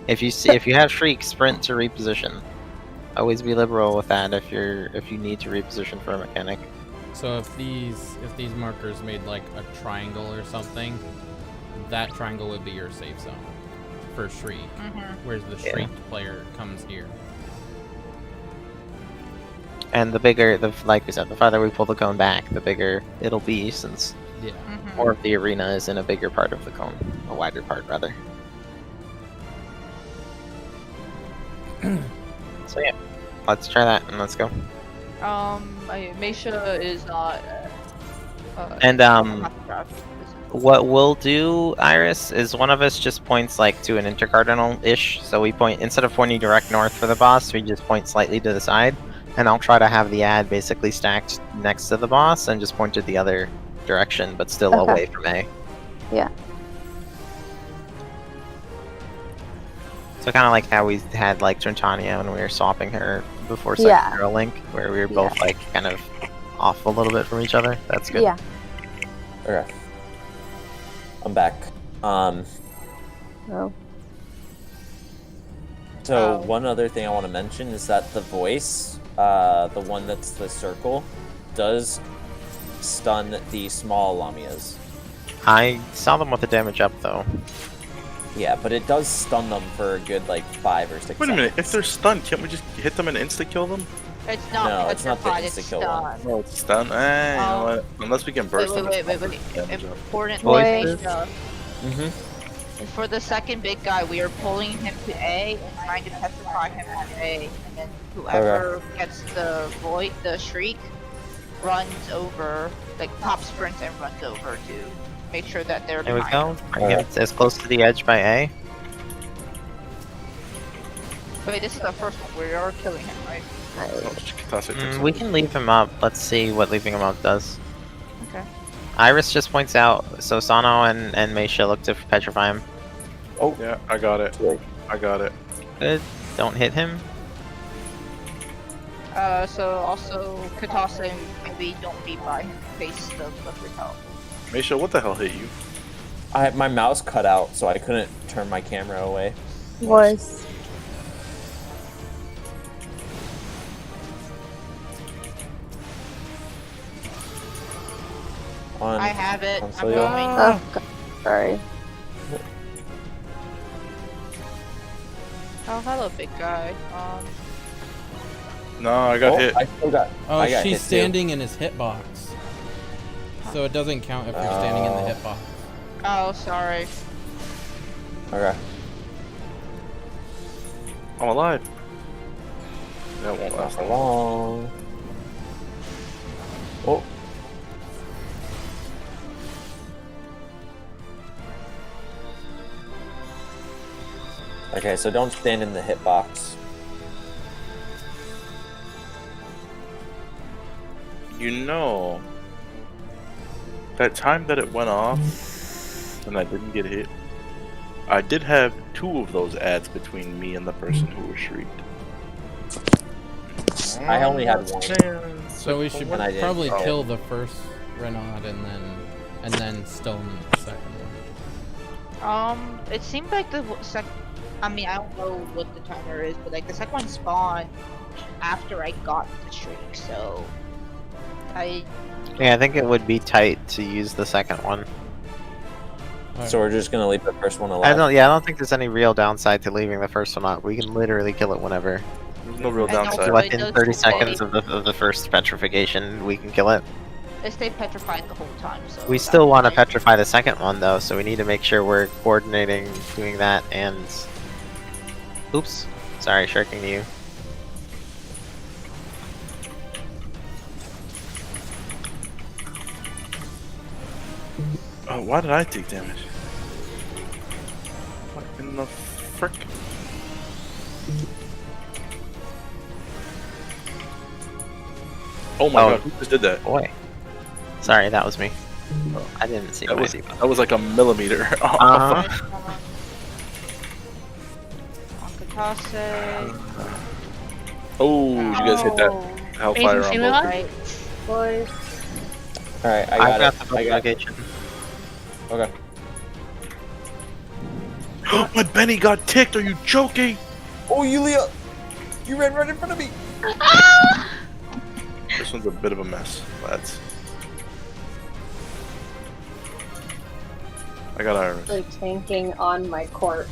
if you have Shriek, sprint to reposition. Always be liberal with that if you need to reposition for a mechanic. So if these markers made like a triangle or something, that triangle would be your safe zone for Shriek, whereas the Yeah. Shrieked player comes here. And like we said, the farther we pull the cone back, the bigger it'll be, since Yeah. more of the arena is in a bigger part of the cone, a wider part rather. So yeah, let's try that and let's go. Meisha is not. And not the draft. what we'll do, Iris, is one of us just points like to an intercardinal-ish. So we point, instead of pointing direct north for the boss, we just point slightly to the side. And I'll try to have the ad basically stacked next to the boss and just pointed the other direction, but still Okay. away from A. Yeah. So kind of like how we had like Trentania when we were swapping her before Yeah. second Girl Link, where we were both like kind of off a little bit from each other. That's good. Yeah. Okay. I'm back. Oh. So Oh. one other thing I want to mention is that the voice, the one that's the circle, does stun the small Lamias. I saw them with the damage up though. Yeah, but it does stun them for a good like 5 or 6 Wait a seconds. minute, if they're stunned, can't we just hit them and insta-kill them? It's not. No, it's not the petrified, it's insta-kill one. stunned. No, it's stun. Eh, you know Um, what? Unless we can burst them. Wait. Damage up. Important Voices? Meisha. Mm-hmm. For the second big guy, we are pulling him to A and trying to petrify him at A, and then whoever gets the shriek, runs over, like top sprints and runs over to make sure that they're There we behind. go. Bring him as close to the edge by A. Wait, this is the first one. We are killing him, right? Oh, Katase took We some. can leave him up. Let's see what leaving him up does. Okay. Iris just points out, so Sano and Meisha look to petrify him. Yeah, I got it. Sure. I got it. Good. Don't hit him. So also Katase, maybe don't be by him. Face the liquid help. Meisha, what the hell hit you? My mouse cut out, so I couldn't turn my camera away. Was. On I have it. I'm console. going. Oh, God. Sorry. Oh, hello, big guy. No, I got Oh, hit. I still got. Oh, I got she's hit too. standing in his hitbox. So it doesn't count if you're standing in the Oh. hitbox. Oh, sorry. Okay. I'm alive. That Yeah, won't not last for long. long. Oh. Okay, so don't stand in the hitbox. You know, that time that it went off and I didn't get hit, I did have 2 of those ads between me and the person who was shrieked. I only had one. So we should And I didn't. probably Oh. kill the first Renaud and then stone the second one. It seemed like the I mean, I don't know what the timer is, but like the second one spawned after I got the shriek, so Yeah, I think it would be tight to use the second one. So we're just gonna leave the first one I alive. don't think there's any real downside to leaving the first one up. We can literally kill it whenever. There's no real I know, downside. but- Within does 30 stay- seconds of the first petrification, we can kill it. It stayed petrified the whole time. So We that still was want to nice. petrify the second one though, so we need to make sure we're coordinating doing that and... Oops. Sorry, shirking to you. Oh, why did I take damage? What in the frick? Oh my god, who just did that? Boy. Sorry, that was me. Oh. I didn't see That my was, debuff. that was like a millimeter. Uh-huh. Oh, you guys hit that hellfire on Raising both. Right. Boys. All right, I I've got got it. the I got it. propagation. Okay. My Benny got ticked. Are you joking? Oh, Yulia, you ran right in front of me. This one's a bit of a mess, lads. I got Iris. Like tanking on my court.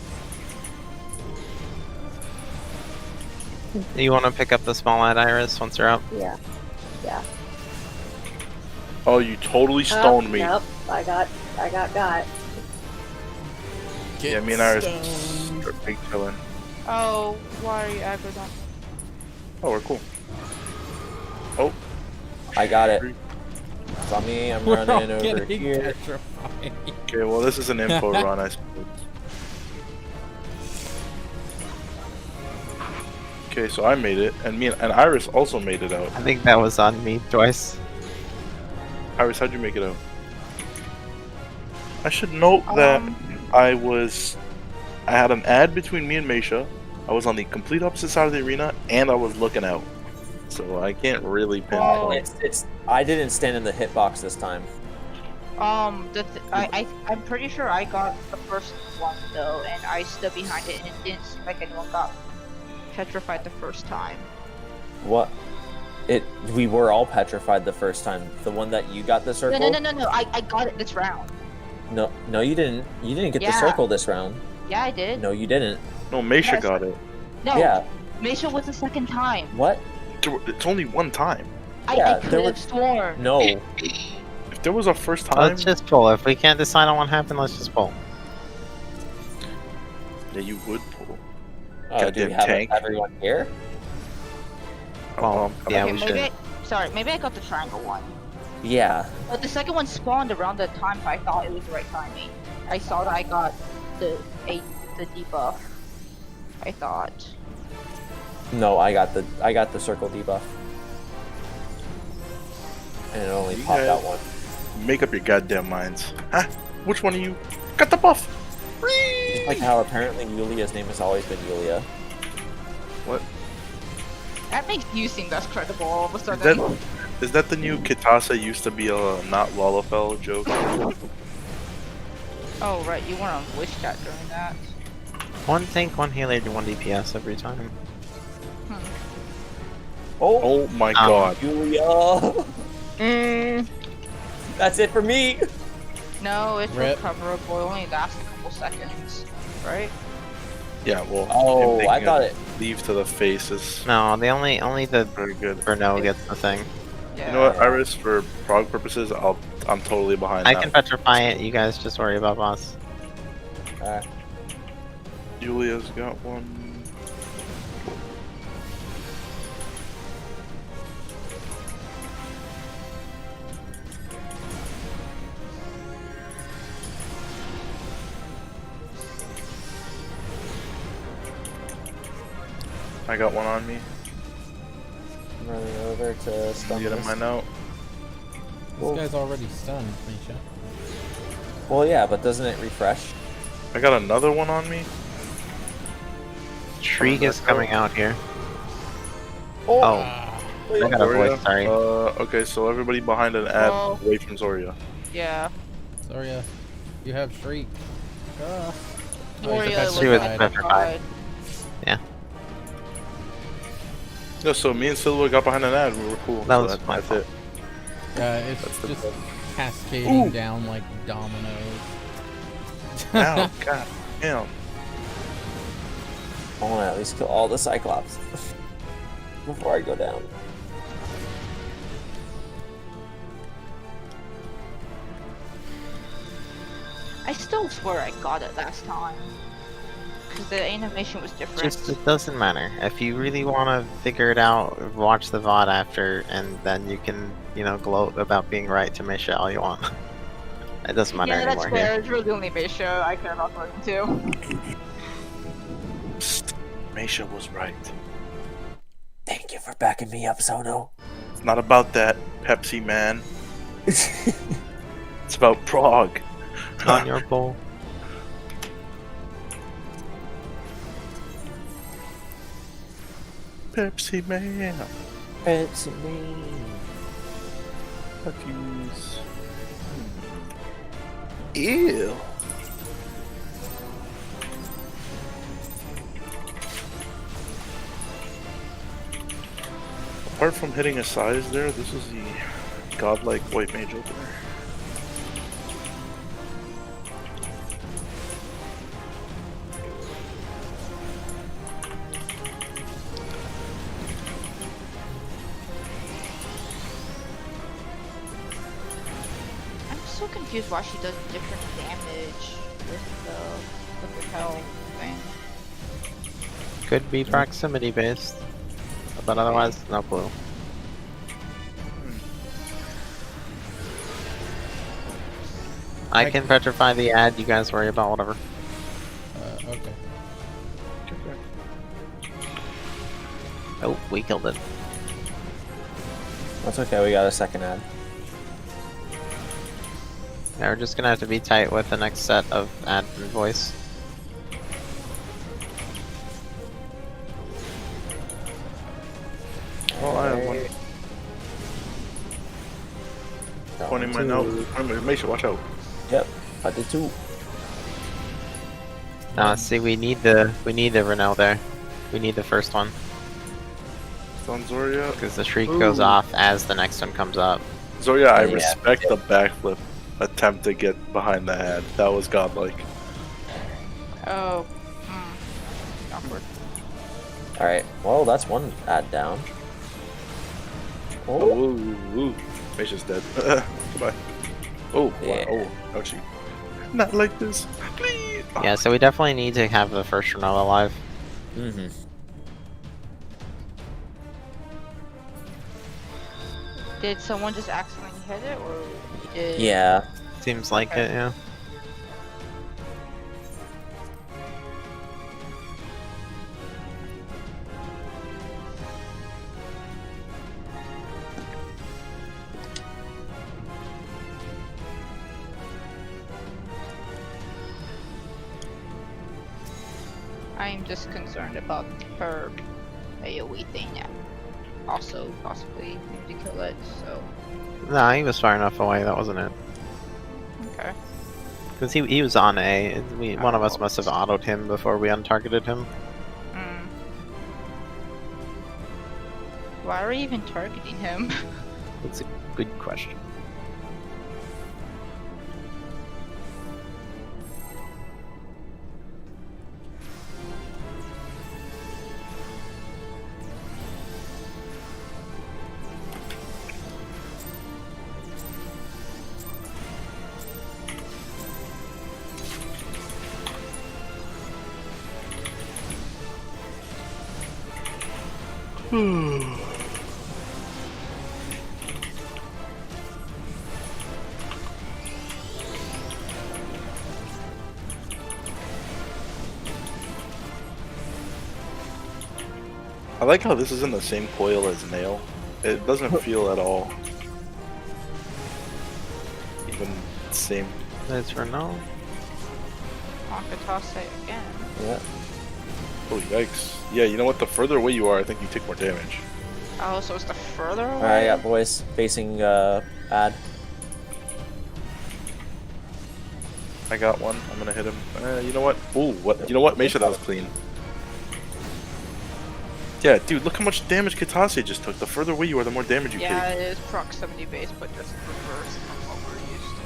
You want to pick up the small ad iris once they're up? Yeah. Yeah. Oh, you totally stoned me. Nope. I got. Yeah, me and Iris are big chillin'. Oh, why are you aggro on? Oh, we're cool. Oh, I got it. It's on me. I'm We're all running over getting here. petrified. okay. Well, this is an info run, I suppose. Okay, so I made it, and and Iris also made it out. I think that was on me twice. Iris, how'd you make it out? I should note that I had an ad between me and Meisha. I was on the complete opposite side of the arena, and I was looking out. So I can't really pinpoint. I didn't stand in the hitbox this time. I'm pretty sure I got the first one though, and I stood behind it, and it didn't seem like anyone got petrified the first time. What? We were all petrified the first time. The one that you got the circle. No. I got it this round. No, you didn't. You didn't get the Yeah. circle this round. Yeah, I did. No, you didn't. No, Meisha Yes. got it. No. Yeah. Meisha was the second time. What? It's only one time. Yeah, I there could were- have sworn. No. If there was a first time, Let's just pull. If we can't decide on what happened, let's just pull. yeah, you would pull. Oh, do Goddamn we have tank. everyone here? Well, yeah, Okay, we maybe. should. Maybe I got the triangle one. Yeah. But the second one spawned around the time, so I thought it was the right timing. I saw that I got the debuff. I thought. No, I got the circle debuff. And it only You popped guys- out one. Make up your goddamn minds. Huh? Which one of you got the buff? Just like how apparently Yulia's name has always been Yulia. What? That makes you seem less credible all of a sudden. Is that the new Kitasa used to be a not Lalafell joke? Oh right, you weren't on voice chat during that. One tank, one healer, 1 DPS every time. Oh my god. Yulia! Mm. That's it for me! No, it's Rip. recoverable. It only lasts a couple seconds, right? Yeah, well. Oh, him I taking thought a it. Leave to the face is No, the only the very good. Bruno gets the thing. Yeah. You know what, Iris? For prog purposes, I'm totally behind I that. can petrify it. You guys just worry about boss. Julia's got one. I got one on me. I'm running over to stun Get this. mine out. This guy's already stunned, Misha. Well, yeah, but doesn't it refresh? I got another one on me. Shriek is coming out here. Oh! I got a voice, sorry. Okay, so everybody behind an ad Oh. away from Zoria. Yeah. Sorry, you have Shriek. Ah. Moria She was petrified. petrified. No, so me and Silva got behind an ad. We were cool. That so was my that's fault. it. It's That's the just best. cascading Ooh. down like dominoes. Ow, god damn. I want to at least kill all the Cyclops before I go down. I still swear I got it last time. Because the animation was different. Just it doesn't matter. If you really want to figure it out, watch the VOD after, and then you can, gloat about being right to Misha all you want. It doesn't matter Yeah, that's anymore fair. here. It's really only Misha I care about voting too. Misha was right. Thank you for backing me up, Sono. It's not about that, Pepsi man. It's about Prague. On your poll. Pepsi man. It's me. Cookies. Ew. Apart from hitting a size there, this is the godlike white mage opener. I'm so confused why she does different damage with the hell thing. Could be proximity based, but otherwise, no clue. I can petrify the ad. You guys worry about whatever. Okay. Oh, we killed it. That's okay, we got a second ad. Yeah, we're just gonna have to be tight with the next set of ad and voice. Well, I have one. Pointing my nose. Misha, watch out. Yep, I did too. See, we need the Renault there. We need the first one It's on Zoria. because the shriek goes off as the next one comes up. Zoria, I Yeah. respect the backflip attempt to get behind the head. That was godlike. Oh. Awkward. Alright, well, that's one ad down. Oh, Oh, ooh. Misha's dead. Goodbye. Oh, Yeah. wow. Oh, ouchie. Not like this. Please. Yeah, so we definitely need to have the first Renault alive. mm-hmm. Did someone just accidentally hit it, or we did? Yeah. Seems like Okay. it, yeah. I'm just concerned about her AoE thing now. Also, possibly need to kill it, so. Nah, he was far enough away. That wasn't it. Okay. Because he was on A. One of us must have autoed him before we untargeted him. Mm. Why are we even targeting him? That's a good question. I like how this is in the same coil as Nail. It doesn't feel at all. Even same. That's Renault. Toss it again. Yeah. Oh, yikes. Yeah, you know what? The further away you are, I think you take more damage. Oh, so it's the further away? Alright, I got boys facing ad. I got one. I'm gonna hit him. You know what? Ooh, what? You know what? Make sure that was clean. Yeah, dude, look how much damage Kitase just took. The further away you are, the more damage you Yeah, take. it is proximity based, but just reversed from what we're used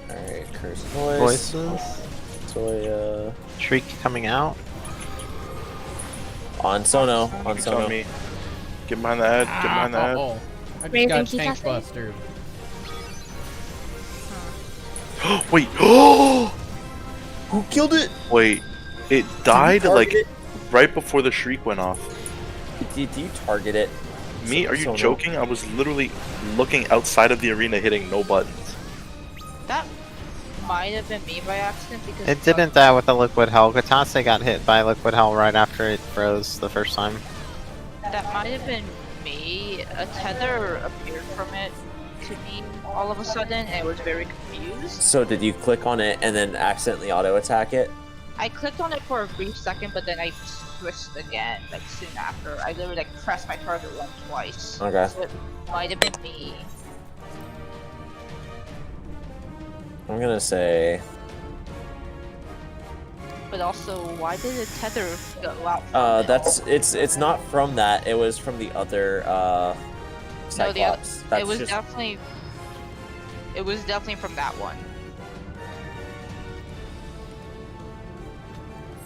to. Alright, curse voice. Voices. Zoya. Shriek coming out. On Sono. On It's Sono. on me. Get behind the head. Get behind the head. Oh, I Raising just got tank Kitase? buster. Wait. Oh! Who killed it? Wait. It died target like it? right before the shriek went off. Do you target it? Me? Are you So- joking? I was literally looking outside of the arena, hitting no buttons. That might have been me by accident because It didn't die with the liquid hell. Gatase got hit by liquid hell right after it froze the first time. That might have been me. A tether appeared from it to me all of a sudden, and I was very confused. So did you click on it and then accidentally auto attack it? I clicked on it for a brief second, but then I switched again, like soon after. I literally like pressed my target one twice. Okay. So it might have been me. I'm gonna say. But also, why did the tether go out? From it? It's not from that. It was from the other No, Cyclops. it was definitely. It was definitely from that one.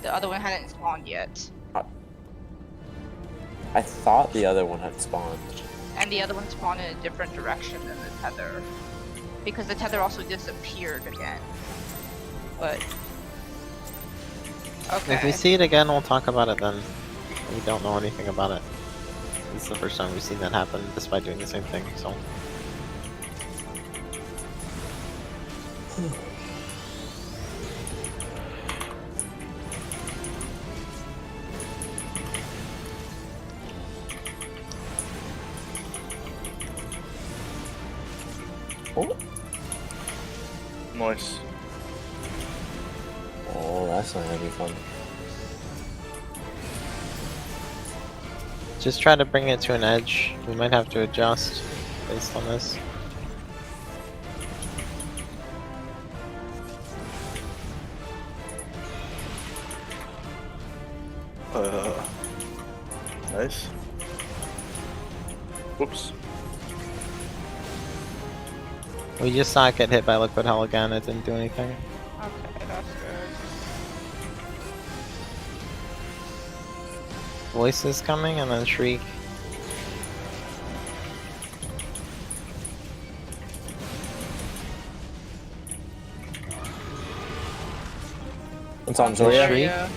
The other one hadn't spawned yet, I thought the other one had spawned. and the other one spawned in a different direction than the tether, because the tether also disappeared again. But okay. If we see it again, we'll talk about it then. We don't know anything about it. This is the first time we've seen that happen, despite doing the same thing, so... Oh. Nice. Oh, that's not gonna be fun. Just try to bring it to an edge. We might have to adjust based on this. Nice. Whoops. We just saw it get hit by liquid hell again. It didn't do anything. Okay, that's good. Voices coming and then shriek. It's on Zoria. Shriek. Yeah.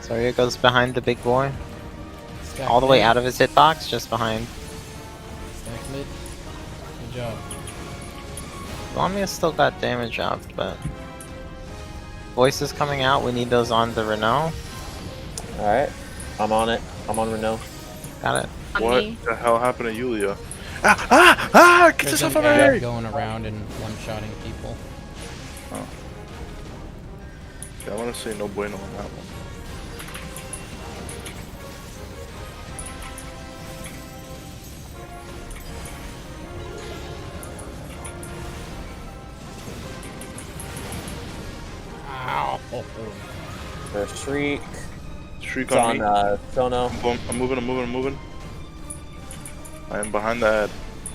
Zarya goes behind the big boy. Stack All the way mid. out of his hitbox, just behind. Stack mid. Good job. Lamia's still got damage up, but... Voices coming out, we need those on the Renault. Alright. I'm on it. I'm on Renault. Got it. On What me. the hell happened to Yulia? Ah! Get There's yourself an out of ad here! going around and one-shotting people. Yeah, I want to say no bueno on that one. Ow. There's Shriek. Shriek It's on on me. Sono. I'm moving. I am behind the ad.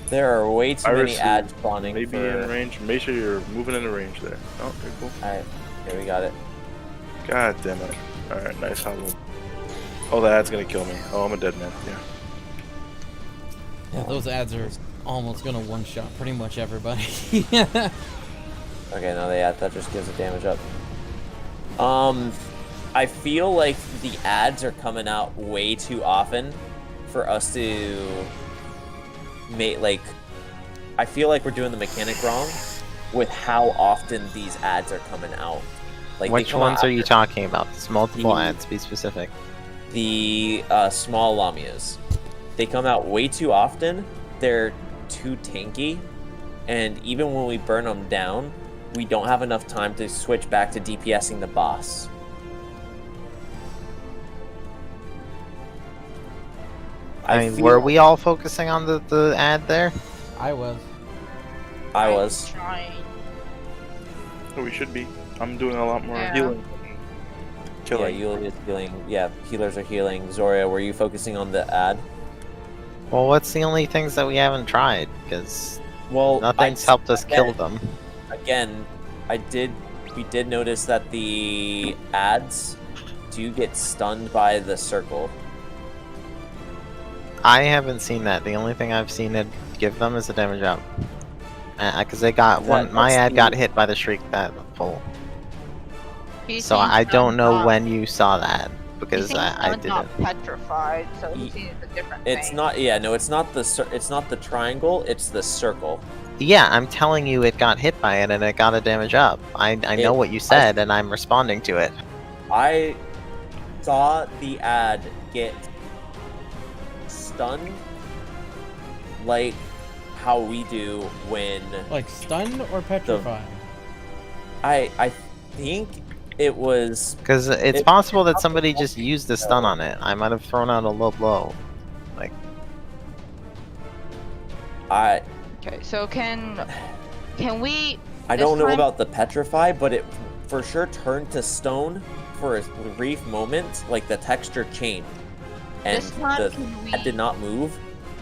There are way too Iris many is ads spawning Maybe for... in range. Make sure you're moving in the range there. Oh, very cool. Alright. Here we got it. God damn it. Alright, nice hollow. Oh, the ad's gonna kill me. Oh, I'm a dead man. Yeah. Yeah, those ads are almost gonna one-shot pretty much everybody. Okay, no, that just gives the damage up. I feel like the ads are coming out way too often for us to make, like... I feel like we're doing the mechanic wrong with how often these ads are coming out. Like, they Which come out ones are you after talking about? It's multiple The- ads, be specific. The small Lamias. They come out way too often. They're too tanky. And even when we burn them down, we don't have enough time to switch back to DPSing the boss. I mean, feel- were we all focusing on the ad there? I was. I I'm was. trying. Oh, we should be. I'm doing a lot more Yeah. healing. Yeah, Killing. Yulia's healing. Yeah, healers are healing. Zoria, were you focusing on the ad? Well, what's the only things that we haven't tried? Because Well, nothing's helped us kill them. Again, we did notice that the ads do get stunned by the circle. I haven't seen that. The only thing I've seen it give them is a damage up. Because they got one. My that's ad the- got hit by the shriek that full. He's So being I don't stunned know by- when you saw that. because He's saying I stunned, not didn't. petrified, so he's saying it's a different thing. It's not. Yeah, no, it's not the triangle. It's the circle. Yeah, I'm telling you, it got hit by it and it got a damage up. I know what you said, and I'm responding to it. I saw the ad get stunned, like how we do when Like stunned or petrified? I think it was. Because it's It- possible that somebody just used the stun on it. I might have thrown out a low blow. I Okay, so can we? I This don't know time- about the petrify, but it for sure turned to stone for a brief moment. Like the texture changed, and This time, the can we? head did not move.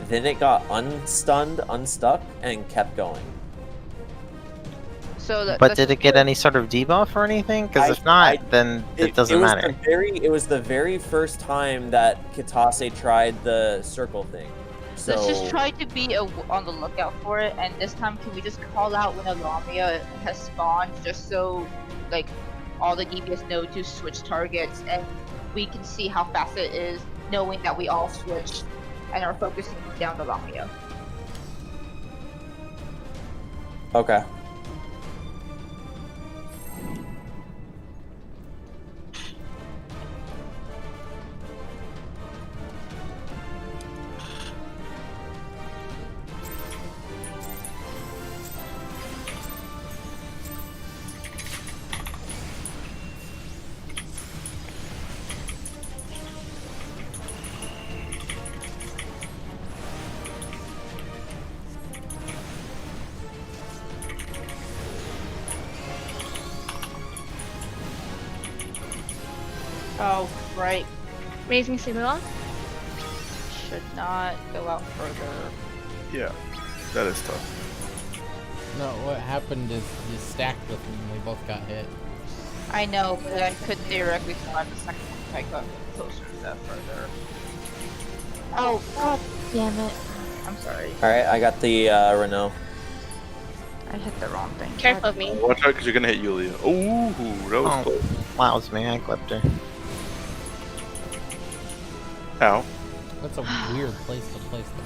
Then it got unstunned, unstuck, and kept going. So But did it get any sort of debuff or anything? Because if not, then it doesn't was matter. It was the very first time that Kitase tried the circle thing. So Let's just try to be on the lookout for it, and this time can we just call out when a Lamia has spawned, just so like all the DPS know to switch targets, and we can see how fast it is, knowing that we all switched and are focusing down the Lamia. Okay. Oh, right. Raising similar. Should not go out further. Yeah, that is tough. No, what happened is you stacked with them and they both got hit. I know, but I could theoretically survive the second one if I got closer to that further. Oh, god damn it. I'm sorry. All right, I got the Renault. I hit the wrong thing. Careful of me. Watch out, because you're gonna hit Yulia. Ooh, that was Oh. close. Wow, it was me. I clipped her. Ow. That's a weird place to place the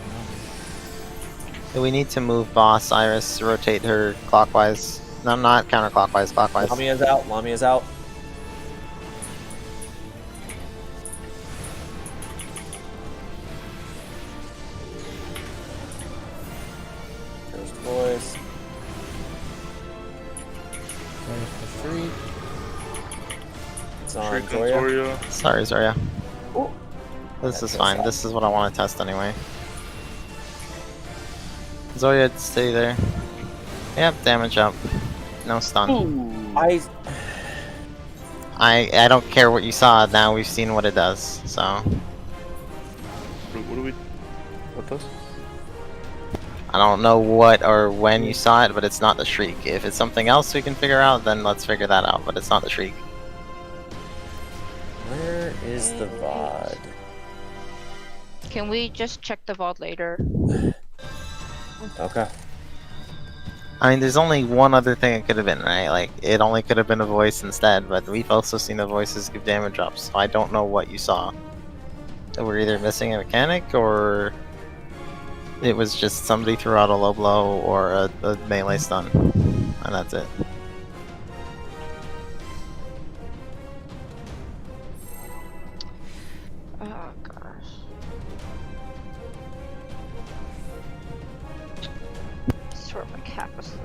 gun. We need to move boss Iris, rotate her clockwise. No, not counterclockwise, clockwise. Lamia's out. Lamia's out. There's boys. There's the street. It's on Shriek and Zoria. Zoria. Sorry, Zarya. Ooh. This That is feels fine. sad. This is what I want to test anyway. Zoya, stay there. Yep, damage up. No stun. I don't care what you saw. Now we've seen what it does. So What do we... What does? I don't know what or when you saw it, but it's not the shriek. If it's something else we can figure out, then let's figure that out. But it's not the shriek. Where is the VOD? Can we just check the vault later? Okay. I mean, there's only one other thing it could have been, right? Like, it only could have been a voice instead, but we've also seen the voices give damage up, so I don't know what you saw. We're either missing a mechanic, or it was just somebody threw out a low blow or a melee stun, and that's it. Oh gosh. Sort my cap asleep.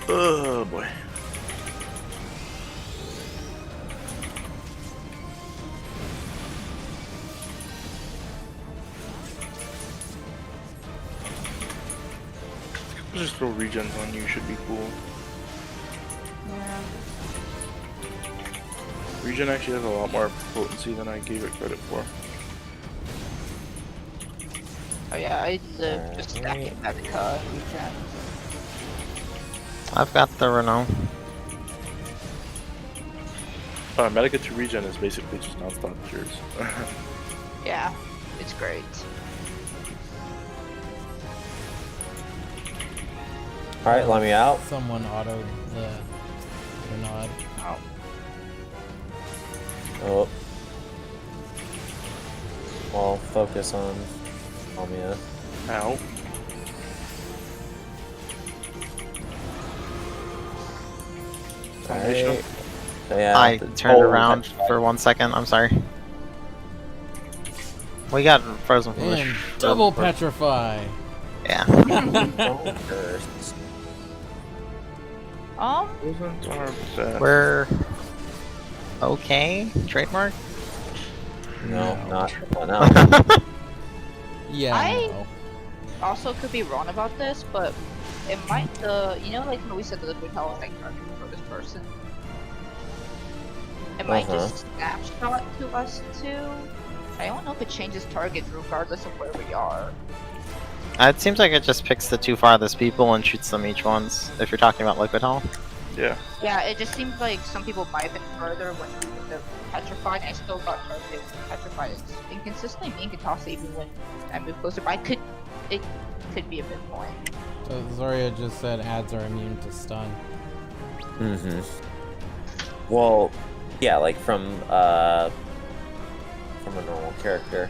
Oh boy. Just throw regens on you should be cool. Yeah. Regen actually has a lot more potency than I gave it credit for. Oh yeah, I live just stacking that card regen. I've got the Renault. Medica 2 regen is basically just non-stop cures. Yeah, it's great. Alright, let me out. Someone autoed the nod. Oh. Well, focus on Lamia. Ow. Alright. So yeah, I the- turned oh, around that's right. for 1 second. I'm sorry. We got frozen from the And double petrify. Yeah. Don't curse. Wasn't our best. We're okay. Trademark. No, No. not. Oh, no. Yeah. I- no. Also, could be wrong about this, but it might you know, like when we said the liquid hell is like target for this person. It might just snapshot to us too. I don't know if it changes targets regardless of where we are. It seems like it just picks the two farthest people and shoots them each once. If you're talking about liquid hull. Yeah. Yeah, it just seems like some people might have been further when we were petrified. I still got targeted with petrified. It's inconsistently me and can toss it even when I move closer. But it could be a pinpoint. So Zarya just said ads are immune to stun. Mm-hmm. Well, yeah, like from a normal character.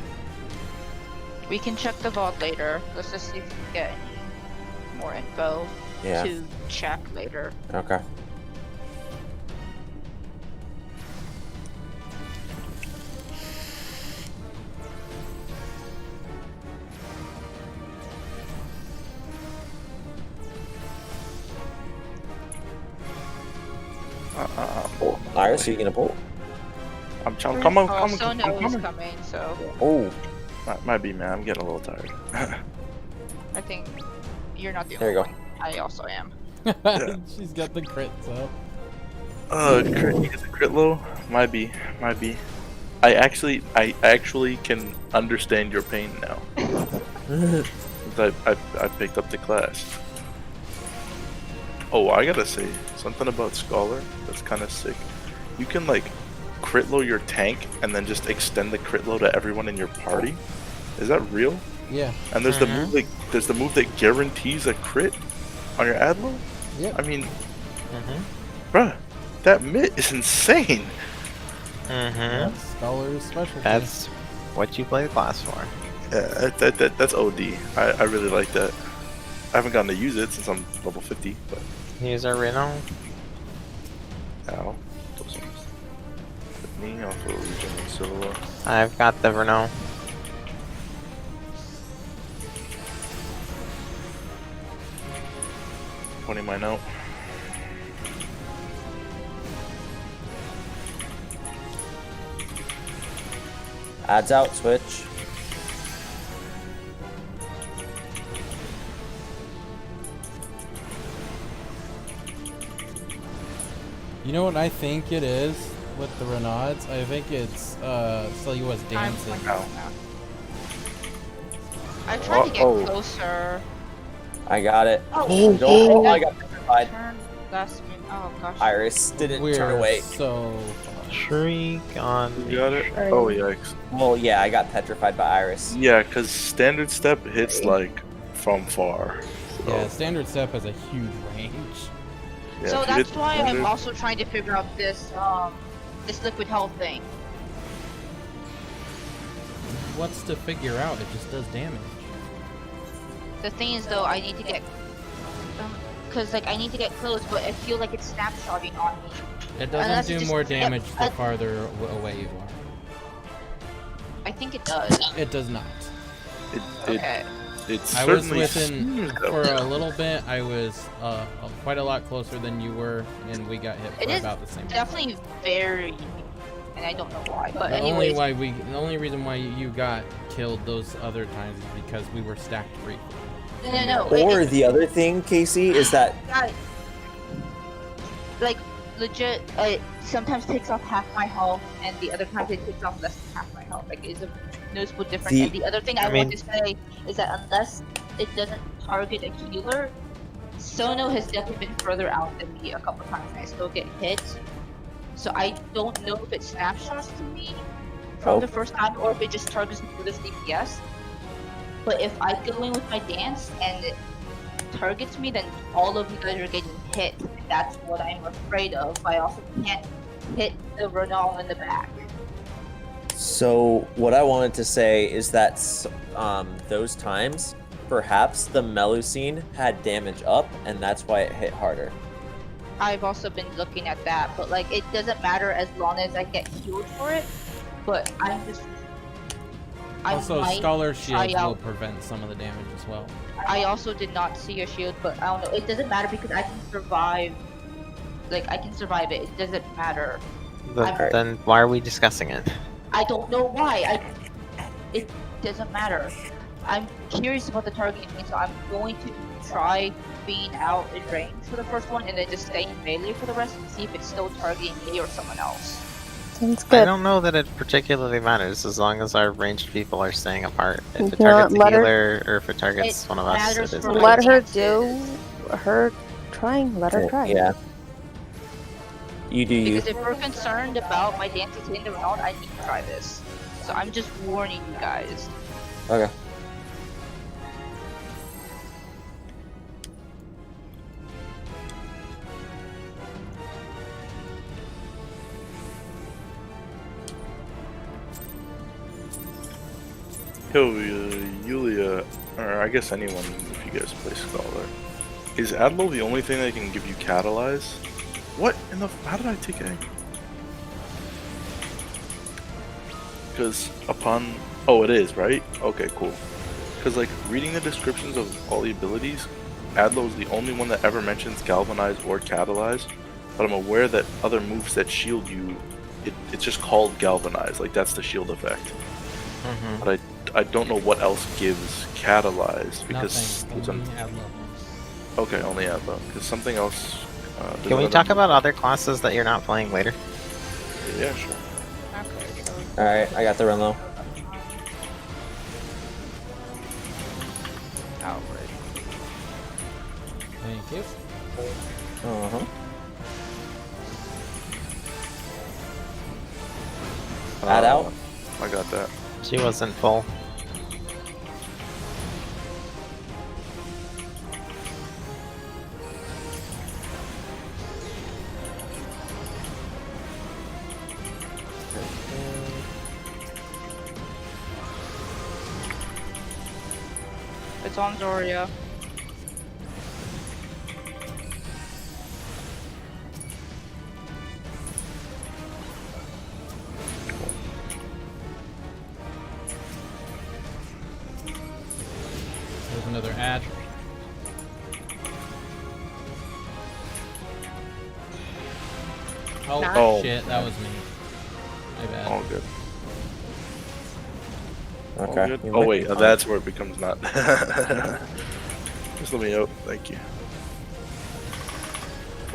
We can check the vault later. Let's just see if we can get any more info Yeah. to check later. Okay. Oh, Iris, are you gonna pull? I'm trying. Come on, come on, Also come know on, is come on. coming, so Oh, Might be, man. I'm getting a little tired. I think you're not the There only you go. one. I also am. She's got the crits up. Crit, is it crit low? Might be. I actually can understand your pain now. I picked up the class. Oh, I gotta say something about Scholar that's kind of sick. You can like crit low your tank and then just extend the crit low to everyone in your party. Is that real? Yeah. And there's the move that guarantees a crit on your ad low. Yep. I mean, bruh, that mitt is insane. That's Scholar's specialty. That's what you play the class for. Yeah, that's OD. I really like that. I haven't gotten to use it since I'm level 50, but Use our Reno. ow. Those ones. With me, I'll throw Legion and Solo. I've got the Renault. Pointing my note. ads out, switch. You know what I think it is with the Renauds? I think it's Cellula's dancing. Ow. I tried to get Oh. closer. I got it. Oh, Oh, I got petrified. Turn last minute. Oh gosh. Iris didn't We're turn away. so Shriek on You got it? Sure. Oh, yikes. Well, yeah, I got petrified by Iris. Yeah, because standard step hits like from far. So, yeah. Standard step has a huge range. yeah, So if you hit that's why I'm standard- also trying to figure out this this liquid health thing. What's to figure out? It just does damage. The thing is though, I need to get cause like I need to get close, but I feel like it's snapshotting on me. It Unless doesn't it do just- more yeah, damage the farther away you are. I think it does. It does not. Okay. It's I was certainly within seems that for way. a little bit. I was quite a lot closer than you were, and we got hit It for is about the same. Definitely very, and I don't know why, but The anyways. only reason why you got killed those other times is because we were stacked briefly. No. Or the other thing, Casey, is that Like legit, it sometimes takes off half my health, and the other times it takes off less than half my health. Like it's a noticeable difference. And the other thing I want to say is that unless it doesn't target a healer, Sono has definitely been further out than me a couple times, and I still get hit. So I don't know if it snapshots to me from the first time or if it just targets me with this DPS. But if I go in with my dance and it targets me, then all of you guys are getting hit. And that's what I'm afraid of. I also can't hit the Renal in the back. So what I wanted to say is that those times, perhaps the Melusine had damage up, and that's why it hit harder. I've also been looking at that, but like it doesn't matter as long as I get healed for it. But I'm just. Also, Scholar Shield will prevent some of the damage as well. I also did not see a shield, but I don't know. It doesn't matter because I can survive. Like I can survive it. It doesn't matter. Then why are we discussing it? I don't know why. It doesn't matter. I'm curious about the targeting, so I'm going to try being out in range for the first one and then just stay in melee for the rest and see if it's still targeting me or someone else. Sounds good. I don't know that it particularly matters as long as our ranged people are staying apart. If it You know targets what, a let her- healer or if it targets one of us, matters it is for what it my Let her dances. do her trying. Let her try. Yeah. You do you. Because if we're concerned about my dances hitting the round, I need to try this. So I'm just warning you guys. Okay. Yo, Yulia, or I guess anyone if you guys play Scholar. Is Adlo the only thing that can give you Catalyze? What in the? How did I take A? Because upon, oh, it is right. Okay, cool. Because like reading the descriptions of all the abilities, Adlo is the only one that ever mentions Galvanize or Catalyze. But I'm aware that other moves that shield you, it's just called Galvanize. Like that's the shield effect. But I don't know what else gives Catalyze because Nothing. Only Adlo. okay, only Adlo. Because something else. there's Can we another talk move- about other classes that you're not playing later? Yeah, sure. Okay, so All right, I got the Renlo. outward. Thank you. Uh-huh. Add out. I got that. She wasn't full. It's on Zoria. There's another ad. Oh, Oh. shit, that was me. My bad. All good. All Okay. good. you Oh might wait, be fine. that's where it becomes not. Just let me out. Thank you.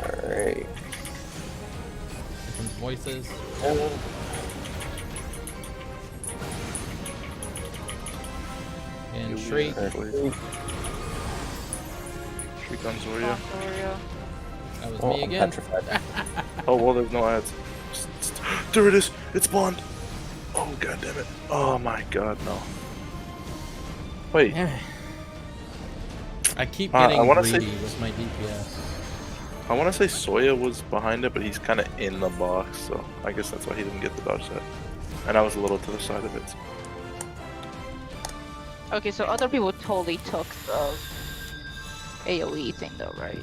All right. Different voices. And Shriek. Shriek on Zoria. Zoria. That was Oh, me I'm again. petrified. Oh well, there's no ads. There it is. It's blonde. Oh god damn it. Oh my god no. Wait. I keep I getting wanna greedy say- with my DPS. I want to say Soya was behind it, but he's kind of in the box, so I guess that's why he didn't get the dodge set. And I was a little to the side of it. Okay, so other people totally took the AoE thing though, right?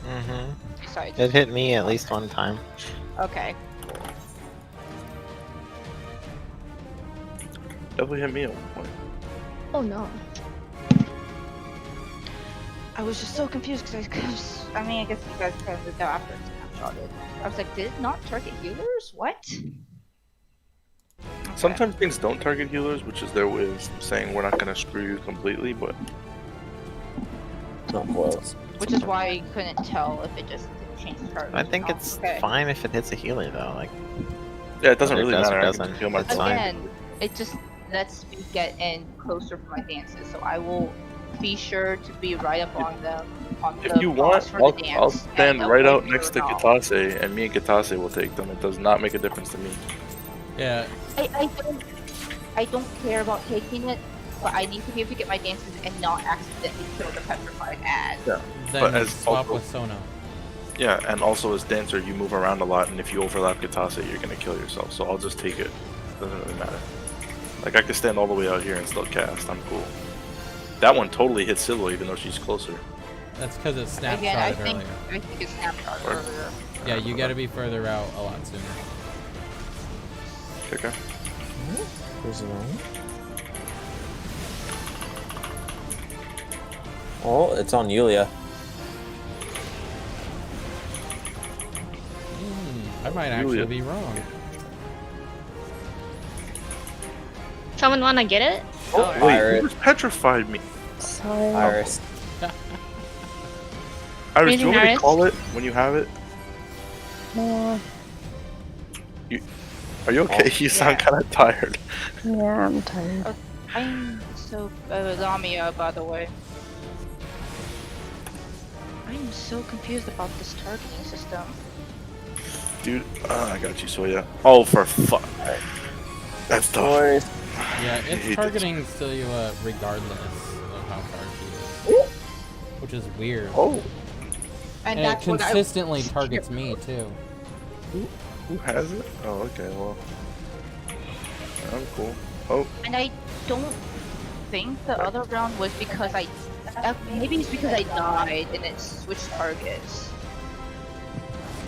Mm-hmm. Besides. It hit me at least one time. Okay. Definitely hit me at one point. Oh no. I was just so confused because I mean, I guess you guys kind of did that after it's snapshotted. I was like, did it not target healers? What? Okay. Sometimes things don't target healers, which is their way of saying we're not going to screw you completely, but Not coils. Which is why you couldn't tell if it just changed target. I think Oh, it's okay. fine if it hits a healer though. Like yeah, it doesn't Whether it really does or matter. I doesn't, can feel my it's fine. Again, it just lets me get in closer for my dances, so I will be sure to be right up on them. On If the you boss want, for the I'll dance, stand and right avoid out next to Renal. Katase, and me and Katase will take them. It does not make a difference to me. Yeah, I don't care about taking it, but I need to be able to get my dances and not accidentally kill the petrified ad. Yeah. then But as swap also- with Sono. Yeah, and also as dancer, you move around a lot, and if you overlap Katase, you're gonna kill yourself. So I'll just take it. Doesn't really matter. Like I could stand all the way out here and still cast. I'm cool. That one totally hits Silo, even though she's closer. That's because it Again, I snapshotted think earlier. it's snapshot Or- earlier. Yeah, you got to be further out a lot sooner. Okay. Where's it on? Oh, it's on Yulia. I might actually Julia. be wrong. Someone wanna get it? Oh, Or- wait, Iris. who just petrified me? Sorry. Iris. Iris, do you Raising want me to Iris? call it when you have it? Yeah, Are you okay? You sound Yeah. kind of tired. yeah, I'm tired. I'm so Lamia, by the way. I'm so confused about this targeting system. Dude, I got you, Soya. Oh, for fuck. That's tough. Boys. Yeah, hate it's this. targeting Silua regardless of how far she is. Which is weird. Oh, And And it that's what I consistently targets me too. who has it? Oh, okay, well. I'm cool. Oh, And I don't think the other round was because maybe it's because I died and it switched targets.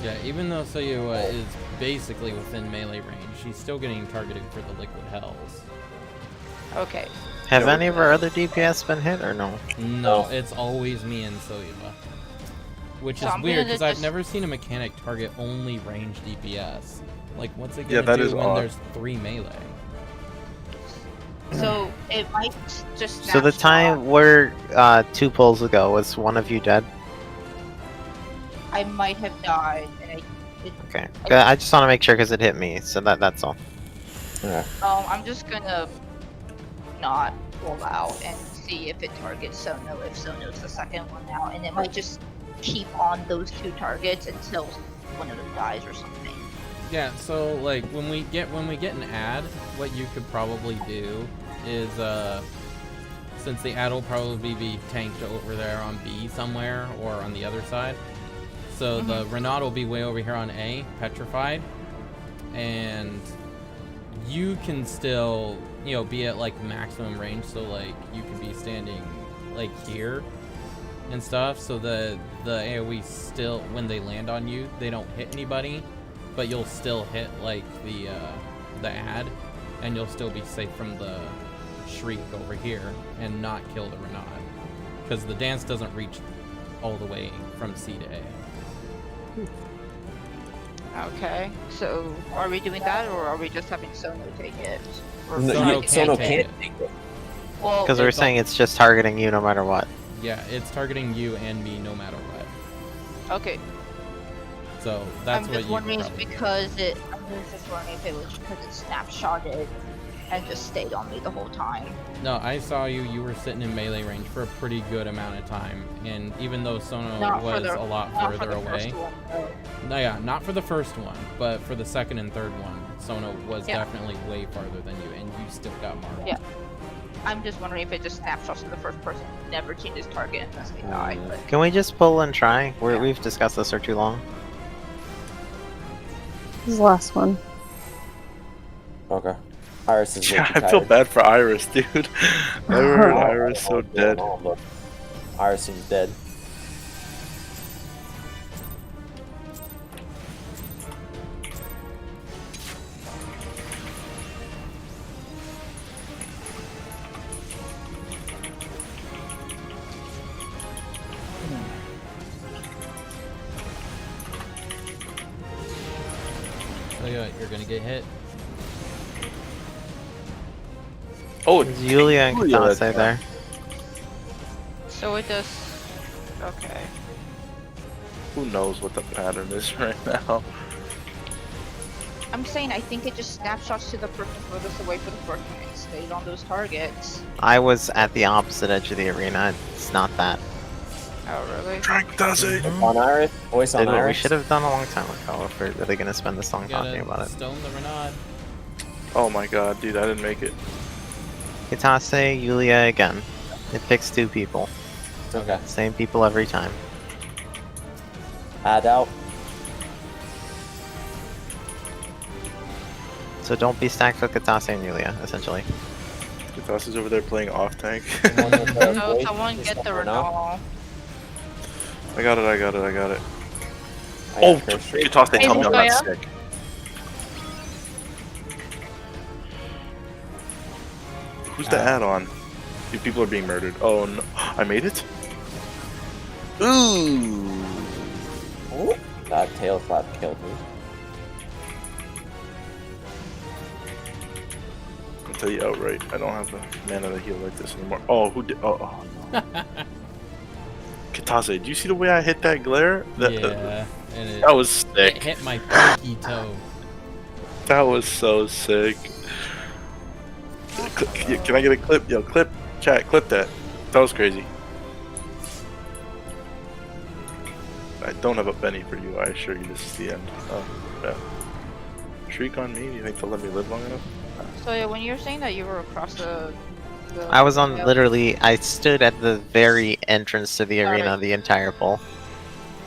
Yeah, even though Silua is basically within melee range, she's still getting targeted for the liquid hells. Okay. Have any of our other DPS been hit or no? No, it's always me and Silua. Which So is I'm weird gonna because I've just- never seen a mechanic target only range DPS. Like, what's it Yeah, gonna that do is when odd. there's 3 melee? So it might just So the snapshot. time where 2 pulls ago, was one of you dead? I might have died, and Okay. I just want to make sure because it hit me, so that's all. Yeah. I'm just gonna not roll out and see if it targets Sono if Sono's the second one out, and it might just keep on those 2 targets until one of them dies or something. Yeah, so like when we get an ad, what you could probably do is since the ad will probably be tanked over there on B somewhere or on the other side. So the Renaud will be way over here on A, petrified, and you can still, be at like maximum range. So like you could be standing like here and stuff. So the AOE still, when they land on you, they don't hit anybody, but you'll still hit like the ad, and you'll still be safe from the shriek over here and not kill the Renaud, because the dance doesn't reach all the way from C to A. Okay, so are we doing that, or are we just having Sono take it? Or No, Sono you- Sono can't can't take take it. Well, Because we're it's saying it's just targeting you no matter what. Yeah, it's targeting you and me no matter what. okay. So that's I'm what just you wondering probably do. I'm just wondering if it was because it snapshotted and just stayed on me the whole time. No, I saw you. You were sitting in melee range for a pretty good amount of time, and even though Sono Not for was the- a lot Not for further the away. first one, no. No, yeah, not for the first one, but for the second and third one, Sono was Yeah. definitely way farther than you, and you still got marked. Yeah. I'm just wondering if it just snapshots to the first person, never changes target unless they die. But Can we just pull and try? We've discussed this for too long. This is the last one. Okay. Iris is way yeah, too I feel tired. bad for Iris, dude. Never heard Iris so What's going dead. on, but Iris seems dead. So yeah, you're gonna get hit. Oh, Is Yulia and Yulia, Katase that's there? so it does. Okay. who knows what the pattern is right now? I'm saying I think it just snapshots to the person furthest away for the first one and stays on those targets. I was at the opposite edge of the arena. It's not that. Oh really? Drink does it. On Iris, voice on Did what we Iris. should have done a long time ago if we're really gonna spend this long talking about it. Stone the Renaud. Oh my god, dude, I didn't make it. Kitase, Yulia again. It picks 2 people. Okay. Same people every time. Add out. So don't be stacked with Kitase and Yulia, essentially. Katasa's over there playing off tank. No, someone get the Renault. I got it. I Oh, got first streak. Katase, tell me I'm not Zoya. sick. Who's the add-on? Dude, people are being murdered. Oh no, I made it. Ooh. Oh, that tail slap killed me. I'll tell you outright, I don't have the mana to heal like this anymore. Oh, who did? Oh no. Katase, do you see the way I hit that glare? Yeah, and That was it sick. hit my pinky toe. That was so sick. Can I get a clip? Yo, clip, chat, clip that. That was crazy. I don't have a penny for you. I assure you, this is the end. Oh, yeah. Shriek on me? You think they'll let me live long enough? So yeah, when you're saying that you were across the I was on literally, I stood at the very entrance to the arena the entire pull.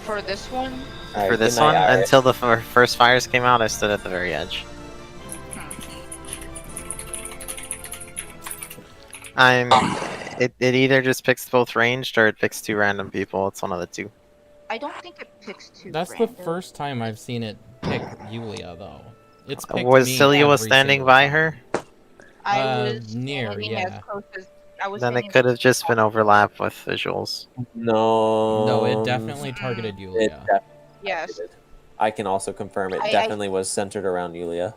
for this one. Alright, For this good night, one, Iris. until the first fires came out, I stood at the very edge. It either just picks both ranged or it picks 2 random people. It's one of the 2. I don't think it picks 2. That's random. the first time I've seen it pick Yulia, though. It's picked Was me Celia every standing single by time. her? I Uh, was near, standing yeah. as close as I was. Then standing it could have just been overlap with visuals. No. No, it definitely targeted It Yulia. definitely Yes. did. I can also confirm it I- definitely was centered around Yulia.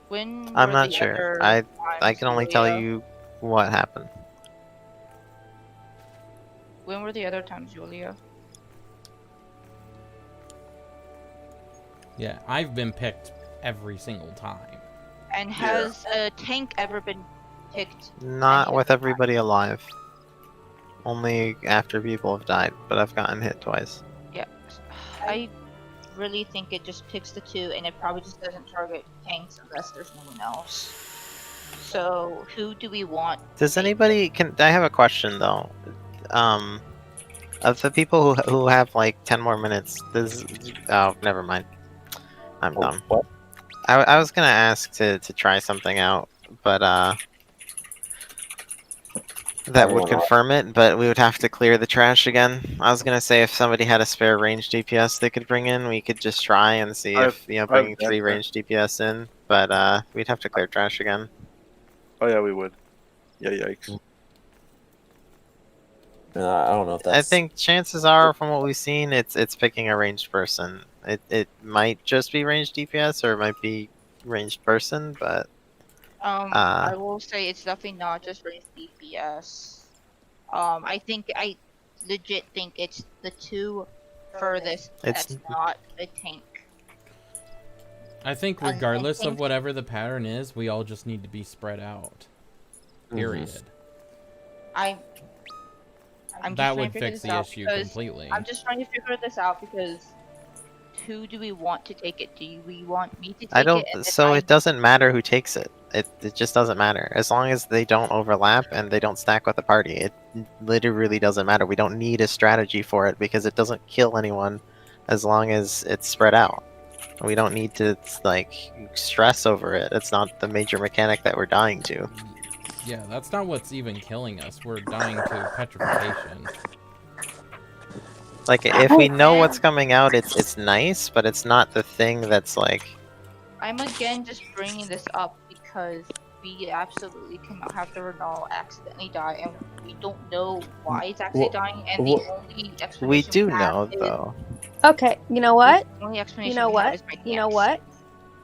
When I'm were not the sure. other I times, can only tell Yulia? you what happened. When were the other times, Julia? Yeah, I've been picked every single time. And has a tank ever been picked? Not with everybody alive. Only after people have died, but I've gotten hit twice. Yeah. I really think it just picks the 2, and it probably just doesn't target tanks unless there's no one else. So who do we want? Does anybody I have a question though. Of the people who have like 10 more minutes, oh, never mind. I'm dumb. What? I was gonna ask to try something out, but that would confirm it, but we would have to clear the trash again. I was gonna say if somebody had a spare range DPS they could bring in, we could just try and see if bringing 3 range DPS in, but we'd have to clear trash again. Oh yeah, we would. Yeah, yikes. I don't know if that's. I think chances are, from what we've seen, it's picking a ranged person. It might just be ranged DPS or it might be ranged person, but I will say it's definitely not just ranged DPS. I legit think it's the 2 furthest. That's not a tank. I think regardless of whatever the pattern is, we all just need to be spread out. Period. I'm just That trying would to figure fix this the out issue because completely. I'm just trying to figure this out because who do we want to take it? Do we want me to take I don't. it? So it doesn't matter who takes it. It just doesn't matter as long as they don't overlap and they don't stack with the party. It literally doesn't matter. We don't need a strategy for it because it doesn't kill anyone as long as it's spread out. We don't need to like stress over it. It's not the major mechanic that we're dying to. Yeah, that's not what's even killing us. We're dying to petrification. Like if we know what's coming out, it's nice, but it's not the thing that's like. I'm again just bringing this up because we absolutely cannot have the Renault accidentally die, and we don't know why it's actually dying. And the only explanation We do have know is, though. Okay, you know what? The only explanation You know we have what? is my You know pants. what?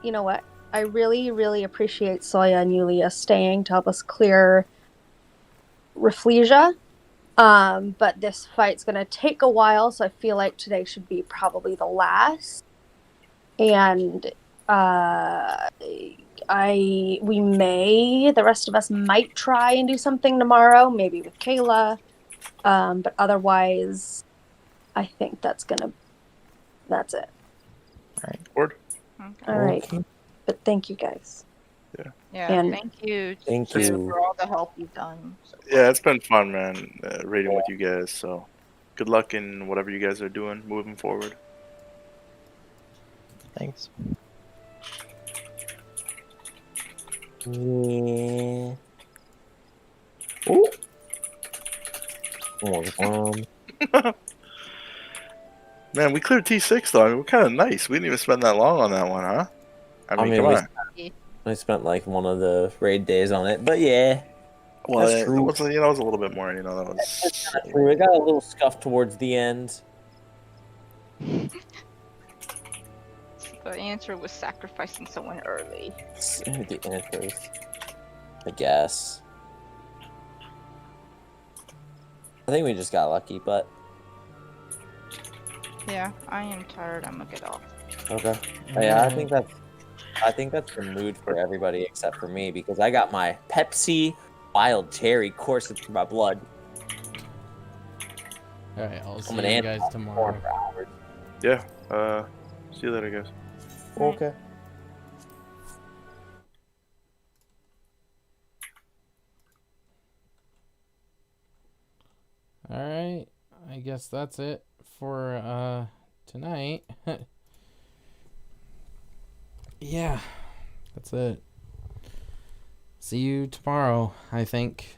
You know what? I really, really appreciate Soya and Yulia staying to help us clear Rafflesia. But this fight's gonna take a while, so I feel like today should be probably the last. And The rest of us might try and do something tomorrow, maybe with Kayla. But otherwise, I think that's it. Word. All right. Okay. But thank you guys. Yeah, And- thank you. Thank too, you. for all the help you've done. So Yeah, it's been fun, man, raiding with you guys. So, good luck in whatever you guys are doing moving forward. Thanks. Yeah. Ooh. Man, we cleared T6 though. I mean, we're kind of nice. We didn't even spend that long on that one, huh? I mean, come on. I spent like one of the raid days on it, but yeah. Well, That's it true. was, it was a little bit more. That was. True. It got a little scuffed towards the end. the answer was sacrificing someone early. The answer is, I guess. I think we just got lucky, but Yeah, I am tired. I'm gonna get off. okay. Yeah, I think that's the mood for everybody except for me because I got my Pepsi wild cherry coursing through my blood. All right, I'll see I'm an you animal guys tomorrow. for hours. Yeah. See you later, guys. Okay. All right, I guess that's it for tonight. Yeah, that's it. See you tomorrow, I think.